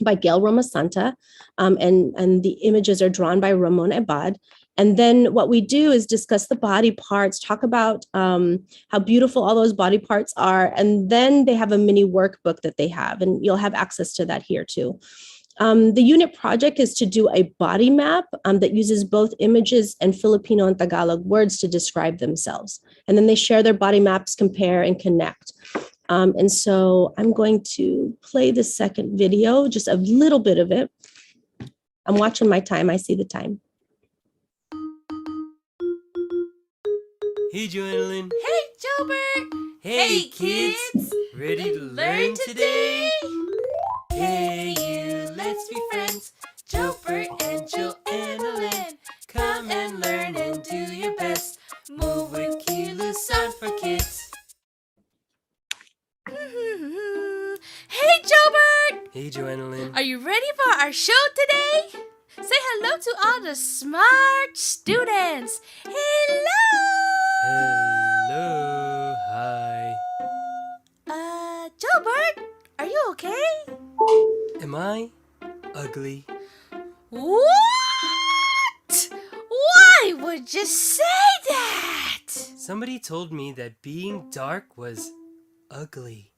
by Gail Roma Santa. And the images are drawn by Ramon Ebad. And then what we do is discuss the body parts, talk about how beautiful all those body parts are. And then they have a mini workbook that they have, and you'll have access to that here too. The unit project is to do a body map that uses both images and Filipino and Tagalog words to describe themselves. And then they share their body maps, compare, and connect. And so I'm going to play the second video, just a little bit of it. I'm watching my time. I see the time. Hey, Joanne. Hey, Jobert. Hey, kids. Ready to learn today? Hey, you, let's be friends. Hey, Joanna. Are you ready for our show today? Say hello to all the smart students. Hello! Hello. Hi. Gilbert, are you okay? Am I ugly? What? Why would you say that? Somebody told me that being dark was ugly.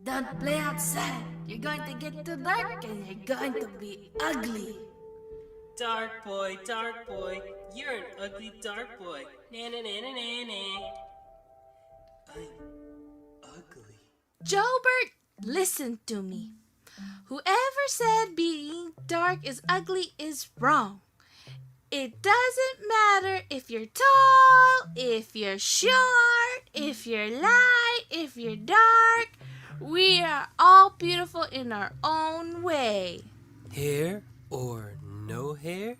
Don't play outside. You're going to get too dark and you're going to be ugly. Dark boy, you're an ugly dark boy. Na-na-na-na-na-na. I'm ugly. Gilbert, listen to me. Whoever said being dark is ugly is wrong. It doesn't matter if you're tall, if you're short, if you're light, if you're dark. We are all beautiful in our own way. Hair or no hair?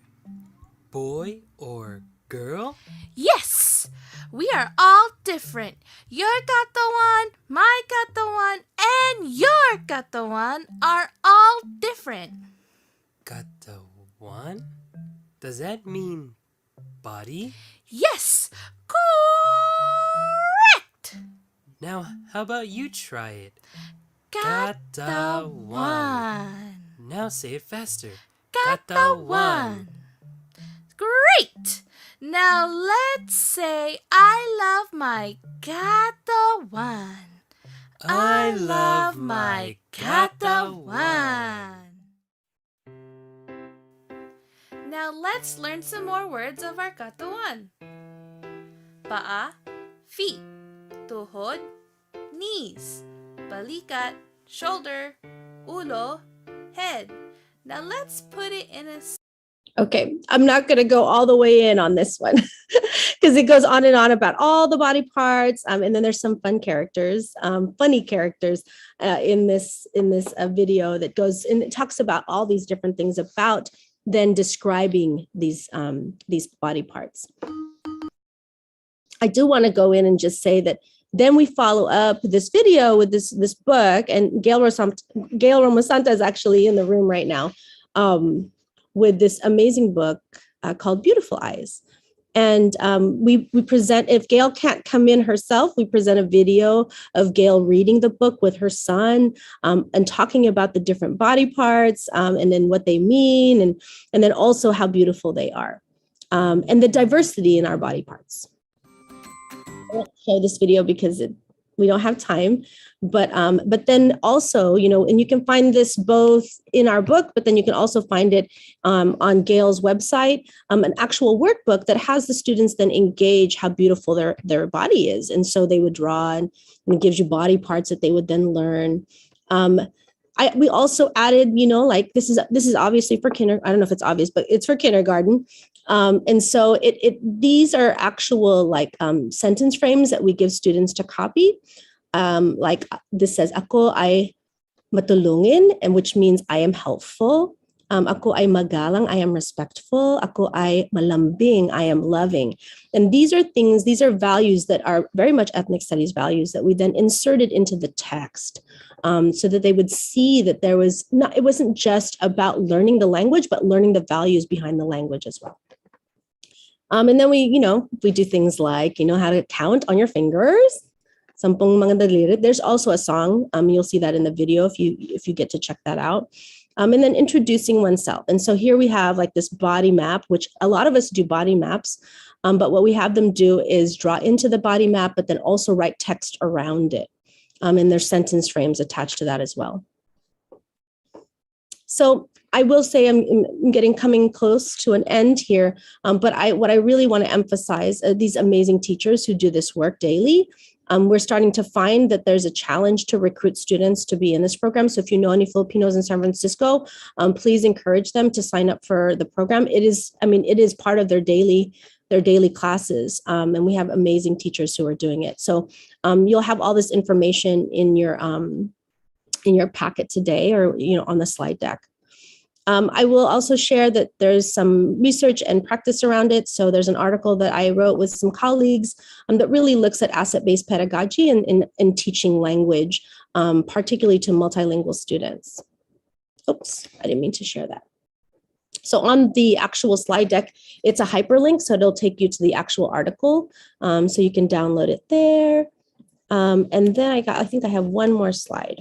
Boy or girl? Yes, we are all different. Your got the one, my got the one, and your got the one are all different. Got the one? Does that mean body? Yes, correct. Now, how about you try it? Got the one. Now say it faster. Got the one. Great. Now let's say I love my got the one. I love my got the one. Now let's learn some more words of our got the one. Paa, feet. Tuhod, knees. Balikat, shoulder. Ulo, head. Now let's put it in a... Okay, I'm not going to go all the way in on this one because it goes on and on about all the body parts. And then there's some funny characters in this video that goes and it talks about all these different things about then describing these body parts. I do want to go in and just say that then we follow up this video with this book, and Gail Rosanta is actually in the room right now with this amazing book called Beautiful Eyes. And we present, if Gail can't come in herself, we present a video of Gail reading the book with her son and talking about the different body parts and then what they mean and then also how beautiful they are and the diversity in our body parts. I won't show this video because we don't have time, but then also, and you can find this both in our book, but then you can also find it on Gail's website, an actual workbook that has the students then engage how beautiful their body is. And so they would draw and it gives you body parts that they would then learn. We also added, like this is obviously for kindergarten. I don't know if it's obvious, but it's for kindergarten. And so these are actual like sentence frames that we give students to copy. Like this says, ako ay matulungin, and which means I am helpful. Ako ay magalang, I am respectful. Ako ay malambing, I am loving. And these are values that are very much ethnic studies values that we then inserted into the text so that they would see that it wasn't just about learning the language, but learning the values behind the language as well. And then we do things like, how to count on your fingers. Sampung mga daliri. There's also a song. You'll see that in the video if you get to check that out. And then introducing oneself. And so here we have like this body map, which a lot of us do body maps. But what we have them do is draw into the body map, but then also write text around it. And there's sentence frames attached to that as well. So I will say I'm coming close to an end here. But what I really want to emphasize are these amazing teachers who do this work daily. We're starting to find that there's a challenge to recruit students to be in this program. So if you know any Filipinos in San Francisco, please encourage them to sign up for the program. It is part of their daily classes. And we have amazing teachers who are doing it. So you'll have all this information in your packet today or, on the slide deck. I will also share that there's some research and practice around it. So there's an article that I wrote with some colleagues that really looks at asset-based pedagogy and teaching language, particularly to multilingual students. Oops, I didn't mean to share that. So on the actual slide deck, it's a hyperlink, so it'll take you to the actual article. So you can download it there. And then I think I have one more slide.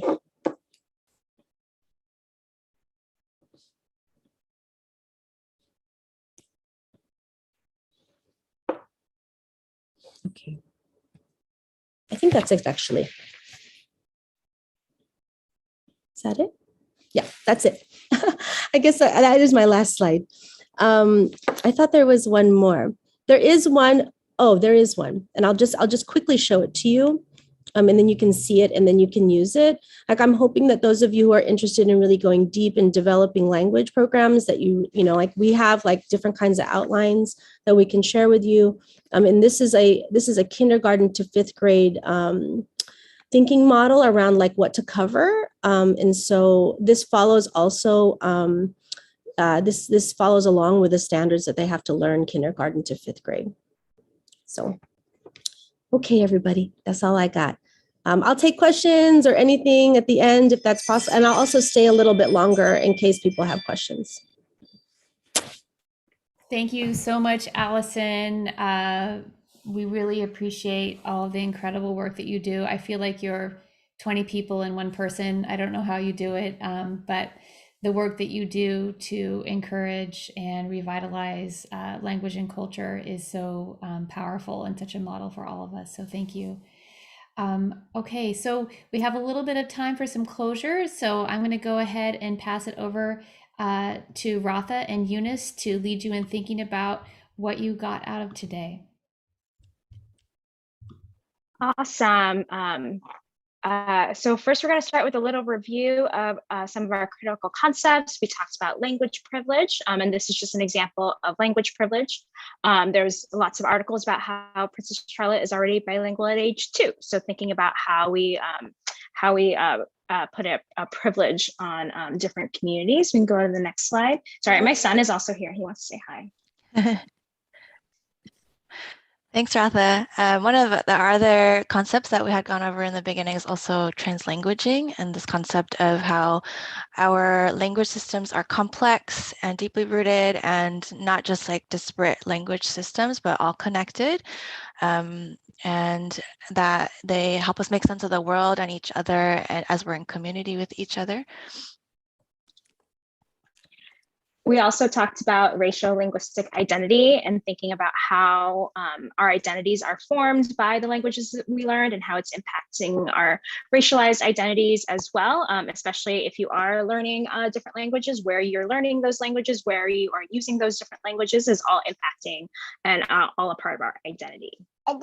Okay. I think that's it, actually. Is that it? Yeah, that's it. I guess that is my last slide. I thought there was one more. There is one. Oh, there is one. And I'll just quickly show it to you. And then you can see it and then you can use it. Like, I'm hoping that those of you who are interested in really going deep in developing language programs, that you know, like we have like different kinds of outlines that we can share with you. And this is a kindergarten to fifth grade thinking model around like what to cover. And so this follows also, this follows along with the standards that they have to learn kindergarten to fifth grade. So, okay, everybody, that's all I got. I'll take questions or anything at the end if that's possible. And I'll also stay a little bit longer in case people have questions. Thank you so much, Allison. We really appreciate all of the incredible work that you do. I feel like you're 20 people in one person. I don't know how you do it, but the work that you do to encourage and revitalize language and culture is so powerful and such a model for all of us. So thank you. Okay, so we have a little bit of time for some closure. So I'm going to go ahead and pass it over to Ratha and Eunice to lead you in thinking about what you got out of today. Awesome. So first, we're going to start with a little review of some of our critical concepts. We talked about language privilege, and this is just an example of language privilege. There's lots of articles about how Princess Charlotte is already bilingual at age 2. So thinking about how we put a privilege on different communities. We can go to the next slide. Sorry, my son is also here. He wants to say hi. Thanks, Ratha. One of the other concepts that we had gone over in the beginning is also translanguaging, and this concept of how our language systems are complex and deeply rooted, and not just like disparate language systems, but all connected, and that they help us make sense of the world and each other as we're in community with each other. We also talked about racial linguistic identity and thinking about how our identities are formed by the languages that we learned and how it's impacting our racialized identities as well, especially if you are learning different languages, where you're learning those languages, where you are using those different languages is all impacting and all a part of our identity. And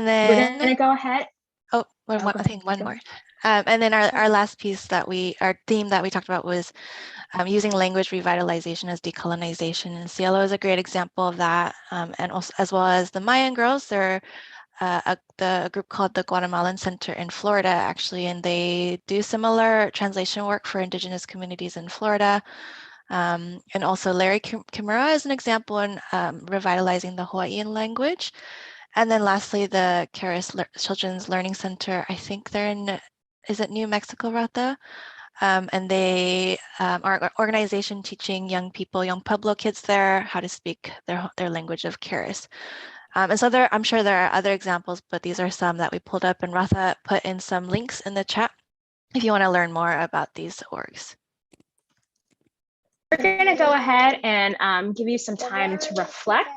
then we're going to go ahead. Oh, I think one more. And then our last piece our theme that we talked about was using language revitalization as decolonization. And Cielo is a great example of that. And also, as well as the Mayan girls, they're the group called the Guatemalan Center in Florida, actually, and they do similar translation work for Indigenous communities in Florida. And also Larry Kimura is an example in revitalizing the Hawaiian language. And then lastly, the Caris Children's Learning Center, I think they're in, is it New Mexico, Ratha? And they are an organization teaching young people, young Pueblo kids there, how to speak their language of Caris. And so I'm sure there are other examples, but these are some that we pulled up, and Ratha put in some links in the chat if you want to learn more about these orgs. We're going to go ahead and give you some time to reflect.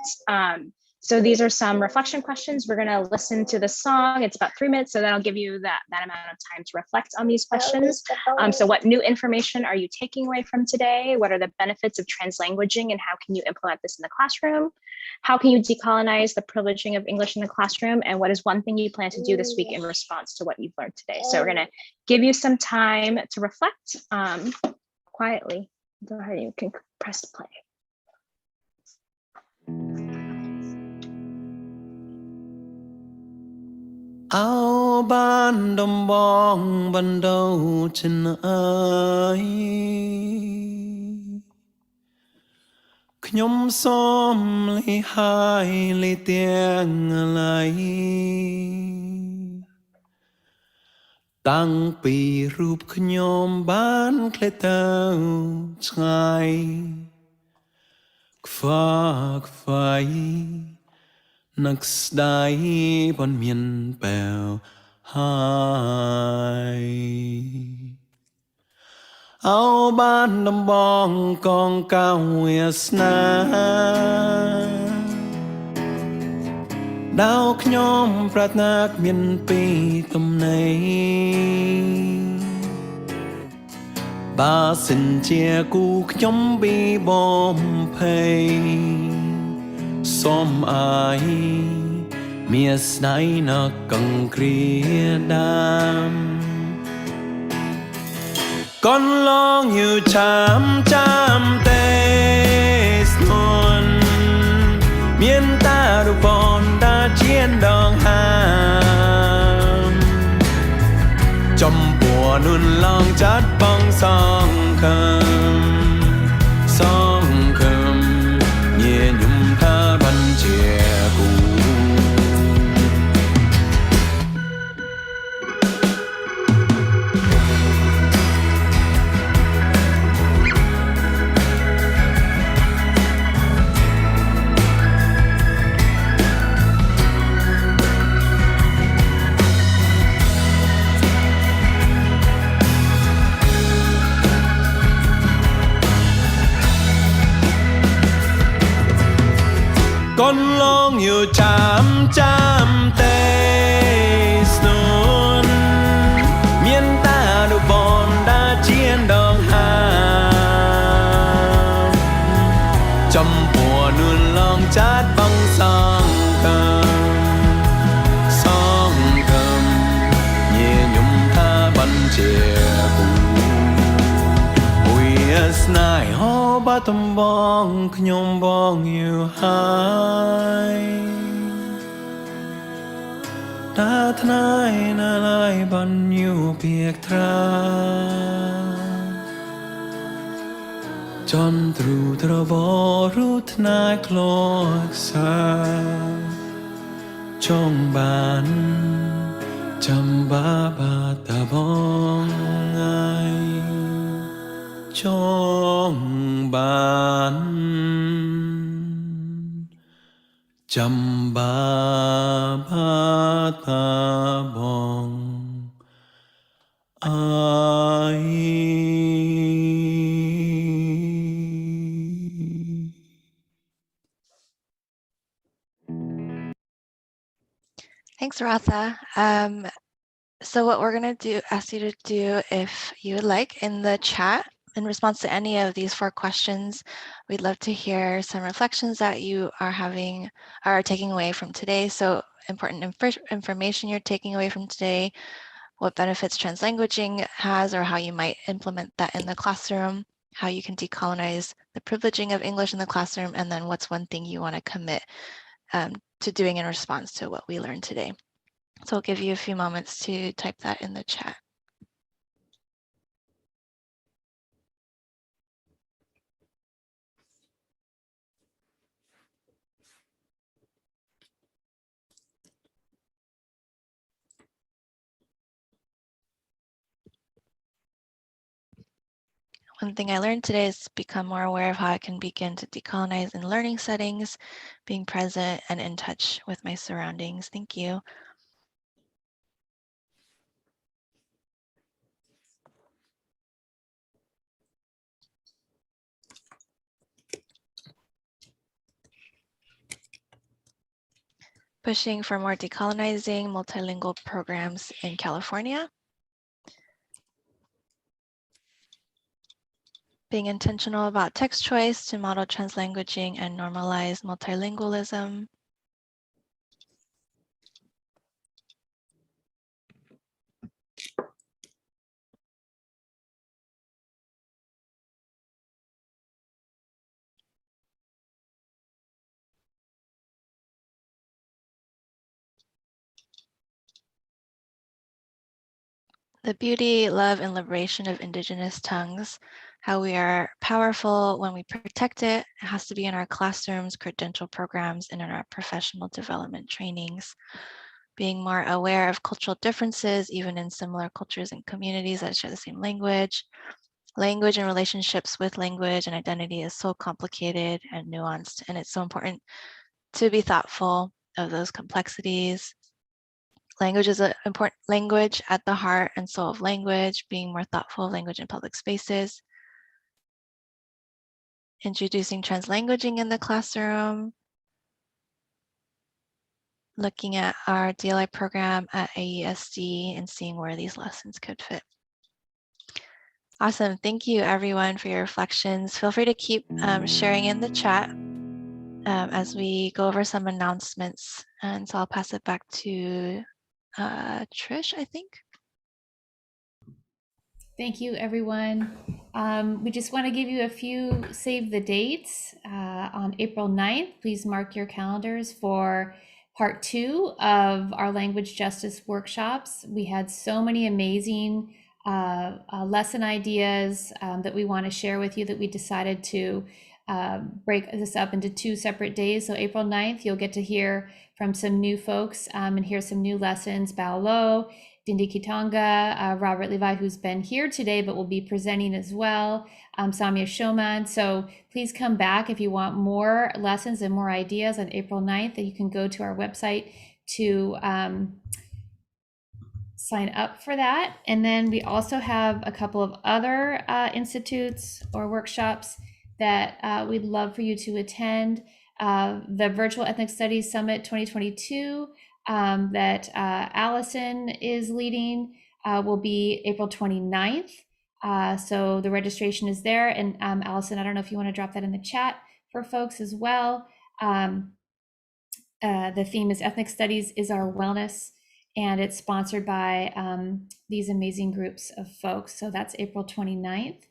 So these are some reflection questions. We're going to listen to the song. It's about 3 minutes, so that'll give you that amount of time to reflect on these questions. So what new information are you taking away from today? What are the benefits of translanguaging, and how can you implement this in the classroom? How can you decolonize the privileging of English in the classroom? And what is one thing you plan to do this week in response to what you've learned today? So we're going to give you some time to reflect quietly. Go ahead, you can press play. Oh, បានដំបងបណ្ដូលចិនអើយខ្ញុំសូមលិហើយលិទាំងឡៃតាំងពីរូបខ្ញុំបានក្លែកទៅឆ្ងាយខ្វាខ្វៃនឹកស្ដាយប៉ុនមានបែវហើយអោបានដំបងកងកៅវាសនាដៅខ្ញុំប្រាថ្នាគ្មានពីទំនេរបើសិនជាគូខ្ញុំពីបំភ័យសូមអើយមានស្នេហ៍នៅកង្គ្រាដាមកូនឡងយូចាំទេស្នួនមានតារូបនតាជាដងហាមចំពោះនួនឡងចាត់បងសងខំសងខំញៀញំថាបានជាគូកូនឡងយូចាំទេស្នួនមានតារូបនតាជាដងហាមចំពោះនួនឡងចាត់បងសងខំសងខំញៀញំថាបានជាគូស្នេហ៍ហោបាតំបងខ្ញុំបងយូហើយតាថ្នៃណាឡៃបានយូពីកត្រាចនទ្រូត្របរូថ្នៃក្លោកសាចងបានចាំបាបាតាបងไงចងបានចាំបាបាតាបងអើយ Thanks, Ratha. So what we're going to do, ask you to do, if you would like, in the chat, in response to any of these 4 questions, we'd love to hear some reflections that you are taking away from today. So important information you're taking away from today, what benefits translanguaging has, or how you might implement that in the classroom, how you can decolonize the privileging of English in the classroom, and then what's one thing you want to commit to doing in response to what we learned today. So I'll give you a few moments to type that in the chat. One thing I learned today is become more aware of how I can begin to decolonize in learning settings, being present and in touch with my surroundings. Thank you. Pushing for more decolonizing multilingual programs in California. Being intentional about text choice to model translanguaging and normalize multilingualism. The beauty, love, and liberation of Indigenous tongues, how we are powerful when we protect it. It has to be in our classrooms, credential programs, and in our professional development trainings. Being more aware of cultural differences, even in similar cultures and communities that share the same language. Language and relationships with language and identity is so complicated and nuanced, and it's so important to be thoughtful of those complexities. Language is an important language at the heart and soul of language, being more thoughtful of language in public spaces. Introducing translanguaging in the classroom. Looking at our DLI program at AESD and seeing where these lessons could fit. Awesome. Thank you, everyone, for your reflections. Feel free to keep sharing in the chat as we go over some announcements. And so I'll pass it back to Trish, I think. Thank you, everyone. We just want to give you a few save the dates. On April 9th, please mark your calendars for part 2 of our language justice workshops. We had so many amazing lesson ideas that we want to share with you that we decided to break this up into 2 separate days. So April 9th, you'll get to hear from some new folks and hear some new lessons. Bao Lo, Dindi Kitanga, Robert Levi, who's been here today but will be presenting as well, Samia Shoman. So please come back if you want more lessons and more ideas on April 9th, and you can go to our website to sign up for that. And then we also have a couple of other institutes or workshops that we'd love for you to attend. The Virtual Ethnic Studies Summit 2022 that Allison is leading will be April 29th. So the registration is there. And Allison, I don't know if you want to drop that in the chat for folks as well. The theme is Ethnic Studies is Our Wellness, and it's sponsored by these amazing groups of folks. So that's April 29th.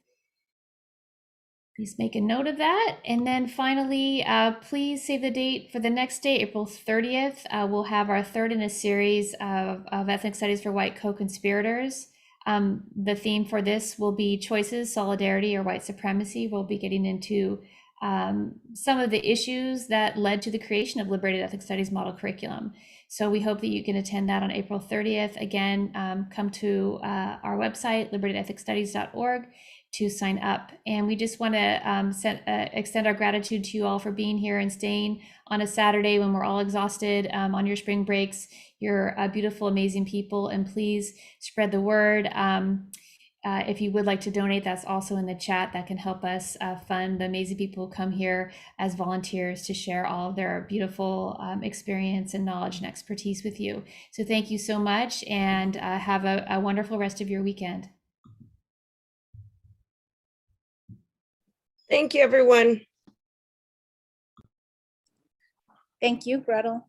Please make a note of that. And then finally, please save the date for the next day, April 30th. We'll have our third in a series of Ethnic Studies for White Co-Conspirators. The theme for this will be choices, solidarity, or white supremacy. We'll be getting into some of the issues that led to the creation of Liberated Ethnic Studies model curriculum. So we hope that you can attend that on April 30th. Again, come to our website, liberatedethicstudies.org, to sign up. And we just want to extend our gratitude to you all for being here and staying on a Saturday when we're all exhausted on your spring breaks. You're beautiful, amazing people, and please spread the word. If you would like to donate, that's also in the chat. That can help us fund the amazing people who come here as volunteers to share all of their beautiful experience and knowledge and expertise with you. So thank you so much, and have a wonderful rest of your weekend. Thank you, everyone. Thank you, Gretel.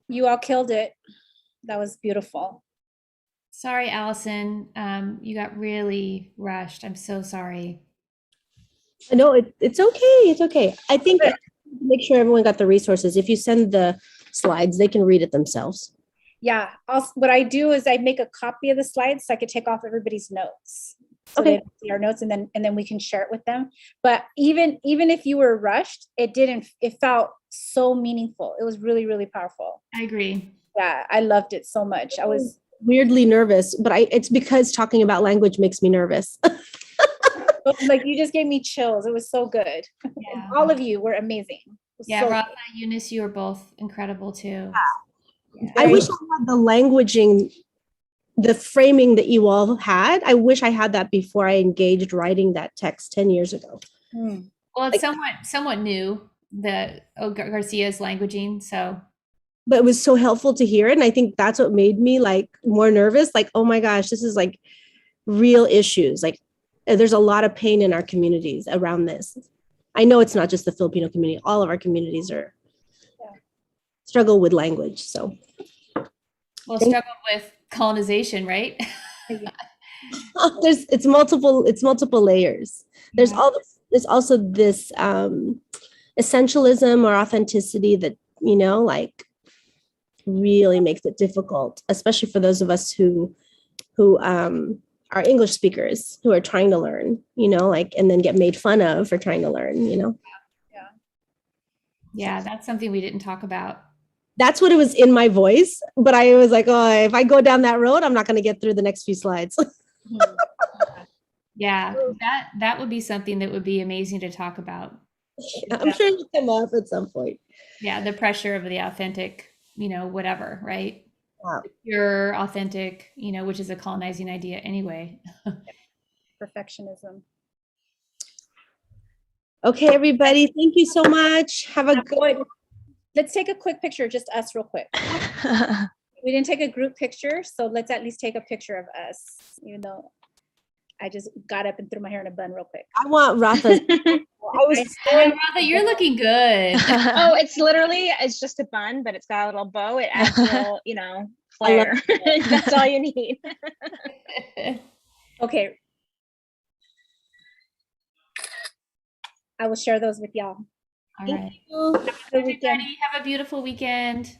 You all killed it. That was beautiful. Sorry, Allison. You got really rushed. I'm so sorry. No, it's okay. It's okay. I think make sure everyone got the resources. If you send the slides, they can read it themselves. Yeah. What I do is I make a copy of the slides so I could take off everybody's notes. so Okay. they can see our notes, and then we can share it with them. But even if you were rushed, it felt so meaningful. It was really, really powerful. I agree. Yeah, I loved it so much. I was weirdly nervous, but it's because talking about language makes me nervous. like, you just gave me chills. It was so good. Yeah. All of you were amazing. Yeah, So Rafa, Eunice, you were both incredible too. I wish I had the languaging, the framing that you all had. I wish I had that before I engaged writing that text 10 years ago. Well, it's somewhat new, Garcia's languaging, so. But it was so helpful to hear it. And I think that's what made me like more nervous. Like, oh my gosh, this is like real issues. Like there's a lot of pain in our communities around this. I know it's not just the Filipino community. All of our communities are struggle with language. So. Well, struggle with colonization, right? It's multiple layers. There's also this essentialism or authenticity that, like really makes it difficult, especially for those of us who are English speakers who are trying to learn, like, and then get made fun of for trying to learn, Yeah, that's something we didn't talk about. That's what it was in my voice, but I was like, oh, if I go down that road, I'm not going to get through the next few slides. Yeah, that would be something that would be amazing to talk about. I'm sure it'll come up at some point. Yeah, the pressure of the authentic, whatever, right? Wow. Pure authentic, which is a colonizing idea anyway. Perfectionism. Okay, everybody, thank you so much. Have a good. Let's take a quick picture, just us real quick. We didn't take a group picture, so let's at least take a picture of us, even though I just got up and threw my hair in a bun real quick. I want Rafa's. Rafa, you're looking good. Oh, it's just a bun, but it's got a little bow. It adds a little, flair. That's all you need. Okay. I will share those with y'all. All right. Have a good weekend. Have a beautiful weekend.